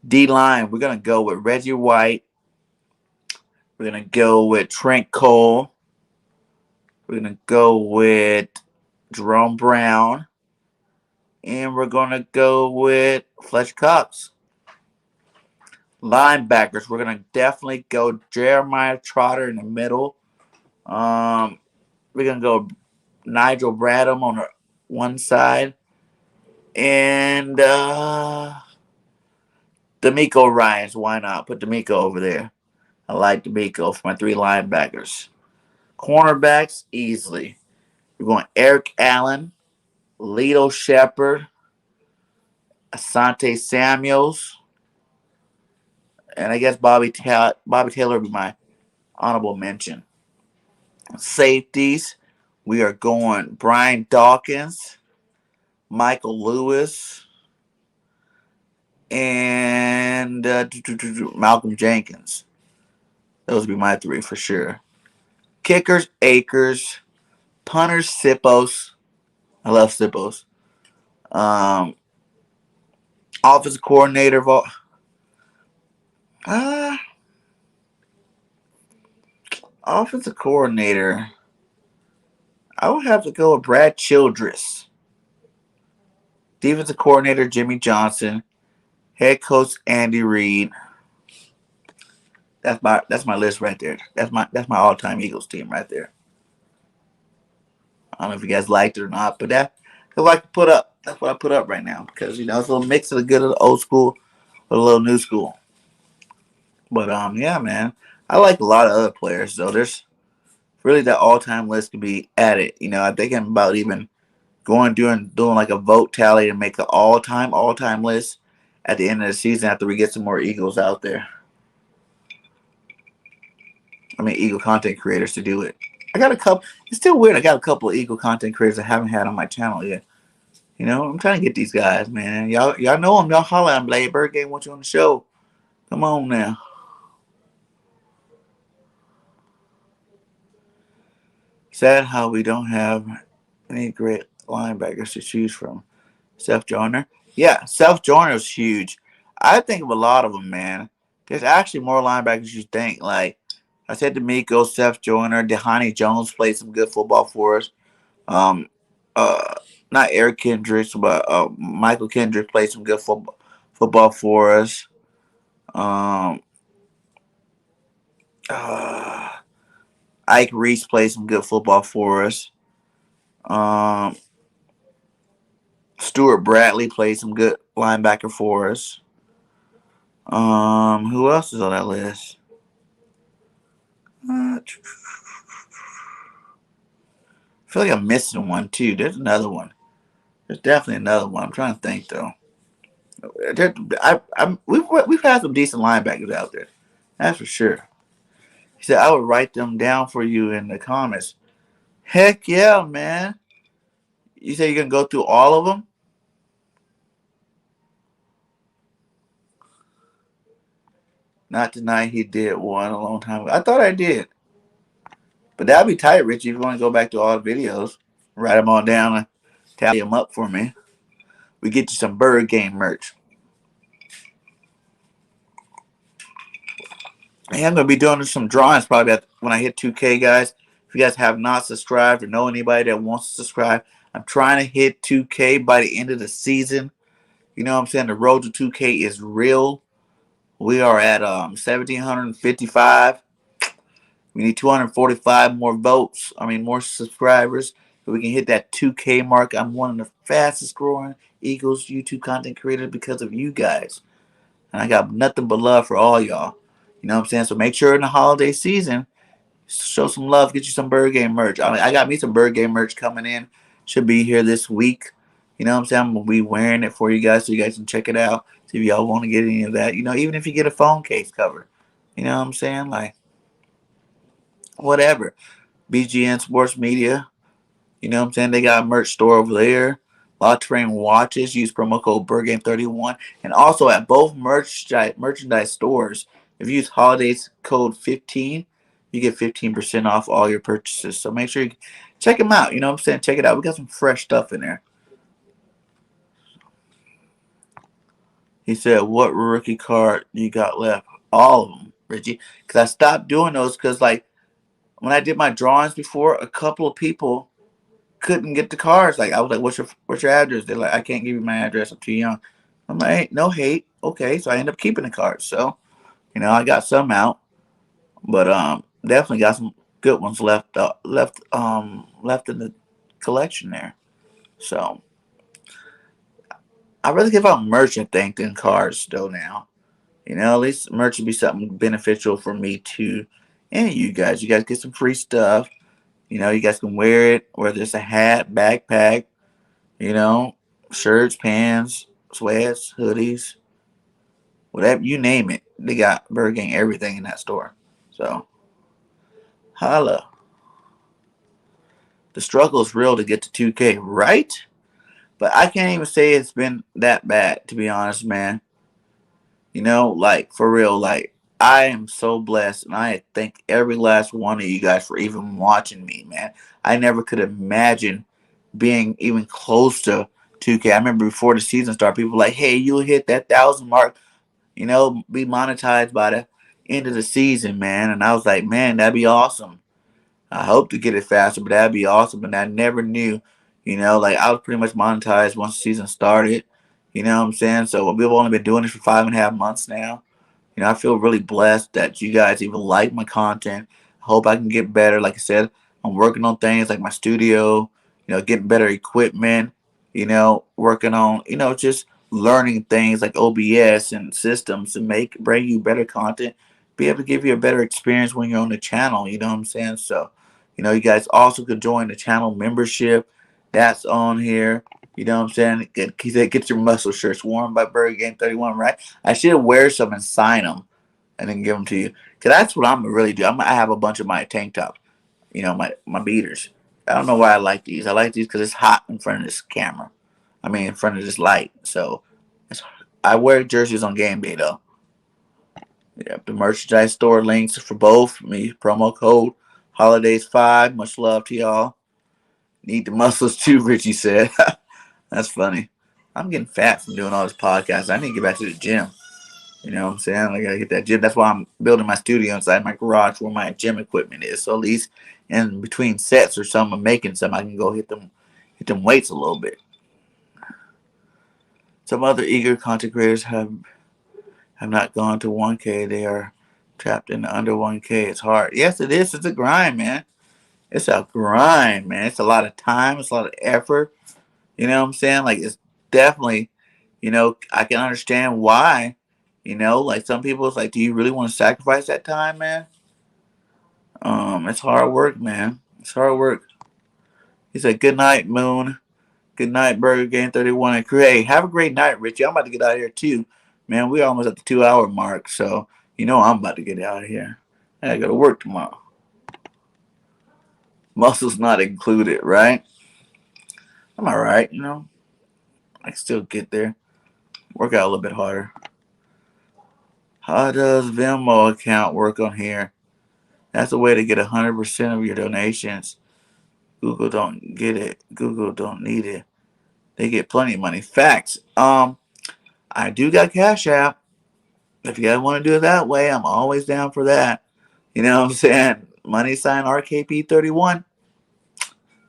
D-line, we're going to go with Reggie White. We're going to go with Trent Cole. We're going to go with Jerome Brown. And we're going to go with Fletcher Cox. Linebackers, we're going to definitely go Jeremiah Trotter in the middle. We're going to go Nigel Bradham on the one side. And D'Amico Ryans. Why not? Put D'Amico over there. I like D'Amico for my 3 linebackers. Cornerbacks, easily. We're going Eric Allen, Lito Shepard, Asante Samuels, and I guess Bobby Taylor would be my honorable mention. Safeties, we are going Brian Dawkins, Michael Lewis, and Malcolm Jenkins. Those would be my 3 for sure. Kickers, Akers. Punters, Sippos. I love Sippos. Um, offensive coordinator. Uh, offensive coordinator. I would have to go with Brad Childress. Defensive coordinator Jimmy Johnson. Head coach Andy Reid. That's my list right there. That's my all time Eagles team right there. I don't know if you guys liked it or not, but that's what I put up. That's what I put up right now because it's a little mix of the good of the old school with a little new school. But yeah, man, I like a lot of other players. So there's really that all time list could be added. I'm thinking about even going doing like a vote tally and make the all time list at the end of the season after we get some more Eagles out there. I mean, Eagle content creators to do it. I got a couple. It's still weird. I got a couple of Eagle content creators I haven't had on my channel yet. I'm trying to get these guys, man. Y'all know them. Y'all holler at them. Blade BIRDGANG want you on the show. Come on now. Sad how we don't have any great linebackers to choose from. Seth Joyner. Yeah, Seth Joyner is huge. I think of a lot of them, man. There's actually more linebackers you think. Like I said, D'Amico, Seth Joyner, Dehani Jones played some good football for us. Um, uh, not Eric Kendricks, but Michael Kendricks played some good football for us. Um, uh, Ike Reese played some good football for us. Um, Stuart Bradley played some good linebacker for us. Who else is on that list? I feel like I'm missing one too. There's another one. There's definitely another one. I'm trying to think though. We've had some decent linebackers out there. That's for sure. He said I would write them down for you in the comments. Heck yeah, man. You say you're gonna go through all of them? Not tonight. He did one a long time ago. I thought I did, but that'd be tight, Richie. If you want to go back to all the videos, write them all down and tally them up for me. We get you some Bird Game merch. Hey, I'm gonna be doing some drawings probably when I hit 2K, guys. If you guys have not subscribed or know anybody that wants to subscribe, I'm trying to hit 2K by the end of the season. You know what I'm saying? The road to 2K is real. We are at 1,755. We need 245 more votes. I mean, more subscribers. So we can hit that 2K mark. I'm one of the fastest growing Eagles YouTube content creators because of you guys. And I got nothing but love for all y'all. You know what I'm saying? So make sure in the holiday season, show some love. Get you some Bird Game merch. I mean, I got me some Bird Game merch coming in. Should be here this week. You know what I'm saying? I'm going to be wearing it for you guys so you guys can check it out. See if y'all want to get any of that. Even if you get a phone case cover. You know what I'm saying? Like, whatever. BGN Sports Media. You know what I'm saying? They got a merch store over there. La Terrain watches. Use promo code BIRDGAME31. And also at both merchandise stores, if you use holidays code 15, you get 15% off all your purchases. So make sure you check them out. You know what I'm saying? Check it out. We got some fresh stuff in there. He said, what rookie card you got left? All of them, Richie. Because I stopped doing those because, like, when I did my drawings before, a couple of people couldn't get the cards. Like, I was like, what's your address? They're like, I can't give you my address. I'm too young. I'm like, hey, no hate. Okay. So I ended up keeping the cards. So, I got some out. But definitely got some good ones left in the collection there. So I rather give out merch, I think, than cards still now. At least merch would be something beneficial for me too. And you guys get some free stuff. You guys can wear it, whether it's a hat, backpack, shirts, pants, sweats, hoodies, whatever, you name it. They got Burger King everything in that store. So, holla. The struggle is real to get to 2K, right? But I can't even say it's been that bad, to be honest, man. Like, for real, like, I am so blessed, and I thank every last one of you guys for even watching me, man. I never could imagine being even close to 2K. I remember before the season started, people were like, hey, you'll hit that 1,000 mark, be monetized by the end of the season, man. And I was like, man, that'd be awesome. I hope to get it faster, but that'd be awesome. And I never knew, like I was pretty much monetized once the season started. You know what I'm saying? So we've only been doing this for 5.5 months now. I feel really blessed that you guys even like my content. I hope I can get better. Like I said, I'm working on things like my studio, getting better equipment, working on, just learning things like OBS and systems to bring you better content, be able to give you a better experience when you're on the channel. You know what I'm saying? So, you guys also could join the channel membership. That's on here. You know what I'm saying? Get your muscle shirts worn by BIRDGANG 31, right? I should wear some and sign them and then give them to you. Because that's what I'm going to really do. I have a bunch of my tank tops, my beaters. I don't know why I like these. I like these because it's hot in front of this camera. In front of this light. So I wear jerseys on game day, though. Yep, the merchandise store links for both. Me, promo code Holidays5. Much love to y'all. Need the muscles too, Richie said. That's funny. I'm getting fat from doing all this podcast. I need to get back to the gym. You know what I'm saying? I gotta get that gym. That's why I'm building my studio inside my garage where my gym equipment is. So at least in between sets or something, I'm making some, I can go hit them weights a little bit. Some other eager content creators have not gone to 1K. They are trapped in the under 1K. It's hard. Yes, it is. It's a grind, man. It's a grind, man. It's a lot of time. It's a lot of effort. You know what I'm saying? Like, it's definitely, I can understand why. Like some people, it's like, do you really want to sacrifice that time, man? It's hard work, man. It's hard work. He said, good night, Moon. Good night, BIRDGANG 31 and crew. Hey, have a great night, Richie. I'm about to get out of here too. Man, we're almost at the 2 hour mark, so I'm about to get out of here. I gotta go to work tomorrow. Muscles not included, right? I'm alright, I can still get there. Work out a little bit harder. How does Venmo account work on here? That's a way to get 100% of your donations. Google don't get it. Google don't need it. They get plenty of money. Facts. I do got Cash App. If you guys want to do it that way, I'm always down for that. You know what I'm saying? Money sign RKP31.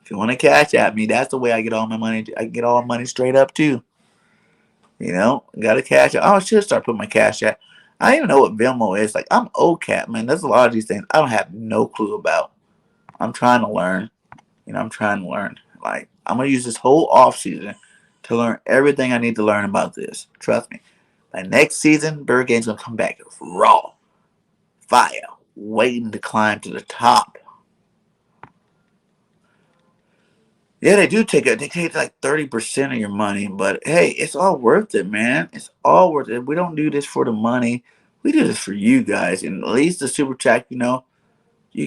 If you want to Cash App me, that's the way I get all my money. I can get all my money straight up too. Got a Cash App. Oh, I should start putting my Cash App. I don't even know what Venmo is. Like, I'm OCAP, man. There's a lot of these things I don't have no clue about. I'm trying to learn. I'm trying to learn. Like, I'm going to use this whole off season to learn everything I need to learn about this. Trust me. Like, next season, BIRDGANG's going to come back raw. Fire. Waiting to climb to the top. Yeah, they do take it. They take like 30% of your money, but hey, it's all worth it, man. It's all worth it. We don't do this for the money. We do this for you guys. And at least the super chat, you're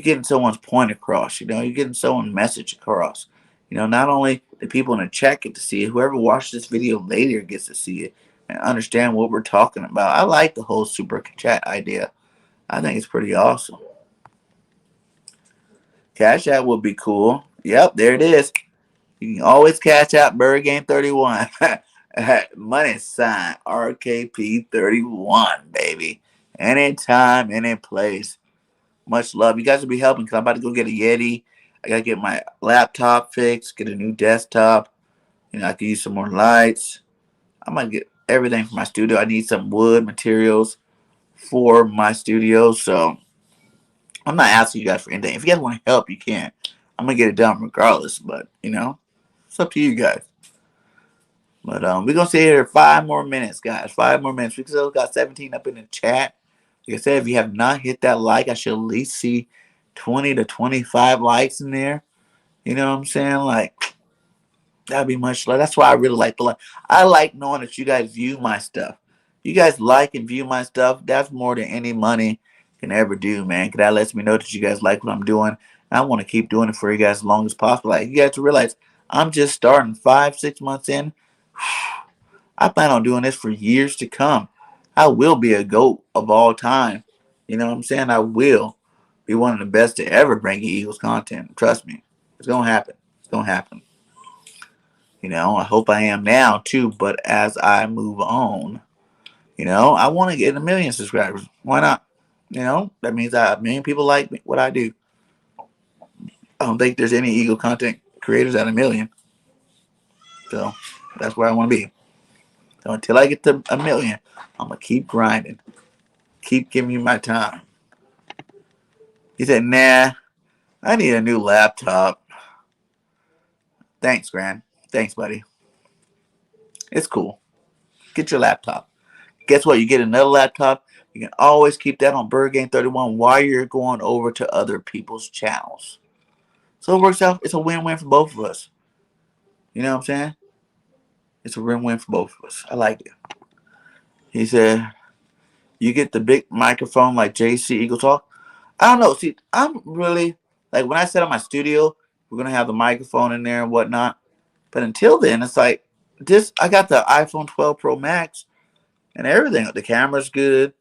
getting someone's point across. You're getting someone's message across. Not only the people in the chat get to see it, whoever watches this video later gets to see it and understand what we're talking about. I like the whole super chat idea. I think it's pretty awesome. Cash App would be cool. Yep, there it is. You can always Cash App BIRDGANG 31. Money sign RKP 31, baby. Anytime, any place. Much love. You guys will be helping because I'm about to go get a Yeti. I got to get my laptop fixed, get a new desktop. I could use some more lights. I might get everything for my studio. I need some wood materials for my studio. So I'm not asking you guys for anything. If you guys want to help, you can. I'm going to get it done regardless. But, it's up to you guys. But we're going to stay here 5 more minutes, guys. 5 more minutes. We still got 17 up in the chat. Like I said, if you have not hit that like, I should at least see 20 to 25 likes in there. You know what I'm saying? Like, that'd be much love. That's why I really like the like. I like knowing that you guys view my stuff. You guys like and view my stuff. That's more than any money can ever do, man. Because that lets me know that you guys like what I'm doing. I want to keep doing it for you guys as long as possible. Like, you guys to realize I'm just starting 5-6 months in. I plan on doing this for years to come. I will be a GOAT of all time. You know what I'm saying? I will be one of the best to ever bring you Eagles content. Trust me. It's going to happen. It's going to happen. I hope I am now too. But as I move on, I want to get 1 million subscribers. Why not? That means a million people like what I do. I don't think there's any Eagle content creators at 1 million. So that's where I want to be. So until I get to 1 million, I'm going to keep grinding. Keep giving you my time. He said, nah, I need a new laptop. Thanks, Gran. Thanks, buddy. It's cool. Get your laptop. Guess what? You get another laptop. You can always keep that on BIRDGANG 31 while you're going over to other people's channels. So it works out. It's a win-win for both of us. You know what I'm saying? It's a win-win for both of us. I like it. He said, you get the big microphone like JC Eagle Talk. I don't know. See, I'm really, like when I set up my studio, we're going to have the microphone in there and whatnot. But until then, it's like this. I got the iPhone 12 Pro Max and everything. The camera's good.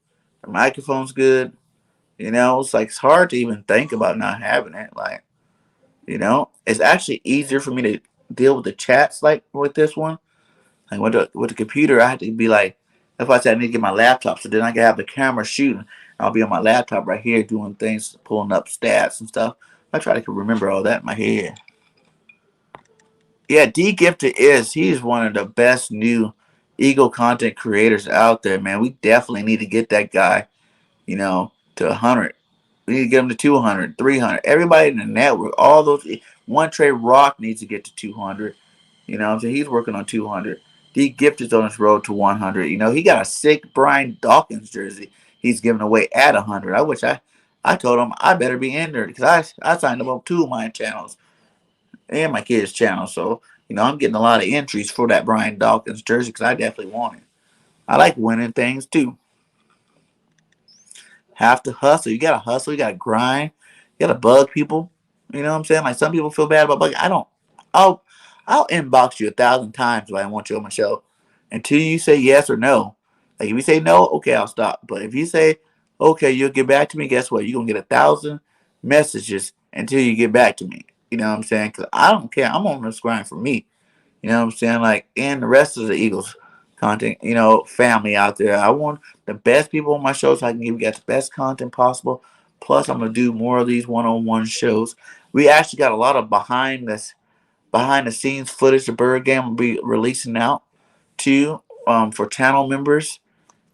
The microphone's good. It's like it's hard to even think about not having it. Like, it's actually easier for me to deal with the chats like with this one. Like with the computer, I had to be like, that's why I said I need to get my laptop so then I can have the camera shooting. I'll be on my laptop right here doing things, pulling up stats and stuff. I try to remember all that in my head. Yeah, D Gifted he's one of the best new Eagle content creators out there, man. We definitely need to get that guy, to 100. We need to get him to 200, 300. Everybody in the network, all those, One Trey Rock needs to get to 200. You know what I'm saying? He's working on 200. D Gifted's on his road to 100. He got a sick Brian Dawkins jersey he's giving away at 100. I told him I better be in there because I signed him up 2 of my channels and my kids' channel. So, I'm getting a lot of entries for that Brian Dawkins jersey because I definitely want it. I like winning things too. Have to hustle. You gotta hustle. You gotta grind. You gotta bug people. You know what I'm saying? Like some people feel bad about bugging. I don't. I'll inbox you 1,000 times if I want you on my show until you say yes or no. Like if you say no, okay, I'll stop. But if you say okay, you'll get back to me. Guess what? You're gonna get 1,000 messages until you get back to me. You know what I'm saying? Because I don't care. I'm on this grind for me. You know what I'm saying? Like, and the rest of the Eagles content, family out there. I want the best people on my show so I can give you guys the best content possible. Plus, I'm going to do more of these one-on-one shows. We actually got a lot of behind the scenes footage of BIRDGANG will be releasing out too for channel members.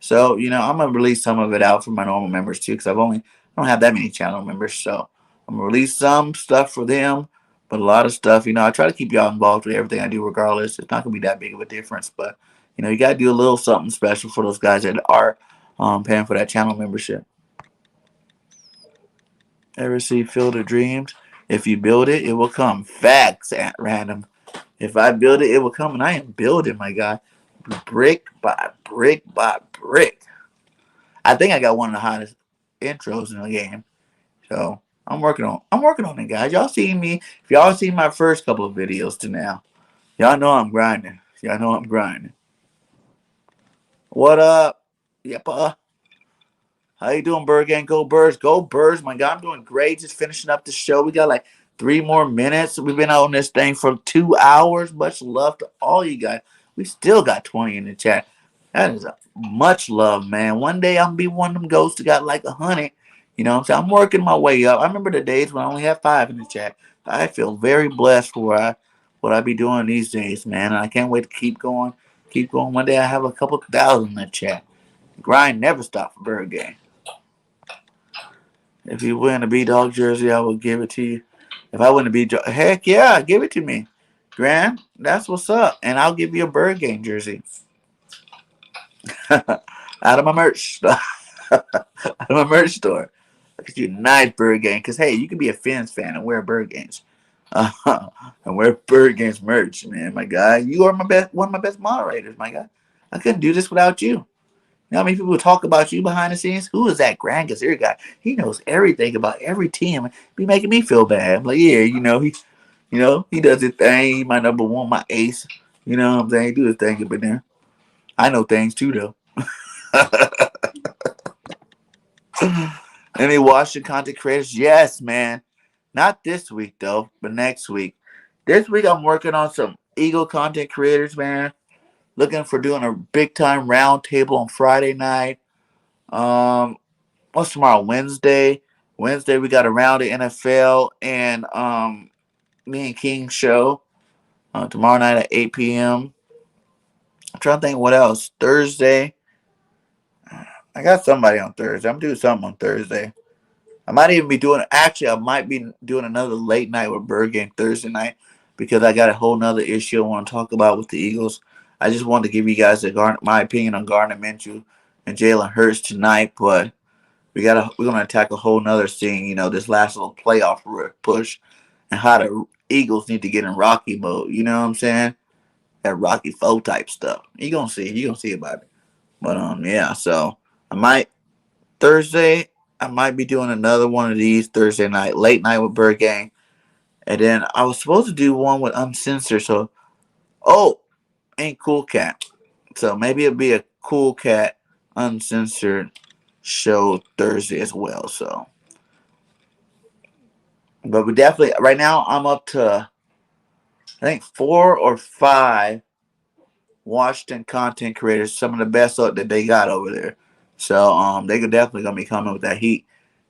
So, I'm going to release some of it out for my normal members too because I don't have that many channel members. So, I'm going to release some stuff for them. But a lot of stuff, I try to keep y'all involved with everything I do regardless. It's not going to be that big of a difference. But, you got to do a little something special for those guys that are paying for that channel membership. Ever see Field of Dreams? If you build it, it will come. Facts at random. If I build it, it will come. And I am building, my guy. Brick by brick by brick. I think I got one of the hottest intros in the game. So I'm working on it, guys. Y'all seen me. If y'all seen my first couple of videos to now, y'all know I'm grinding. What up? Yep. How you doing, BIRDGANG? Go Birds. Go Birds. My God, I'm doing great. Just finishing up the show. We got like 3 more minutes. We've been on this thing for 2 hours. Much love to all you guys. We still got 20 in the chat. That is much love, man. One day I'm going to be one of them ghosts that got like 100. You know what I'm saying? I'm working my way up. I remember the days when I only had 5 in the chat. I feel very blessed for what I be doing these days, man. And I can't wait to keep going. Keep going. One day I have a couple thousand in the chat. Grind never stop for BIRDGANG. If you win a B-Dog jersey, I will give it to you. If I win a B-Dog, heck yeah, give it to me. Grant, that's what's up. And I'll give you a BIRDGANG jersey. Out of my merch store. Out of my merch store. Look at you, nice BIRDGANG. Because, hey, you can be a Fins fan and wear BIRDGANGs. And wear BIRDGANGs merch, man, my guy. You are one of my best moderators, my guy. I couldn't do this without you. You know how many people talk about you behind the scenes? Who is that Grand Gazir guy? He knows everything about every team. Be making me feel bad. I'm like, yeah, he does his thing. He my number one, my ace. You know what I'm saying? He do his thing up in there. I know things too, though. Any Washington content creators? Yes, man. Not this week, though, but next week. This week, I'm working on some Eagle content creators, man. Looking for doing a big time round table on Friday night. What's tomorrow? Wednesday. Wednesday we got a round of NFL and me and King show tomorrow night at 8 p.m. I'm trying to think what else. Thursday. I got somebody on Thursday. I'm doing something on Thursday. I might even be doing. Actually, I might be doing another late night with BIRDGANG Thursday night because I got a whole nother issue I want to talk about with the Eagles. I just wanted to give you guys my opinion on Gardner Minshew and Jalen Hurts tonight, but we're gonna attack a whole nother thing. You know, this last little playoff push and how the Eagles need to get in Rocky mode. You know what I'm saying? That Rocky Foe type stuff. You gonna see. You gonna see about it. But yeah. So I might Thursday. I might be doing another one of these Thursday night, late night with BIRDGANG. And then I was supposed to do one with Uncensored. So, ain't Cool Cat. So maybe it'll be a Cool Cat Uncensored show Thursday as well. So, but we definitely, right now I'm up to, I think 4 or 5 Washington content creators, some of the best that they got over there. So, they could definitely gonna be coming with that heat.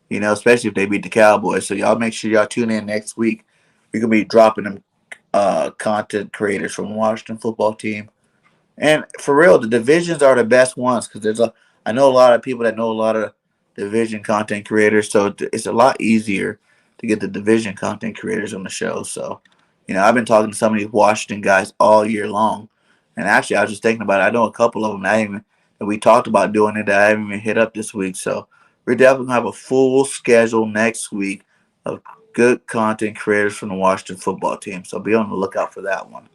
You know, especially if they beat the Cowboys. So y'all make sure y'all tune in next week. We're gonna be dropping them content creators from the Washington football team. And for real, the divisions are the best ones because I know a lot of people that know a lot of division content creators, so it's a lot easier to get the division content creators on the show. So, you know, I've been talking to some of these Washington guys all year long, and actually, I was just thinking about it. I know a couple of them that we talked about doing it that I haven't even hit up this week. So, we're definitely gonna have a full schedule next week of good content creators from the Washington football team. So, be on the lookout for that one.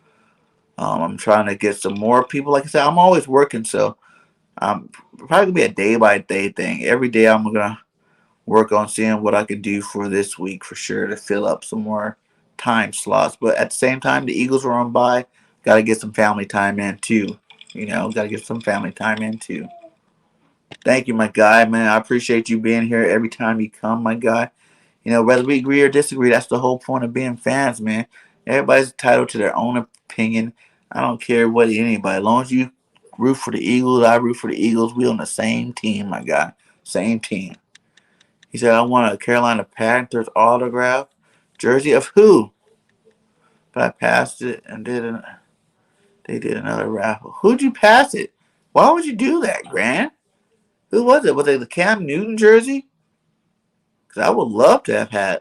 I'm trying to get some more people. Like I said, I'm always working, so probably gonna be a day by day thing. Every day I'm gonna work on seeing what I can do for this week for sure to fill up some more time slots. But at the same time, the Eagles are on bye. Got to get some family time in too. You know, got to get some family time in too. Thank you, my guy, man. I appreciate you being here every time you come, my guy. You know, whether we agree or disagree, that's the whole point of being fans, man. Everybody's entitled to their own opinion. I don't care what anybody. As long as you root for the Eagles, I root for the Eagles. We on the same team, my guy. Same team. He said, I want a Carolina Panthers autograph. Jersey of who? But I passed it and they did another raffle. Who'd you pass it? Why would you do that, Grant? Who was it? Was it the Cam Newton jersey? Because I would love to have had.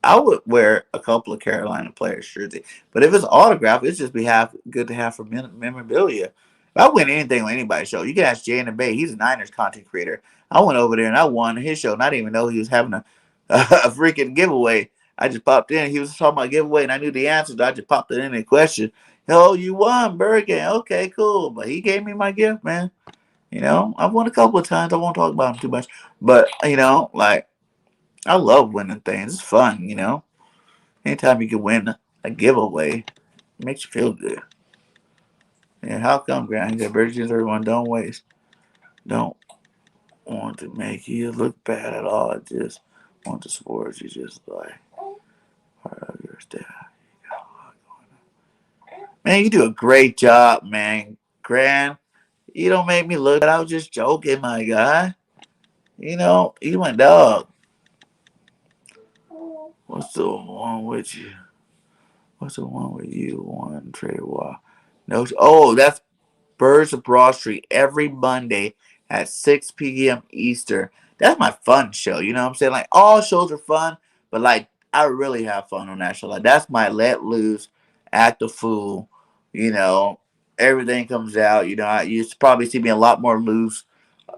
I would wear a couple of Carolina players' jersey, but if it's autograph, it's just good to have for memorabilia. If I win anything on anybody's show, you can ask Jay in the Bay. He's a Niners content creator. I went over there and I won his show, not even know he was having a freaking giveaway. I just popped in. He was talking about giveaway, and I knew the answers. I just popped it in a question. Oh, you won, BIRDGANG. Okay, cool. But he gave me my gift, man. You know, I've won a couple of times. I won't talk about him too much, but you know, like. I love winning things. It's fun, you know. Anytime you can win a giveaway, it makes you feel good. And how come, Grant? He said, "Virgins, everyone, don't waste. Don't want to make you look bad at all. I just want to support you just like part of your staff." Man, you do a great job, man. Grant, you don't make me look bad. I was just joking, my guy. You know, you went dog. What's the one with you? What's the one with you? One trade wall. No. Oh, that's Birds of Broad Street every Monday at 6 p.m. Eastern. That's my fun show. You know what I'm saying? Like all shows are fun, but like I really have fun on that show. Like that's my let loose, act a fool. You know, everything comes out. You know, you probably see me a lot more loose,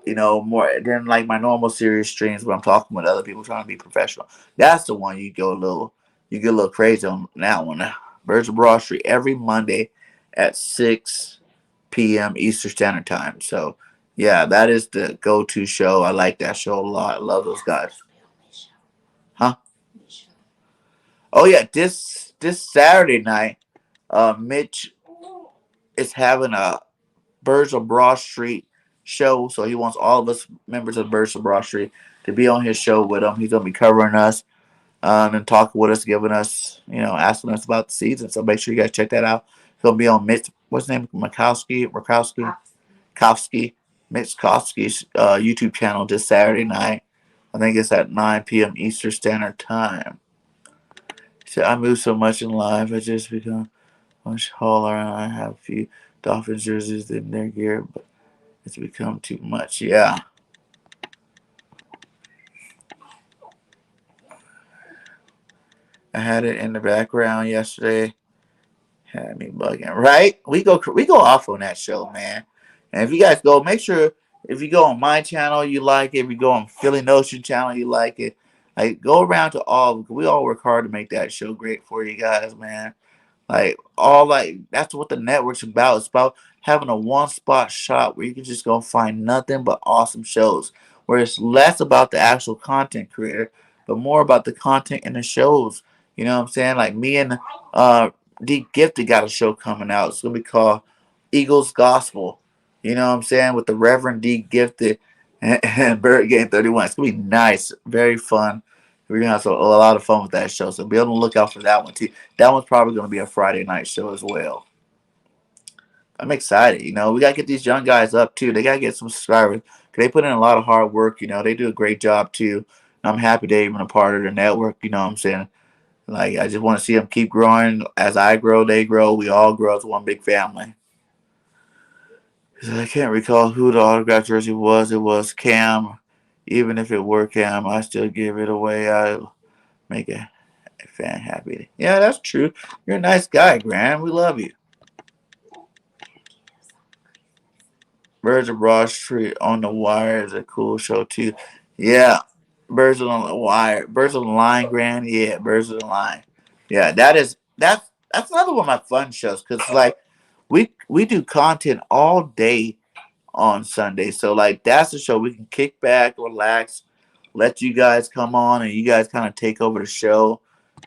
you know, more than like my normal serious streams where I'm talking with other people trying to be professional. That's the one you get a little crazy on that one. Birds of Broad Street every Monday at 6 p.m. Eastern Standard Time. So yeah, that is the go-to show. I like that show a lot. I love those guys. Huh? Oh yeah, this Saturday night, Mitch is having a Birds of Broad Street show. So he wants all of us members of Birds of Broad Street to be on his show with him. He's gonna be covering us and talking with us, giving us, you know, asking us about the season. So make sure you guys check that out. He'll be on Mitch. What's his name? Mitch Kowski's YouTube channel this Saturday night. I think it's at 9 p.m. Eastern Standard Time. So I move so much in life, I just become much taller, and I have a few Dolphins jerseys in their gear, but it's become too much. Yeah. I had it in the background yesterday. Had me bugging. Right? We go off on that show, man. And if you guys go, make sure if you go on my channel, you like it. If you go on Philly Notion channel, you like it. Like go around to all. We all work hard to make that show great for you guys, man. That's what the network's about. It's about having a one spot shop where you can just go find nothing but awesome shows. Where it's less about the actual content creator, but more about the content and the shows. You know what I'm saying? Like me and D Gifted got a show coming out. It's gonna be called Eagles Gospel. You know what I'm saying? With the Reverend D Gifted and Bird Game 31. It's gonna be nice, very fun. We're gonna have a lot of fun with that show. So be on the lookout for that one too. That one's probably gonna be a Friday night show as well. I'm excited. We gotta get these young guys up too. They gotta get some subscribers. They put in a lot of hard work. They do a great job too. And I'm happy they're even a part of the network. You know what I'm saying? Like I just want to see them keep growing. As I grow, they grow. We all grow as one big family. I can't recall who the autograph jersey was. It was Cam. Even if it were Cam, I still give it away. I make a fan happy. Yeah, that's true. You're a nice guy, Graham. We love you. Birds of Broad Street on the Wire is a cool show too. Yeah, Birds on the Wire, Birds on the Line, Graham. Yeah, Birds on the Line. Yeah, that's another one of my fun shows because like we do content all day on Sunday, so like that's the show we can kick back, relax, let you guys come on, and you guys kind of take over the show.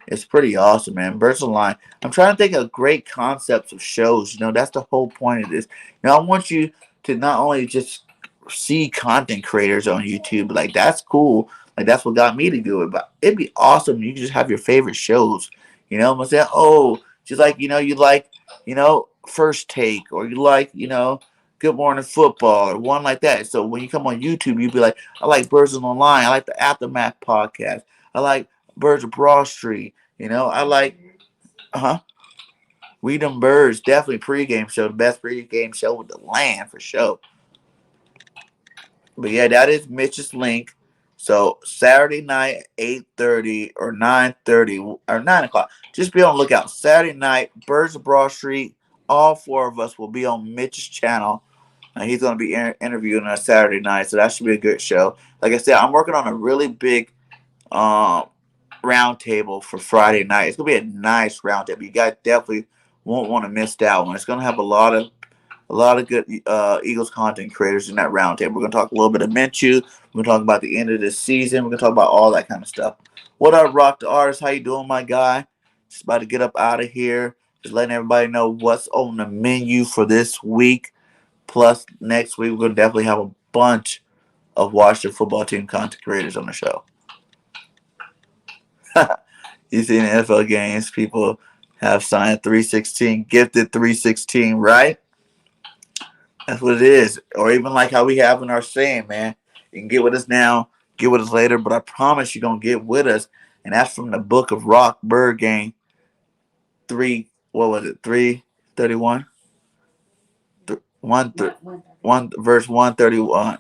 It's pretty awesome, man. Birds on the Line. I'm trying to think of great concepts of shows. That's the whole point of this. I want you to not only just see content creators on YouTube, like that's cool. Like that's what got me to do it. But it'd be awesome. You can just have your favorite shows. I'm gonna say, oh, just like First Take, or you like Good Morning Football, or one like that. So when you come on YouTube, you'd be like, I like Birds on the Line. I like the Aftermath podcast. I like Birds of Broad Street. I like, We Them Birds, definitely pregame show, the best pregame show with the land for sure. But yeah, that is Mitch's link. So Saturday night, 8:30 or 9:30 or 9 o'clock. Just be on the lookout. Saturday night, Birds of Broad Street. All four of us will be on Mitch's channel. And he's going to be interviewing us Saturday night. So that should be a good show. Like I said, I'm working on a really big round table for Friday night. It's gonna be a nice round table. You guys definitely won't want to miss that one. It's gonna have a lot of good Eagles content creators in that round table. We're gonna talk a little bit of Minshew. We're gonna talk about the end of the season. We're gonna talk about all that kind of stuff. What up, Rock the Artist? How you doing, my guy? Just about to get up out of here. Just letting everybody know what's on the menu for this week. Plus, next week we're gonna definitely have a bunch of Watch the Football Team content creators on the show. You see in the NFL games, people have signed 316, gifted 316, right? That's what it is. Or even like how we have in our saying, man. You can get with us now, get with us later, but I promise you're going to get with us. And that's from the book of Rock, BIRDGANG 3, what was it, 331? 1 verse 131.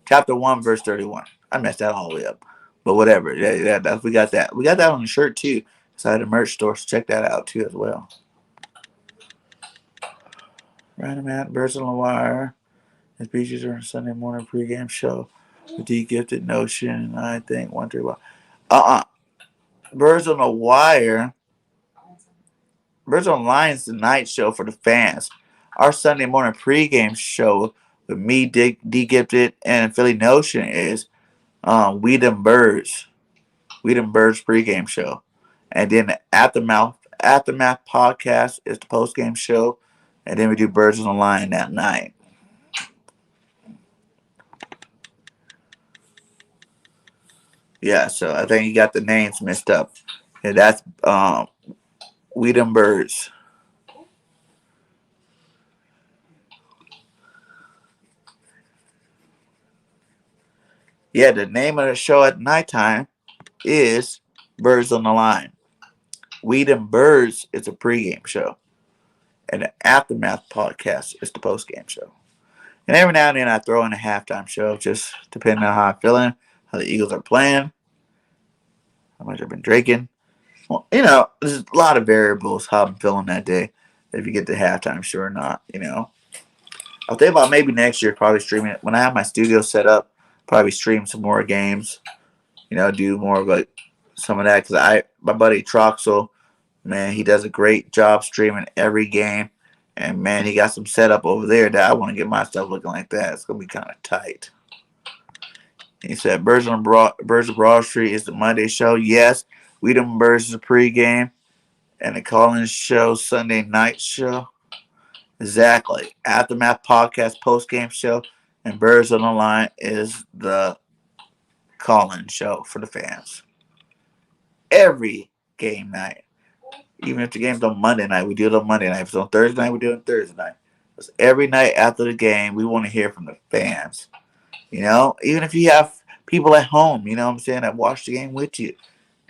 Chapter 1, verse 31. I messed that all the way up. But whatever. Yeah, we got that. We got that on the shirt too. Inside the merch store. So check that out too as well. Random at Birds on the Wire. His features are a Sunday morning pregame show with D Gifted Notion. I think 131. Birds on the Wire. Birds on the Line is the night show for the fans. Our Sunday morning pregame show with me, D Gifted, and Philly Notion is We Them Birds. We Them Birds pregame show. And then the Aftermath podcast is the postgame show. And then we do Birds on the Line that night. Yeah, so I think you got the names mixed up. Yeah, that's We Them Birds. Yeah, the name of the show at nighttime is Birds on the Line. Weed and Birds is a pregame show, and the Aftermath podcast is the postgame show. And every now and then I throw in a halftime show, just depending on how I'm feeling, how the Eagles are playing, how much I've been drinking. Well, there's a lot of variables how I'm feeling that day. If you get the halftime show or not. I'll think about maybe next year probably streaming it. When I have my studio set up, probably stream some more games. Do more of like some of that because my buddy Troxel, man, he does a great job streaming every game. And man, he got some setup over there that I want to get my stuff looking like that. It's gonna be kind of tight. He said Birds of Broad Street is the Monday show. Yes, We Them Birds is a pregame. And the Collins show Sunday night show. Exactly. Aftermath podcast postgame show. And Birds on the Line is the Collins show for the fans. Every game night. Even if the game's on Monday night, we do it on Monday night. If it's on Thursday night, we do it on Thursday night. Because every night after the game, we want to hear from the fans. Even if you have people at home, that watch the game with you.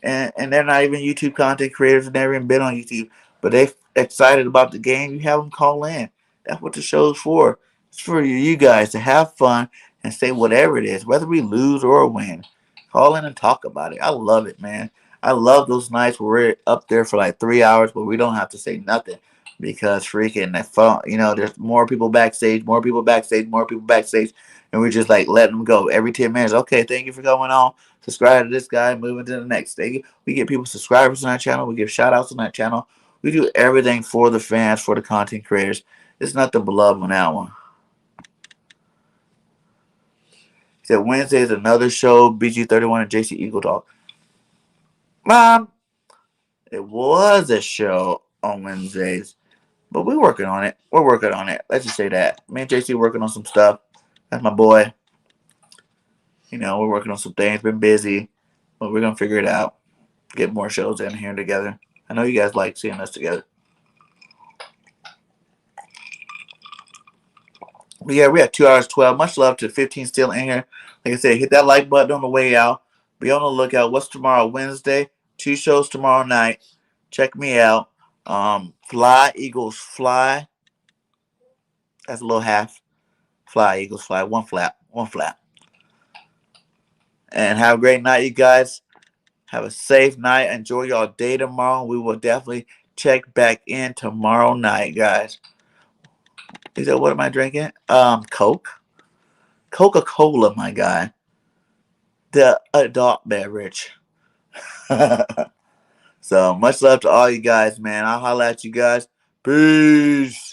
And they're not even YouTube content creators and never even been on YouTube, but they're excited about the game. You have them call in. That's what the show's for. It's for you guys to have fun and say whatever it is, whether we lose or win. Call in and talk about it. I love it, man. I love those nights where we're up there for like 3 hours, but we don't have to say nothing because freaking that phone. There's more people backstage, more people backstage, more people backstage, and we're just like letting them go every 10 minutes. Okay, thank you for going on. Subscribe to this guy, moving to the next thing. We get people subscribers on that channel. We give shout outs on that channel. We do everything for the fans, for the content creators. It's nothing but love on that one. He said Wednesday is another show, BG31 and JC Eagle Talk. Mom, it was a show on Wednesdays, but we're working on it. We're working on it. Let's just say that. Me and JC working on some stuff. That's my boy. We're working on some things. Been busy, but we're gonna figure it out. Get more shows in here together. I know you guys like seeing us together. But yeah, we had 2 hours 12. Much love to 15 still in here. Like I said, hit that like button on the way out. Be on the lookout. What's tomorrow? Wednesday. 2 shows tomorrow night. Check me out. Fly, Eagles, fly. That's a little half. Fly, Eagles, fly. One flap. One flap. And have a great night, you guys. Have a safe night. Enjoy your day tomorrow. We will definitely check back in tomorrow night, guys. He said, what am I drinking? Coke. Coca-Cola, my guy. The adult beverage. So, much love to all you guys, man. I'll holler at you guys. Peace.